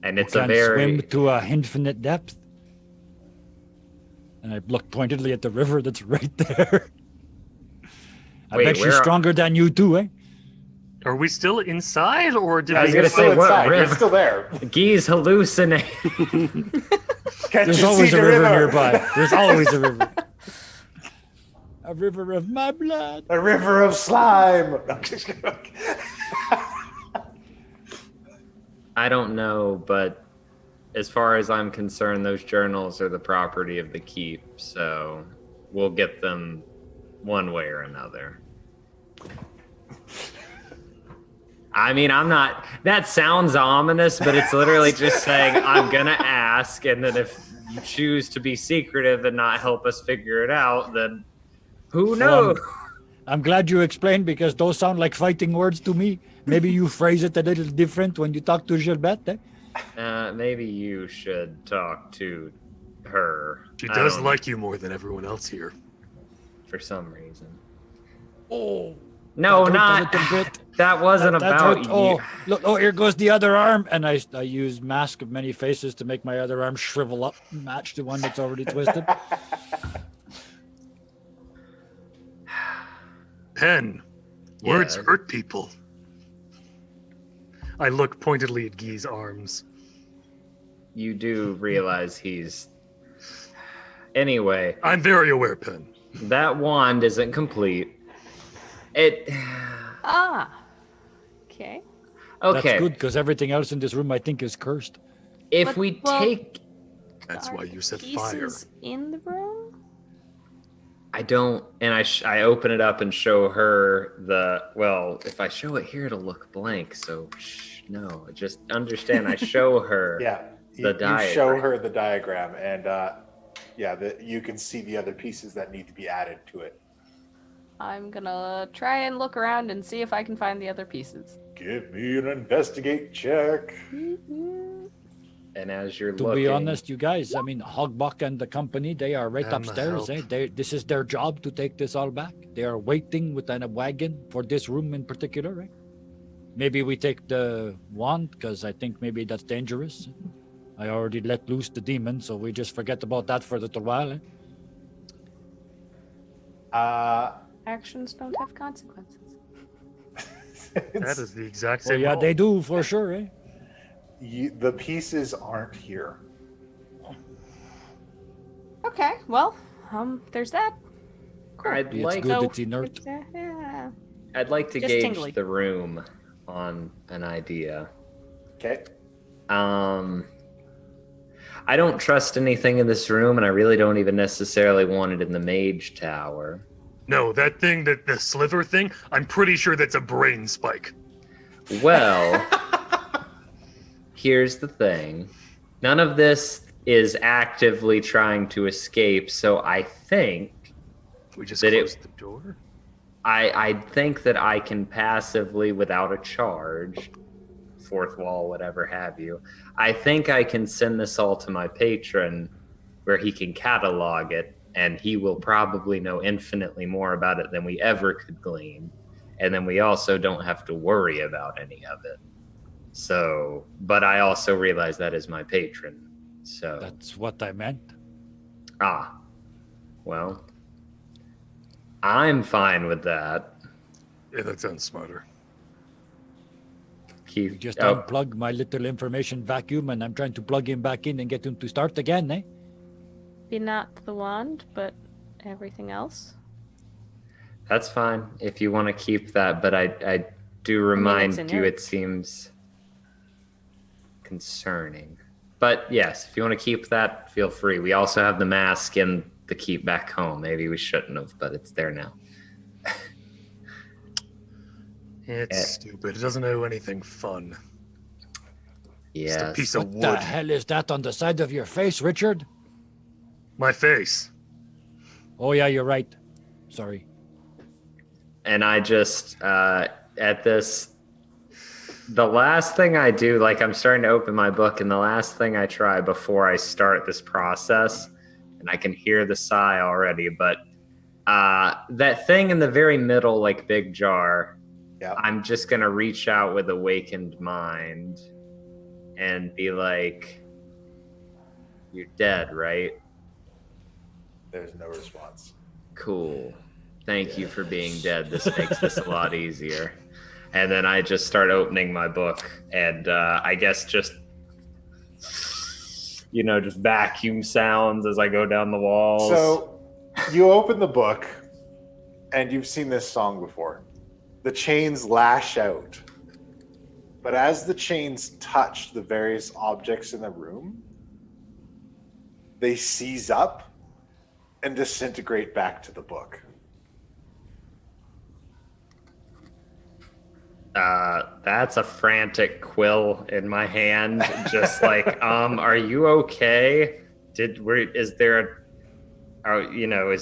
And You it's a can't very... swim to an infinite depth. And I look pointedly at the river that's right there. I Wait, bet she's where- stronger than you too, eh? Are we still inside, or did I was we gonna You're still say, what inside. You're river? still there. Gee's hallucinating. Can't There's you always see a the river nearby. There's always a river. A river of my blood. A river of slime. I don't know, but as far as I'm concerned, those journals are the property of the keep, so we'll get them one way or another. I mean, I'm not... That sounds ominous, but it's literally just saying, I'm gonna ask, and then if you choose to be secretive and not help us figure it out, then who knows? I'm glad you explained because those sound like fighting words to me. Maybe you phrase it a little different when you talk to Gilbert, eh? Maybe you should talk to her. She I does don't- like you more than everyone else here. for some reason. Oh. No, that hurt not... a little bit. That wasn't That about hurt. you. Oh, look! Oh, here goes the other arm, and I use Mask of Many Faces to make my other arm shrivel up, and match the one that's already twisted. Penn, words Yes. hurt people. I look pointedly at Guy's arms. You do realize he's... Anyway, I'm very aware, Penn. that wand isn't complete. It... Ah. Okay. Okay, That's good because everything else in this room I think is cursed. if But- we well- take... That's Are why you said pieces fire. in the room? I don't... And I open it up and show her the... Well, if I show it here, it'll look blank, so... no, just understand, I show her... Yeah. The You show diagram. her the diagram, and you can see the other pieces that need to be added to it. I'm gonna try and look around and see if I can find the other pieces. Give me an investigate check. And as you're To looking... be honest, you guys, I mean, Hogbuck and the company, they are right I'm a upstairs. help. This is their job to take this all back. They are waiting with a wagon for this room in particular, right? Maybe we take the wand because I think maybe that's dangerous. I already let loose the demon, so we just forget about that for a little while. Eh? Actions don't have consequences. That is the exact Oh same. yeah, roll. they do for sure. Eh? The pieces aren't here. Okay, well, there's that. I'd It's like... good So- it's inert. Yeah. I'd like to Just gauge tingly. the room on an idea. Okay. I don't trust anything in this room, and I really don't even necessarily want it in the mage tower. No, that thing, the sliver thing, I'm pretty sure that's a brain spike. Well, here's the thing. None of this is actively trying to escape, so I think... We just Did it- closed the door? I think that I can passively, without a charge, fourth wall, whatever have you, I think I can send this all to my patron where he can catalog it, and he will probably know infinitely more about it than we ever could glean. And then we also don't have to worry about any of it. So, but I also realize that is my patron. So, That's what I meant. well, I'm fine with that. Yeah, that sounds smarter. Keith, You just oh, unplug my little information vacuum, and I'm trying to plug him back in and get him to start again, eh? Be not the wand, but everything else. that's fine if you want to keep that, but I do remind it's you inert. it seems concerning. But yes, if you want to keep that, feel free. We also have the mask and the keep back home. Maybe we shouldn't have, but it's there now. It's Eh. stupid. It doesn't know anything fun. Just a Yes. piece of What the wood. hell is that on the side of your face, Richard? My face. Oh yeah, you're right. Sorry. And I just at this, the last thing I do, like I'm starting to open my book, and the last thing I try before I start this process and I can hear the sigh already. But that thing in the very middle, like big jar, Yeah. I'm just gonna reach out with awakened mind and be like, "You're dead, right?" There's no response. Cool. Thank you for being Yes. dead. This makes this a lot easier. And then I just start opening my book, and I guess just just vacuum sounds as I go down the walls. So you open the book, and you've seen this song before. The chains lash out. But as the chains touch the various objects in the room, they seize up and disintegrate back to the book. That's a frantic quill in my hand, just like, are you okay? Is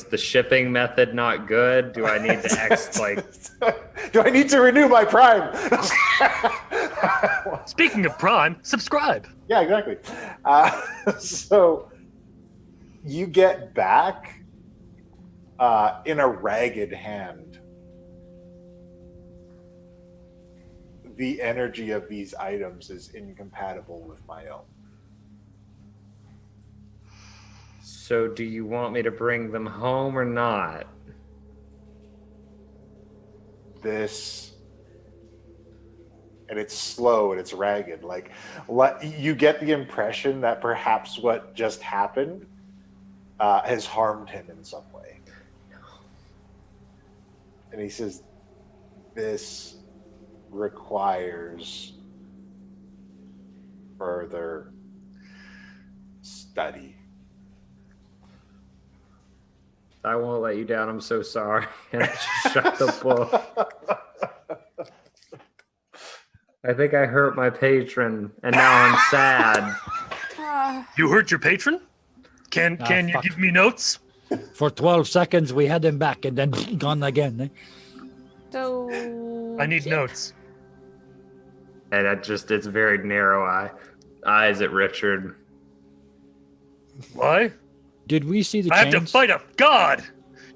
the shipping method not good? Do I need to Do I need to renew my Prime? Speaking of Prime, subscribe. Yeah, exactly. So you get back in a ragged hand the energy of these items is incompatible with my own. So do you want me to bring them home or not? This, and it's slow and it's ragged. Like, you get the impression that perhaps what just happened has harmed him in some way. And he says, this requires further study. I won't let you down. I'm so sorry. And I just shut the book. I think I hurt my patron, and now I'm sad. You hurt your patron? Can you give me notes? For 12 seconds, we had him back and then gone again. Eh? So I need notes. And it's very narrow eyes at Richard. Why? Did we see the I chains? have to fight a god!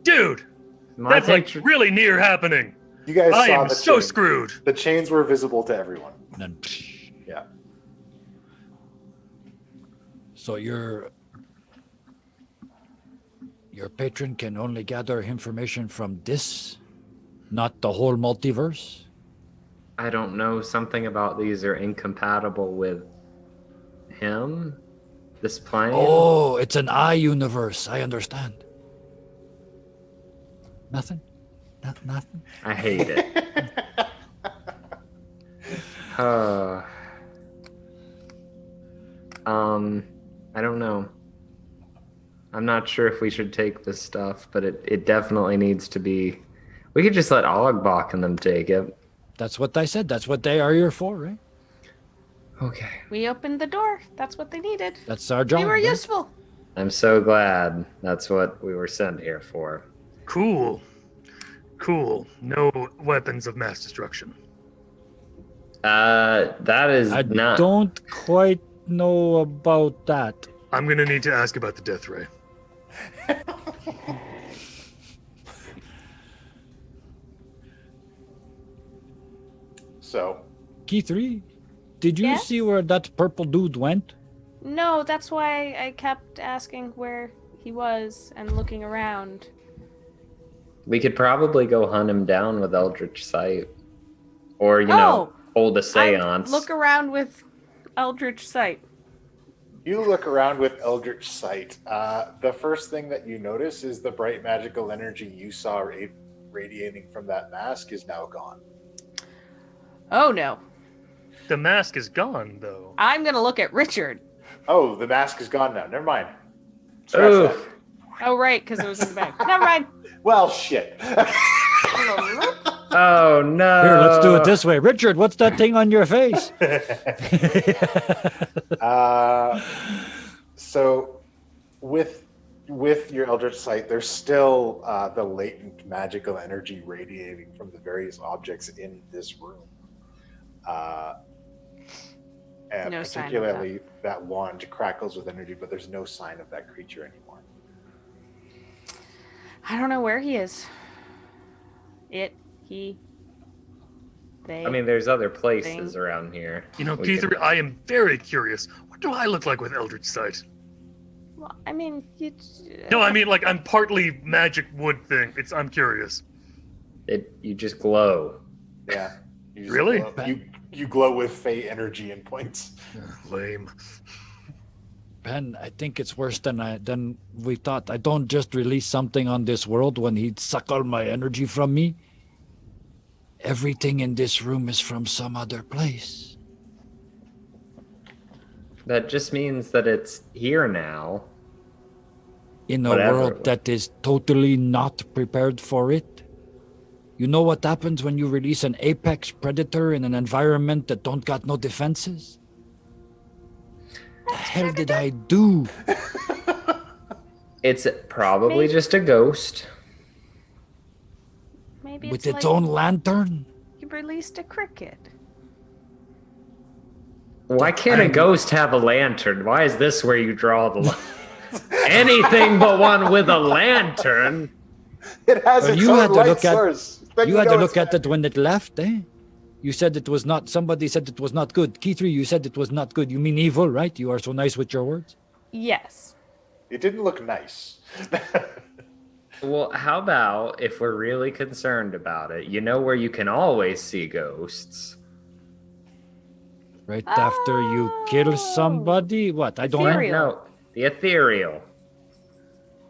Dude! That's like really near happening. You guys I saw am the so chains. screwed. The chains were visible to everyone. Then, Yeah. so your patron can only gather information from this, not the whole multiverse? I don't know. Something about these are incompatible with him. This plane. Oh, it's an I universe. I understand. Nothing? Nothing? I hate it. I don't know. I'm not sure if we should take this stuff, but it definitely needs to be. We could just let Olagbach and them take it. That's what I said. That's what they are here for, right? Okay. we opened the door. That's what they needed. That's our job. We were right? useful. I'm so glad that's what we were sent here for. Cool. No weapons of mass destruction. That is I not. don't quite know about that. I'm gonna need to ask about the death ray. So, Key 3, did you Yes? see where that purple dude went? No, that's why I kept asking where he was and looking around. We could probably go hunt him down with Eldritch Sight. Or, hold a seance. Look around with Eldritch Sight. you look around with Eldritch Sight. The first thing that you notice is the bright magical energy you saw radiating from that mask is now gone. Oh no. The mask is gone, though. I'm gonna look at Richard. Oh, the mask is gone now. Never mind. Scratch Ooh. that. Oh right, because it was in the bag. Never mind. Well, shit. Oh, no. Here, let's do it this way. Richard, what's that thing on your face? So, with your Eldritch Sight, there's still the latent magical energy radiating from the various objects in this room. And No sign of particularly that wand crackles with energy, but there's no sign of that creature anymore. I don't know where he is. It, he, they. I mean, there's other places Thing. around here. You know, We Keith, could- I am very curious. What do I look like with Eldritch Sight? Well, I mean, you. No, I mean, like, I'm partly magic wood thing. I'm curious. you just glow. Yeah. You just Really? Glow. You glow with Fey energy and points. Lame. Ben, I think it's worse than we thought. I don't just release something on this world when he'd suck all my energy from me. Everything in this room is from some other place. That just means that it's here now. In a Whatever. world that is totally not prepared for it. You know what happens when you release an apex predator in an environment that don't got no defenses? The hell did I do? It's probably Maybe- just a ghost. Maybe With it's its like own lantern? you released a cricket. Why can't a ghost have a lantern? Why is this where you draw the line? Anything but one with a lantern. It has Well, its you own had to light look at- source. Then You had to know look it's at it when it left, eh? You said it was not, somebody said it was not good. Key3, you said it was not good. You mean evil, right? You are so nice with your words. Yes. It didn't look nice. Well, how about if we're really concerned about it? You know where you can always see ghosts? Right after you kill Oh. somebody? What? I don't know. Ethereal. No, the ethereal.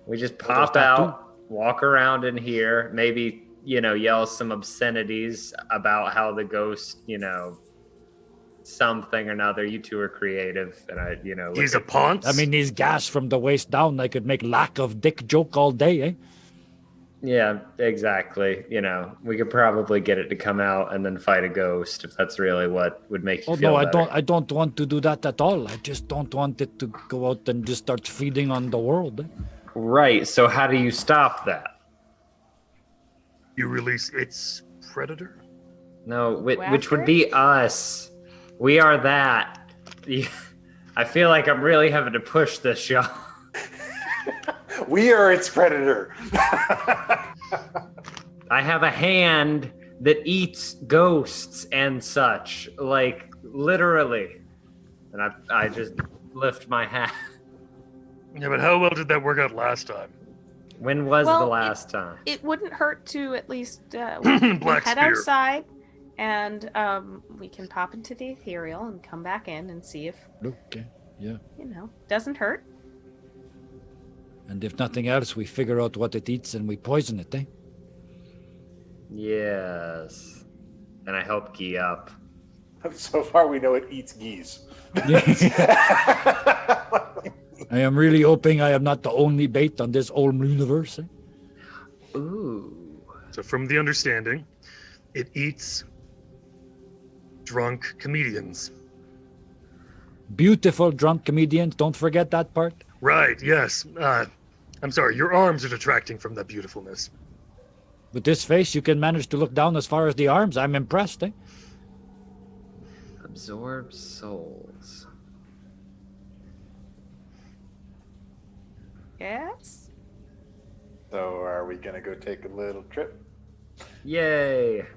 We just there's pop that out, walk around in here, maybe, yell some obscenities about how the ghost, something or another. You two are creative, and I, look He's a at- ponce. I mean, he's gas from the waist down. I could make lack of dick joke all day, eh? Yeah, exactly. We could probably get it to come out and then fight a ghost if that's really what would make you Oh feel no, better. I don't want to do that at all. I just don't want it to go out and just start feeding on the world. Eh? Right. So how do you stop that? You release its predator? No, Go which would after be us. We are that. I feel like I'm really having to push this show. We are its predator. I have a hand that eats ghosts and such, like literally. And I just lift my hat. Yeah, but how well did that work out last time? When was Well, the last time? It wouldn't hurt to at least we can Black head spear. outside and we can pop into the ethereal and come back in and see if, Okay, yeah. doesn't hurt. And if nothing else, we figure out what it eats and we poison it, eh? Yes. And I help Guy up. So far, we know it eats geese. I am really hoping I am not the only bait on this whole universe. Eh? Ooh. So, from the understanding, it eats drunk comedians. Beautiful drunk comedians, don't forget that part. Right, yes. I'm sorry, your arms are detracting from that beautifulness. With this face, you can manage to look down as far as the arms. I'm impressed, eh? Absorb souls. Yes. So, are we gonna go take a little trip? Yay. Up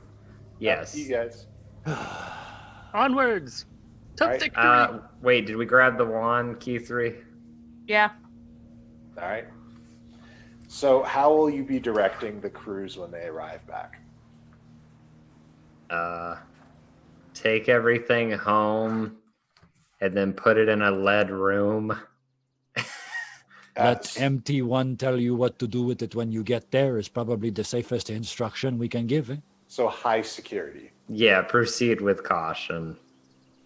Yes. to you guys. Onwards! To Alright. victory! Wait, did we grab the wand, key 3? Yeah. All right. So, how will you be directing the crews when they arrive back? Take everything home and then put it in a lead room. Let That's- MT1 tell you what to do with it when you get there is probably the safest instruction we can give, eh? So, high security. Yeah, proceed with caution.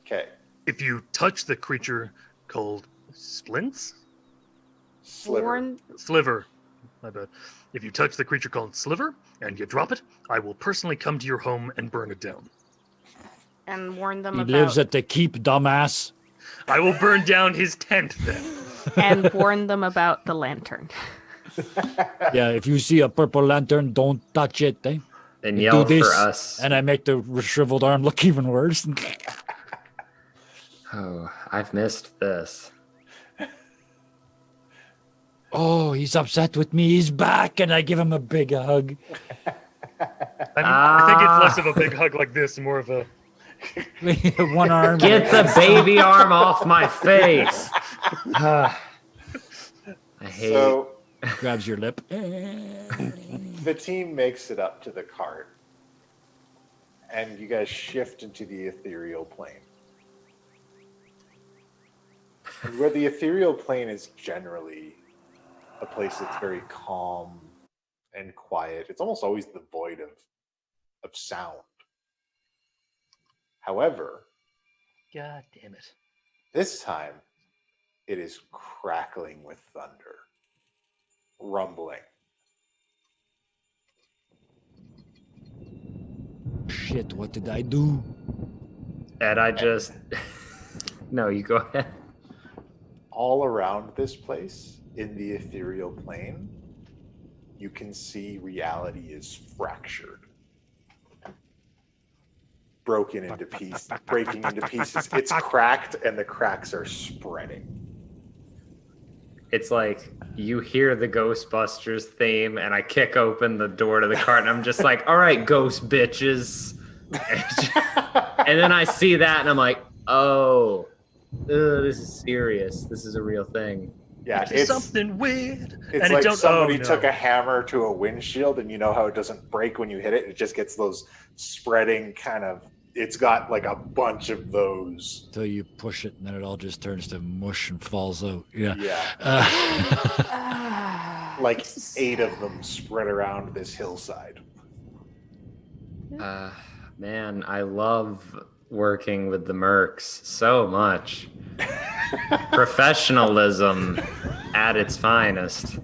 Okay. If you touch the creature called Splints? Sliver. Warn Sliver. My bad. If you touch the creature called Sliver and you drop it, I will personally come to your home and burn it down. and warn them He about lives at the keep, dumbass. I will burn down his tent then. and warn them about the lantern. Yeah, if you see a purple lantern, don't touch it, eh? And You yell do this, for us. And I make the shriveled arm look even worse. Oh, I've missed this. Oh, he's upset with me. He's back, and I give him a big hug. I think it's less of a big hug like this, and more of a One arm. Get the baby arm off my face. I hate. So Grabs your lip. the team makes it up to the cart, and you guys shift into the ethereal plane. And where the ethereal plane is generally a place that's very calm and quiet. It's almost always devoid of sound. However, God damn it. this time it is crackling with thunder, rumbling. Shit, what did I do? And I just. No, you go ahead. All around this place, in the ethereal plane, you can see reality is fractured. Breaking into pieces. It's cracked, and the cracks are spreading. It's like you hear the Ghostbusters theme, and I kick open the door to the cart, and I'm just like, all right, ghost bitches. And then I see that, and I'm like, oh, this is serious. This is a real thing. Yeah, It's something weird. It's and like it don't, somebody oh, no. took a hammer to a windshield, and you know how it doesn't break when you hit it? It just gets those spreading kind of, it's got like a bunch of those. Till you push it, and then it all just turns to mush and falls out. Yeah. Yeah. Like 8 of them spread around this hillside. Man, I love working with the Mercs so much. Professionalism at its finest.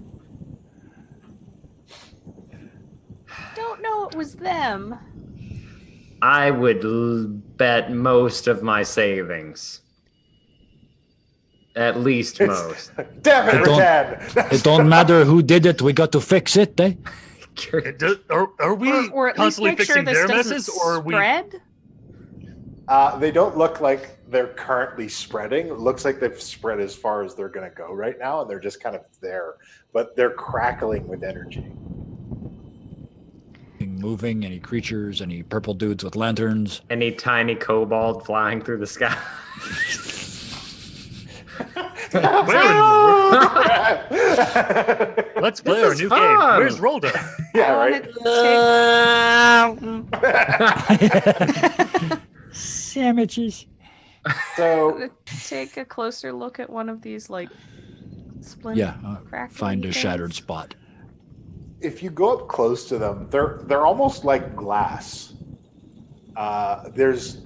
Don't know it was them. I would bet most of my savings. At least most. Damn it, It don't- Ratan! It don't matter who did it. We got to fix it, eh? Are we Or at least constantly make sure fixing this their doesn't messes, or are we? spread. They don't look like they're currently spreading. It looks like they've spread as far as they're going to go right now, and they're just kind of there. But they're crackling with energy. Moving, any creatures, any purple dudes with lanterns. Any tiny kobold flying through the sky. Let's play This our is new fun. game. Where's Rolda? Yeah, right? Sandwiches. So Take a closer look at one of these, like, splinter. Yeah, find a shattered spot. if you go up close to them, they're almost like glass. There's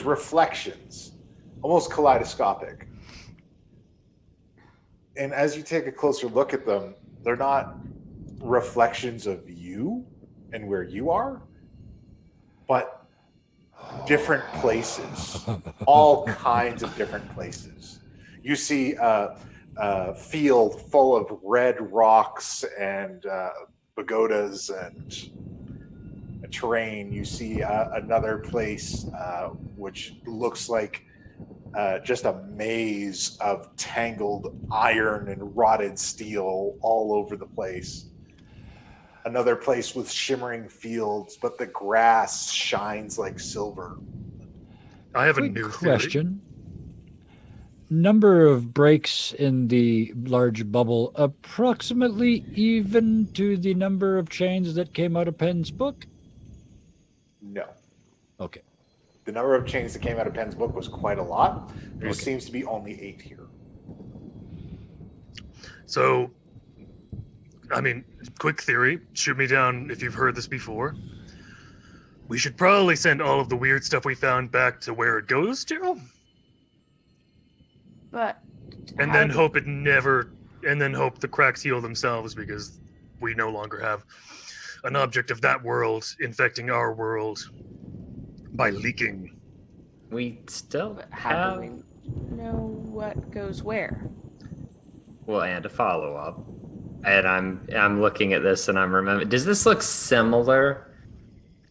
reflections, almost kaleidoscopic. And as you take a closer look at them, they're not reflections of you and where you are, but different places, all kinds of different places. You see a field full of red rocks and pagodas and a terrain. You see another place which looks like just a maze of tangled iron and rotted steel all over the place. Another place with shimmering fields, but the grass shines like silver. I have a Quick new theory. question. Number of breaks in the large bubble approximately even to the number of chains that came out of Penn's book? No. Okay. The number of chains that came out of Penn's book was quite a lot. There Okay. seems to be only 8 here. So, I mean, quick theory. Shoot me down if you've heard this before. We should probably send all of the weird stuff we found back to where it goes to, But and how then do- hope it never, and then hope the cracks heal themselves because we no longer have an object of that world infecting our world by leaking. We still But how have. do we know what goes where? Well, and a follow up. And I'm looking at this and I'm remembering. Does this look similar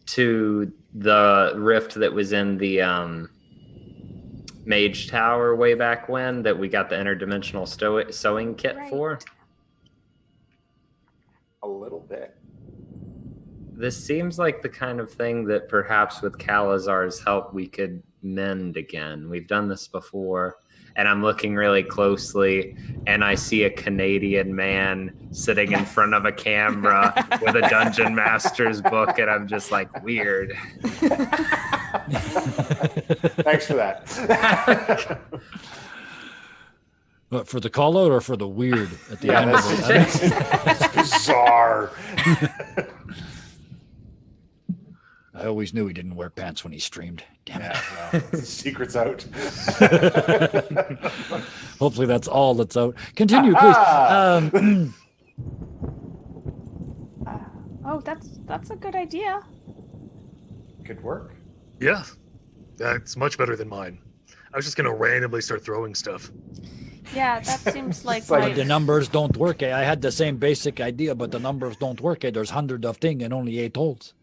to the rift that was in the Mage Tower way back when that we got the interdimensional sewing kit Right. for? bit. This seems like the kind of thing that perhaps with Calazar's help we could mend again. We've done this before, and I'm looking really closely, and I see a Canadian man sitting in front of a camera with a Dungeon Master's book, and I'm just like, weird. Thanks for that. What, for the call out or for the weird at the Yeah, end of it? that's bizarre. I always knew he didn't wear pants when he streamed. Damn it. Yeah, no, secret's out. Hopefully that's all that's out. Continue, please. Oh, that's a good idea. Good work. Yeah, that's much better than mine. I was just gonna randomly start throwing stuff. Yeah, that seems like It's like But the numbers don't work. I had the same basic idea, but the numbers don't work. There's hundreds of things and only 8 holes.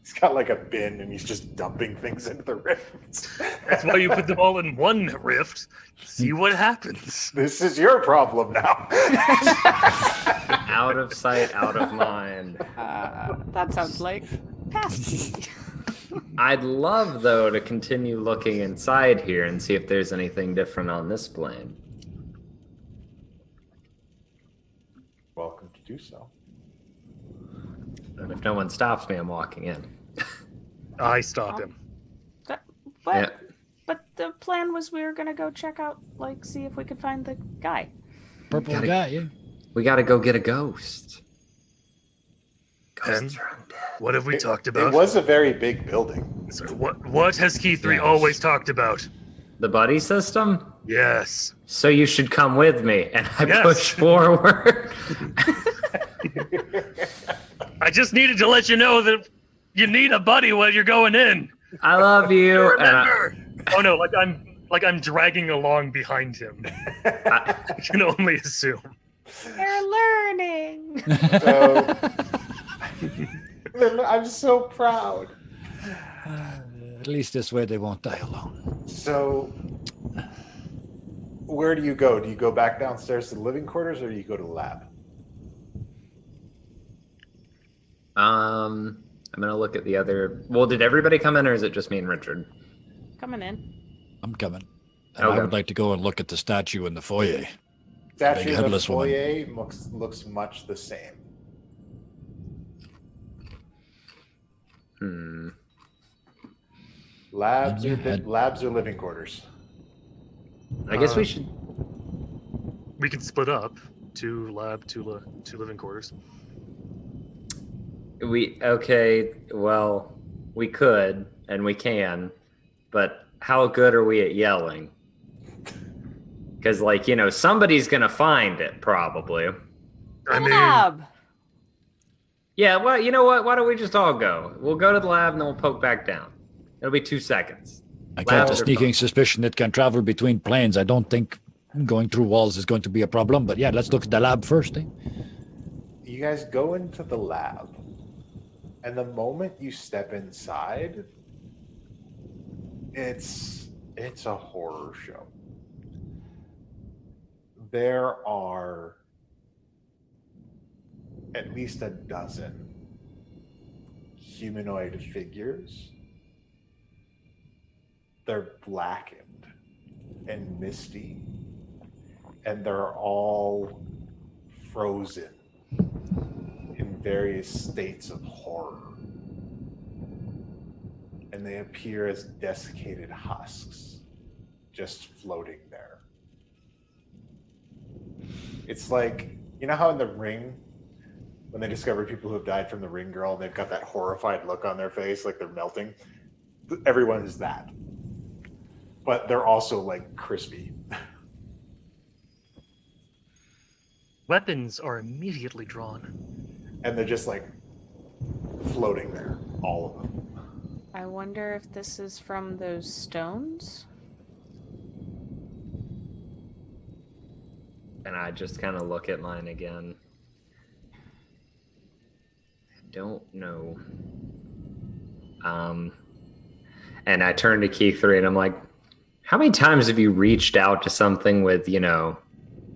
He's got like a bin and he's just dumping things into the rifts. That's why you put them all in one rift. See what happens. This is your problem now. Out of sight, out of mind. that sounds like pasty. I'd love, though, to continue looking inside here and see if there's anything different on this plane. Welcome to do so. And if no one stops me, I'm walking in. I stop him. But Yeah. but the plan was we were gonna go check out, like, see if we could find the guy. Purple Gotta- guy, yeah. We gotta go get a ghost. Penn? Ghosts are undead. What have we talked It about? was a very big building. So what has Key 3 Yes. always talked about? The buddy system? Yes. So you should come with me. And I Yes. push forward. I just needed to let you know that you need a buddy while you're going in. I love you. and I- Remember? Oh no, like I'm dragging along behind him. I can only assume. They're learning. So, I'm so proud. At least this way they won't die alone. So, where do you go? Do you go back downstairs to the living quarters, or do you go to the lab? I'm gonna look at the other. Well, did everybody come in, or is it just me and Richard? Coming in. I'm coming. And I Okay. would like to go and look at the statue in the foyer. Statue Big in the headless woman. foyer looks much the same. Labs Yeah, are labs or living quarters. I guess we Uh, should. We can split up. 2 lab, 2 living quarters. Okay. Well, we could and we can, but how good are we at yelling? Because, like, somebody's gonna find it probably. I mean, Lab. Yeah. Well, you know what? Why don't we just all go? We'll go to the lab and then we'll poke back down. It'll be 2 seconds. I got Labs a are sneaking fun. suspicion it can travel between planes. I don't think going through walls is going to be a problem, but yeah, let's look at the lab first. Eh? You guys go into the lab, and the moment you step inside, it's a horror show. There are at least a dozen humanoid figures. They're blackened and misty, and they're all frozen in various states of horror. And they appear as desiccated husks, just floating there. It's like, you know how in The Ring, when they discover people who have died from the Ring Girl, and they've got that horrified look on their face, like they're melting? Everyone is that. But they're also, like, crispy. weapons are immediately drawn. And they're just, like, floating there, all of them. I wonder if this is from those stones. And I just kind of look at mine again. I don't know. And I turn to Key 3 and I'm like, how many times have you reached out to something with,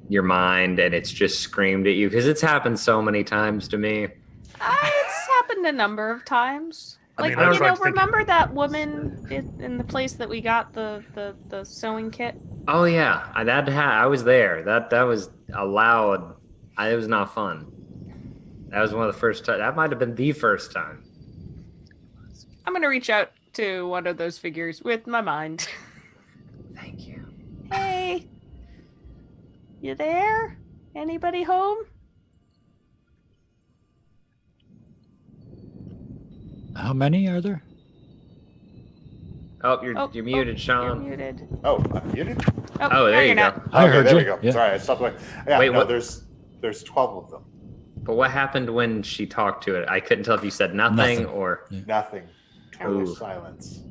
your mind and it's just screamed at you? Because it's happened so many times to me. It's happened a number of times. I Like, mean, I you tried know, to think- remember that woman in the place that we got the sewing kit? Oh yeah, I was there. That was a loud. It was not fun. That was one of the first times. That might have been the first time. I'm gonna reach out to one of those figures with my mind. Thank you. Hey, you there? Anybody home? How many are there? Oh, you're muted, You're Sean. muted. Oh, I'm muted? Oh, there you you're go. not. I Okay, heard there you. we go. Yeah. Sorry, I stopped looking. Yeah, Wait, no, what- there's 12 of them. But what happened when she talked to it? I couldn't tell if you said nothing, Nothing. or. Nothing. Total Ooh. silence.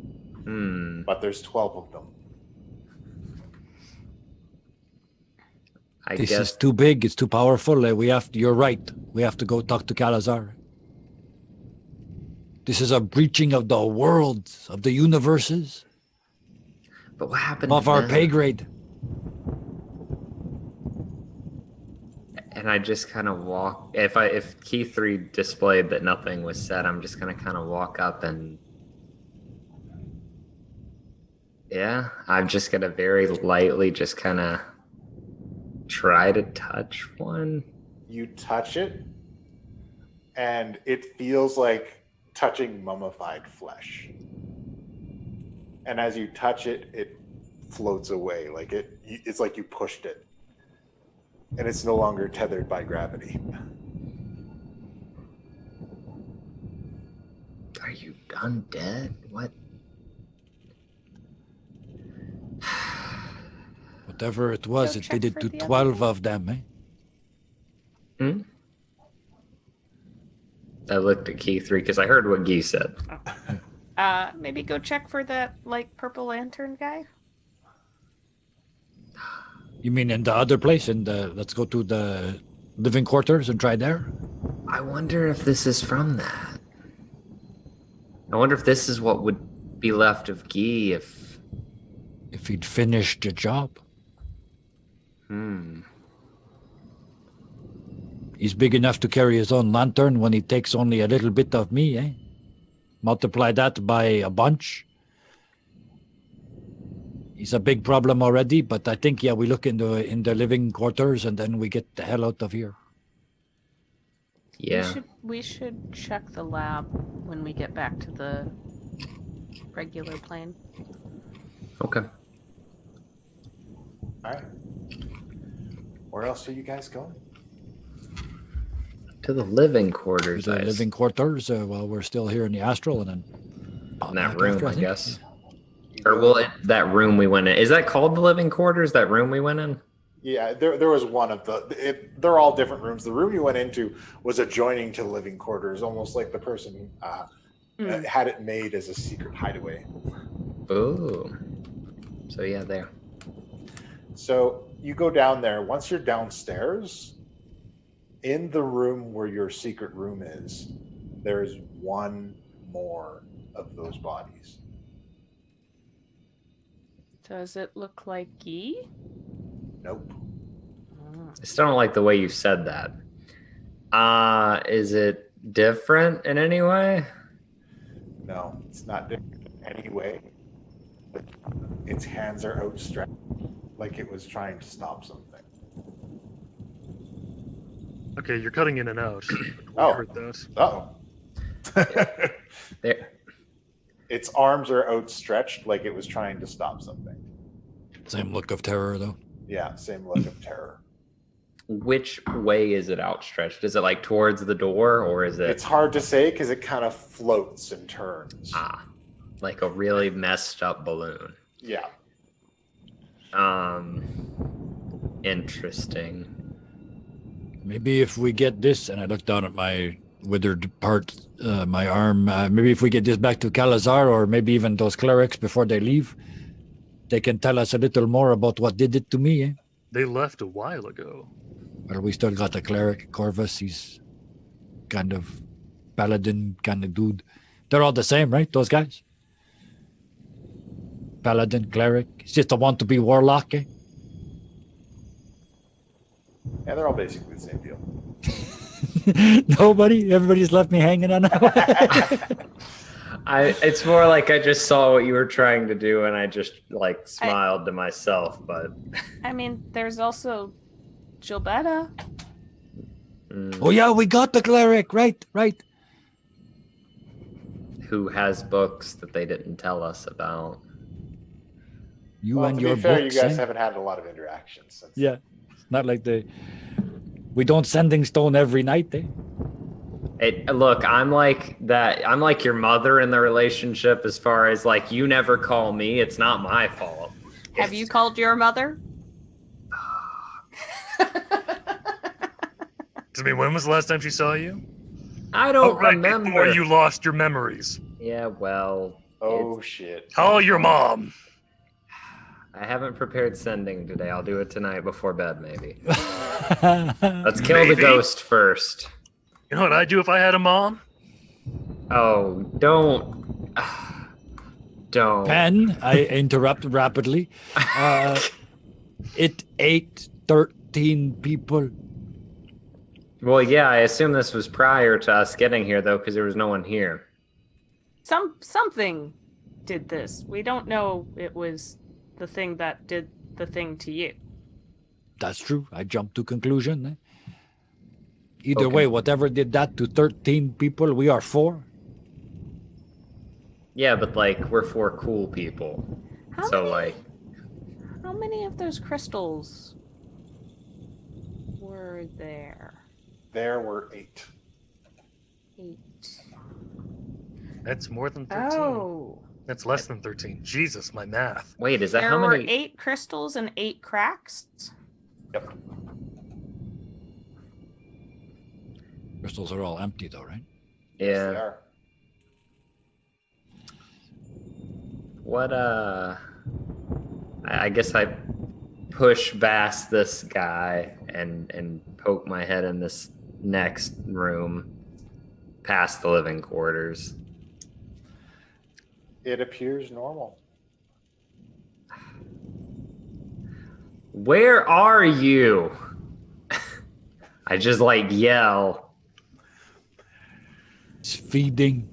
Hmm. But there's 12 of them. I This guess. is too big. It's too powerful. You're right. We have to go talk to Calazar. This is a breaching of the worlds, of the universes, But what happened? above to our them? pay grade. And I just kind of walk. If key 3 displayed that nothing was said, I'm just gonna kind of walk up and. Yeah, I'm just gonna very lightly just kind of try to touch one. You touch it, and it feels like touching mummified flesh. And as you touch it, it floats away. Like it's like you pushed it. And it's no longer tethered by gravity. Are you undead? What? Whatever it was, Go it check did it for to the other 12 one. of them, eh? Hmm? I looked at key 3 because I heard what Guy said. Maybe go check for that, like, purple lantern guy? You mean in the other place? Let's go to the living quarters and try there? I wonder if this is from that. I wonder if this is what would be left of Guy if. If he'd finished the job. He's big enough to carry his own lantern when he takes only a little bit of me, eh? Multiply that by a bunch. He's a big problem already, but I think, yeah, we look in the living quarters and then we get the hell out of here. Yeah. We should check the lab when we get back to the regular plane. Okay. All right. Where else are you guys going? To the living To quarters. the living quarters while we're still here in the astral and then in that back room, after, I think. guess. Or that room we went in. Is that called the living quarters? That room we went in? Yeah, there was one of they're all different rooms. The room you went into was adjoining to the living quarters, almost like the person had it made as a secret hideaway. Ooh. So yeah, there. So you go down there. Once you're downstairs, in the room where your secret room is, there is one more of those bodies. Does it look like Guy? Nope. I still don't like the way you said that. Is it different in any way? No, it's not different in any way. Its hands are outstretched, like it was trying to stop something. Okay, you're cutting in and out. We Oh. heard that. Uh-oh. There. Its arms are outstretched, like it was trying to stop something. Same look of terror, though. Yeah, same look of terror. Which way is it outstretched? Is it like towards the door, or is it It's hard to say because it kind of floats and turns. like a really messed up balloon? Yeah. Interesting. Maybe if we get this, and I look down at my withered part, my arm, maybe if we get this back to Calazar, or maybe even those clerics before they leave, they can tell us a little more about what did it to me, eh? They left a while ago. Well, we still got the cleric, Corvus. He's kind of paladin kind of dude. They're all the same, right? Those guys? Paladin, cleric. It's just a want to be warlock, eh? Yeah, they're all basically the same deal. Nobody? Everybody's left me hanging on that one. It's more like I just saw what you were trying to do and I just like smiled to myself, but I mean, there's also Gilbetta. Oh yeah, we got the cleric. Right. who has books that they didn't tell us about. You Well, and to your be fair, books. you guys eh? haven't had a lot of interactions since. Yeah. Not like we don't sending stone every night, eh? Look, I'm like that. I'm like your mother in the relationship as far as like you never call me. It's not my fault. Have you called your mother? I mean, when was the last time she saw you? I don't Right remember. before you lost your memories. Yeah, well, Oh shit. Call your mom. I haven't prepared sending today. I'll do it tonight before bed, maybe. Let's kill the Maybe. ghost first. You know what I'd do if I had a mom? Oh, don't. Don't. Penn, I interrupt rapidly. It ate 13 people. Well, yeah, I assume this was prior to us getting here, though, because there was no one here. Something did this. We don't know it was the thing that did the thing to you. That's true. I jumped to conclusion. Eh? Either Okay. way, whatever did that to 13 people, we are 4. Yeah, but like we're 4 cool people. How many of those crystals were there? There were 8. 8. That's more than 13. Oh. That's less than 13. Jesus, my math. Wait, is that There how were many? 8 crystals and 8 cracks. Yep. Crystals are all empty, though, right? Yes, they Yeah. are. What? I guess I push past this guy and poke my head in this next room, past the living quarters. It appears normal. Where are you? I just like yell. It's feeding.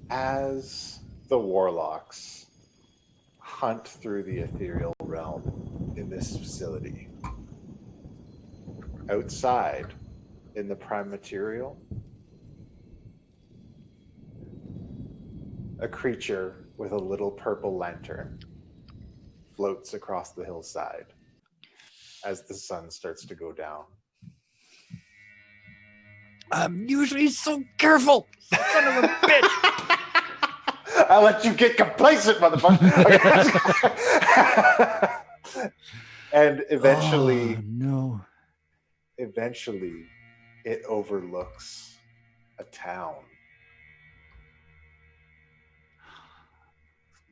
As the Warlocks hunt through the ethereal realm in this facility, outside in the prime material, a creature with a little purple lantern floats across the hillside as the sun starts to go down. I'm usually so careful. Son of a bitch. I let you get complacent, motherfucker. And eventually, Oh, no. eventually, it overlooks a town.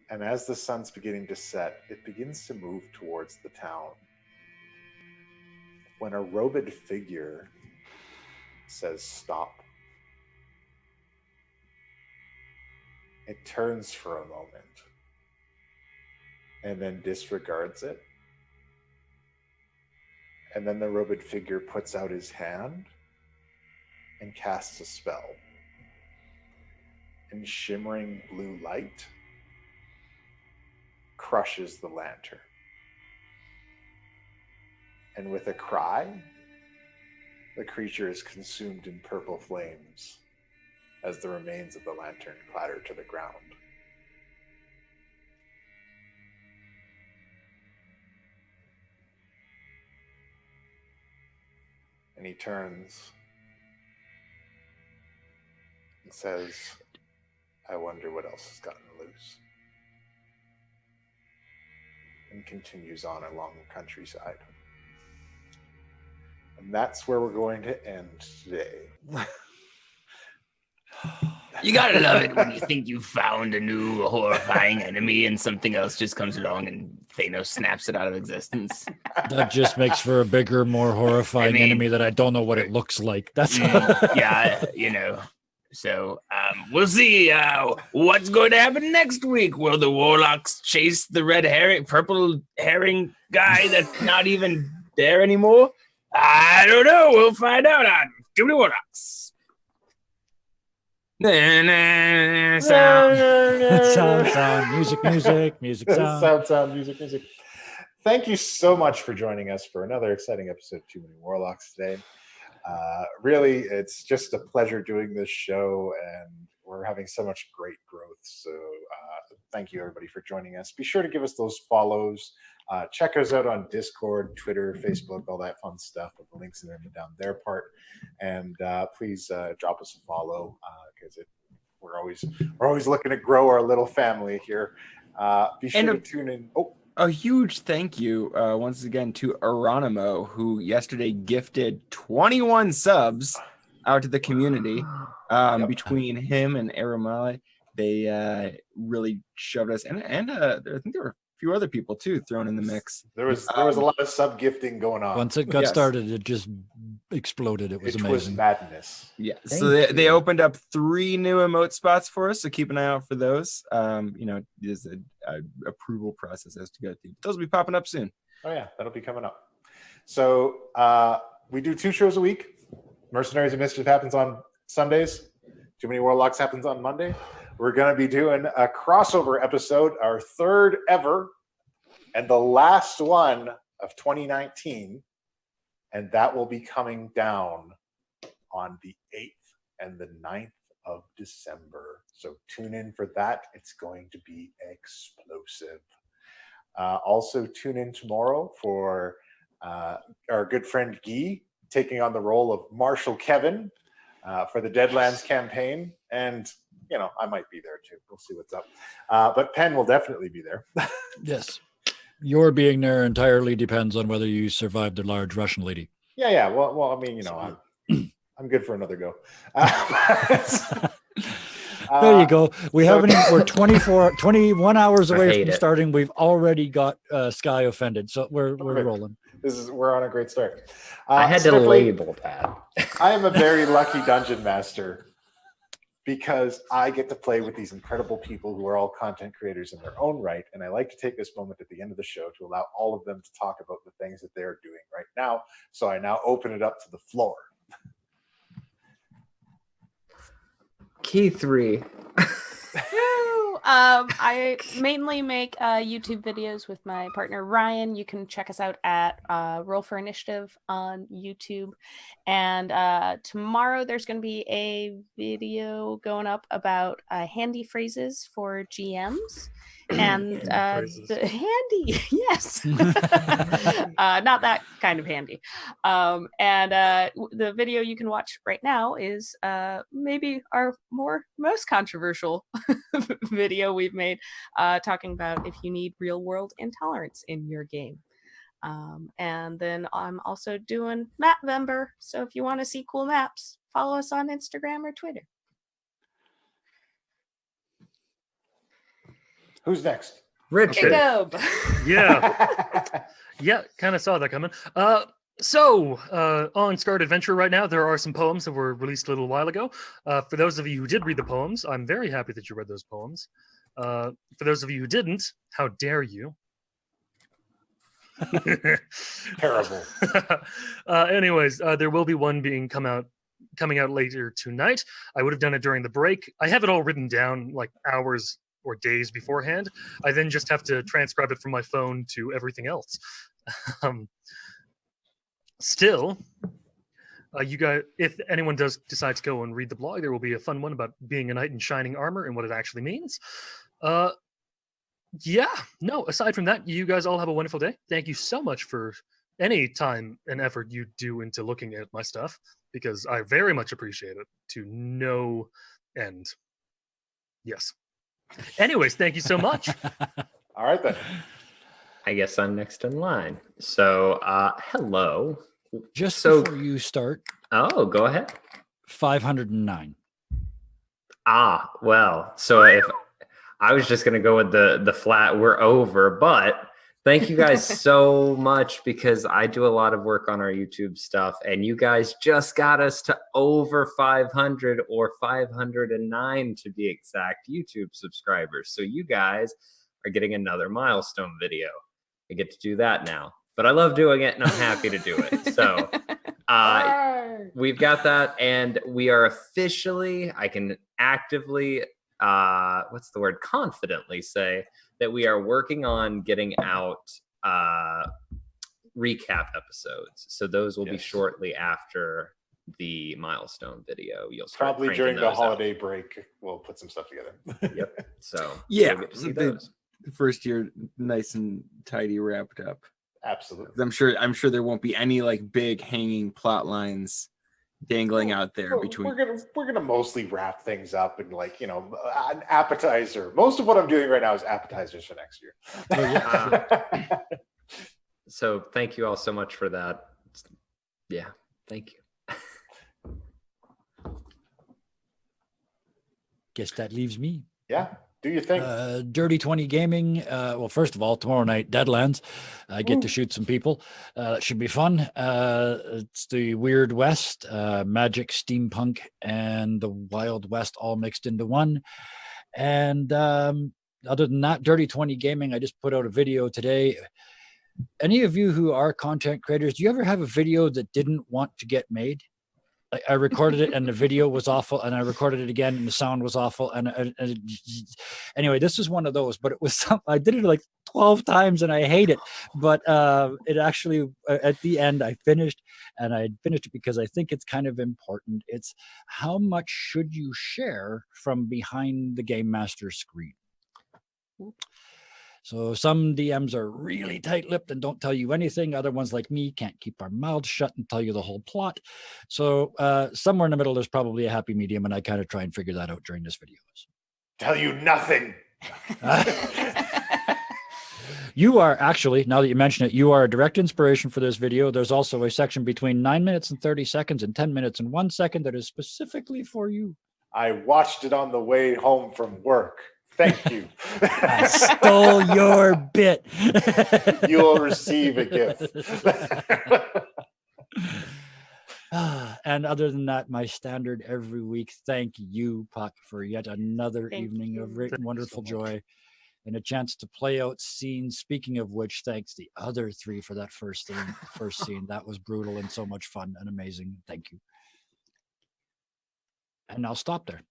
And as the sun's beginning to set, it begins to move towards the town. When a robed figure says stop, it turns for a moment and then disregards it. And then the robed figure puts out his hand and casts a spell. And shimmering blue light crushes the lantern. And with a cry, the creature is consumed in purple flames as the remains of the lantern clatter to the ground. And he turns and says, I wonder what else has gotten loose. And continues on along the countryside. And that's where we're going to end today. You gotta love it when you think you found a new horrifying enemy and something else just comes along and Thanos snaps it out of existence. That just makes for a bigger, more horrifying I mean- enemy that I don't know what it looks like. That's Yeah, you know. So we'll see what's going to happen next week. Will the Warlocks chase the purple herring guy that's not even there anymore? I don't know. We'll find out on Too Many Warlocks. Sound, music, sound. Sound, music. Thank you so much for joining us for another exciting episode of Too Many Warlocks today. Really, it's just a pleasure doing this show, and we're having so much great growth. So thank you, everybody, for joining us. Be sure to give us those follows. Check us out on Discord, Twitter, Facebook, all that fun stuff with the links in there down their part. And please drop us a follow because we're always looking to grow our little family here. Be sure to tune in. A huge thank you once again to Aronimo, who yesterday gifted 21 subs out to the community. Between him and Aramale, they really shoved us, and I think there were a few other people too thrown in the mix. There was a lot of sub gifting going on. Once it got started, it just exploded. It was amazing. Was madness. Yeah. So they opened up 3 new emote spots for us, so keep an eye out for those. There's a approval process as to go through. Those will be popping up soon. Oh yeah, that'll be coming up. So we do 2 shows a week. Mercenaries of Mischief happens on Sundays. Too Many Warlocks happens on Monday. We're going to be doing a crossover episode, our 3rd ever, and the last one of 2019. And that will be coming down on the 8th and the 9th of December. So tune in for that. It's going to be explosive. Also tune in tomorrow for our good friend Guy taking on the role of Marshal Kevin for the Deadlands campaign. And, I might be there too. We'll see what's up. But Penn will definitely be there. Yes. Your being there entirely depends on whether you survive the large Russian lady. Yeah. Well, I mean, I'm good for another go. There you go. We're 21 hours away from starting. We've already got Sky offended. So we're rolling. We're on a great start. I had to label that. I am a very lucky dungeon master because I get to play with these incredible people who are all content creators in their own right. And I like to take this moment at the end of the show to allow all of them to talk about the things that they're doing right now. So I now open it up to the floor. Key 3. I mainly make YouTube videos with my partner Ryan. You can check us out at Roll for Initiative on YouTube. And tomorrow there's going to be a video going up about handy phrases for GMs. And the handy, yes, not that kind of handy. The video you can watch right now is maybe our most controversial video we've made, talking about if you need real world intolerance in your game. And then I'm also doing Mapvember, so if you want to see cool maps, follow us on Instagram or Twitter. Who's next? Richard. Jacob. Yeah, kind of saw that coming. So on Scarred Adventure right now, there are some poems that were released a little while ago. For those of you who did read the poems, I'm very happy that you read those poems. For those of you who didn't, how dare you? Terrible. Anyways, there will be one coming out later tonight. I would have done it during the break. I have it all written down like hours or days beforehand. I then just have to transcribe it from my phone to everything else. Still, you guys, if anyone does decide to go and read the blog, there will be a fun one about being a knight in shining armor and what it actually means. Aside from that, you guys all have a wonderful day. Thank you so much for any time and effort you do into looking at my stuff, because I very much appreciate it to no end. Yes. Anyways, thank you so much. All right, then. I guess I'm next in line. So, hello. Just before you start. Oh, go ahead. 509. Well, so if I was just going to go with the flat, we're over, but thank you guys so much, because I do a lot of work on our YouTube stuff, and you guys just got us to over 500 or 509 to be exact YouTube subscribers. So you guys are getting another milestone video. I get to do that now, but I love doing it and I'm happy to do it. So We've got that, and we are officially, I can actively, confidently say that we are working on getting out recap episodes. So those will be shortly after the milestone video. You'll start probably during the those holiday out. break. We'll put some stuff together. Yep. So Yeah, you'll get to see those. the first year nice and tidy wrapped up. Absolutely. I'm sure there won't be any like big hanging plot lines dangling out there between. We're gonna mostly wrap things up and like an appetizer. Most of what I'm doing right now is appetizers for next year. So thank you all so much for that. Yeah, thank you. Guess that leaves me. Yeah, do you think? Dirty 20 Gaming. Well, first of all, tomorrow night, Deadlands. I get to shoot some people. That should be fun. It's the Weird West, magic, steampunk, and the Wild West all mixed into one. And other than that, Dirty 20 Gaming, I just put out a video today. Any of you who are content creators, do you ever have a video that didn't want to get made? I recorded it and the video was awful, and I recorded it again and the sound was awful. Anyway, this is one of those, but it was I did it like 12 times and I hate it. But it actually, at the end, I finished, and I finished it because I think it's kind of important. It's how much should you share from behind the Game Master screen? So some DMs are really tight-lipped and don't tell you anything. Other ones like me can't keep our mouths shut and tell you the whole plot. So somewhere in the middle, there's probably a happy medium, and I kind of try and figure that out during this video. Tell you nothing. You are actually, now that you mention it, you are a direct inspiration for this video. There's also a section between 9 minutes and 30 seconds and 10 minutes and 1 second that is specifically for you. I watched it on the way home from work. Thank you. I stole your bit. You will receive a gift. And other than that, my standard every week, thank you, Puck, for yet another evening of wonderful joy and a chance to play out scenes. Speaking of which, thanks the other three for that first scene. That was brutal and so much fun and amazing. Thank you. And I'll stop there.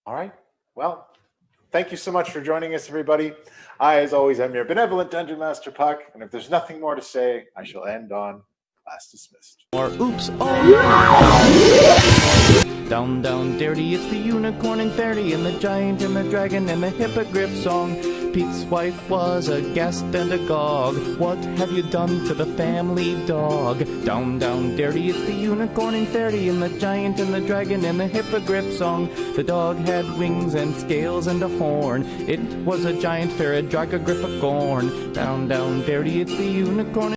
All right. Well, thank you so much for joining us, everybody. I, as always, am your benevolent Dungeon Master, Puck. And if there's nothing more to say, I shall end on Class Dismissed. Or oops, Down, down, dirty, it's the unicorn and fairy, and the giant and the dragon and the hippogriff song. Pete's wife was a guest and agog. What have you done to the family dog? Down, down, dirty, it's the unicorn and fairy, and the giant and the dragon and the hippogriff song. The dog had wings and scales and a horn. It was a giant fair, a dragogriff, a gorn. Down, down, dirty, it's the unicorn.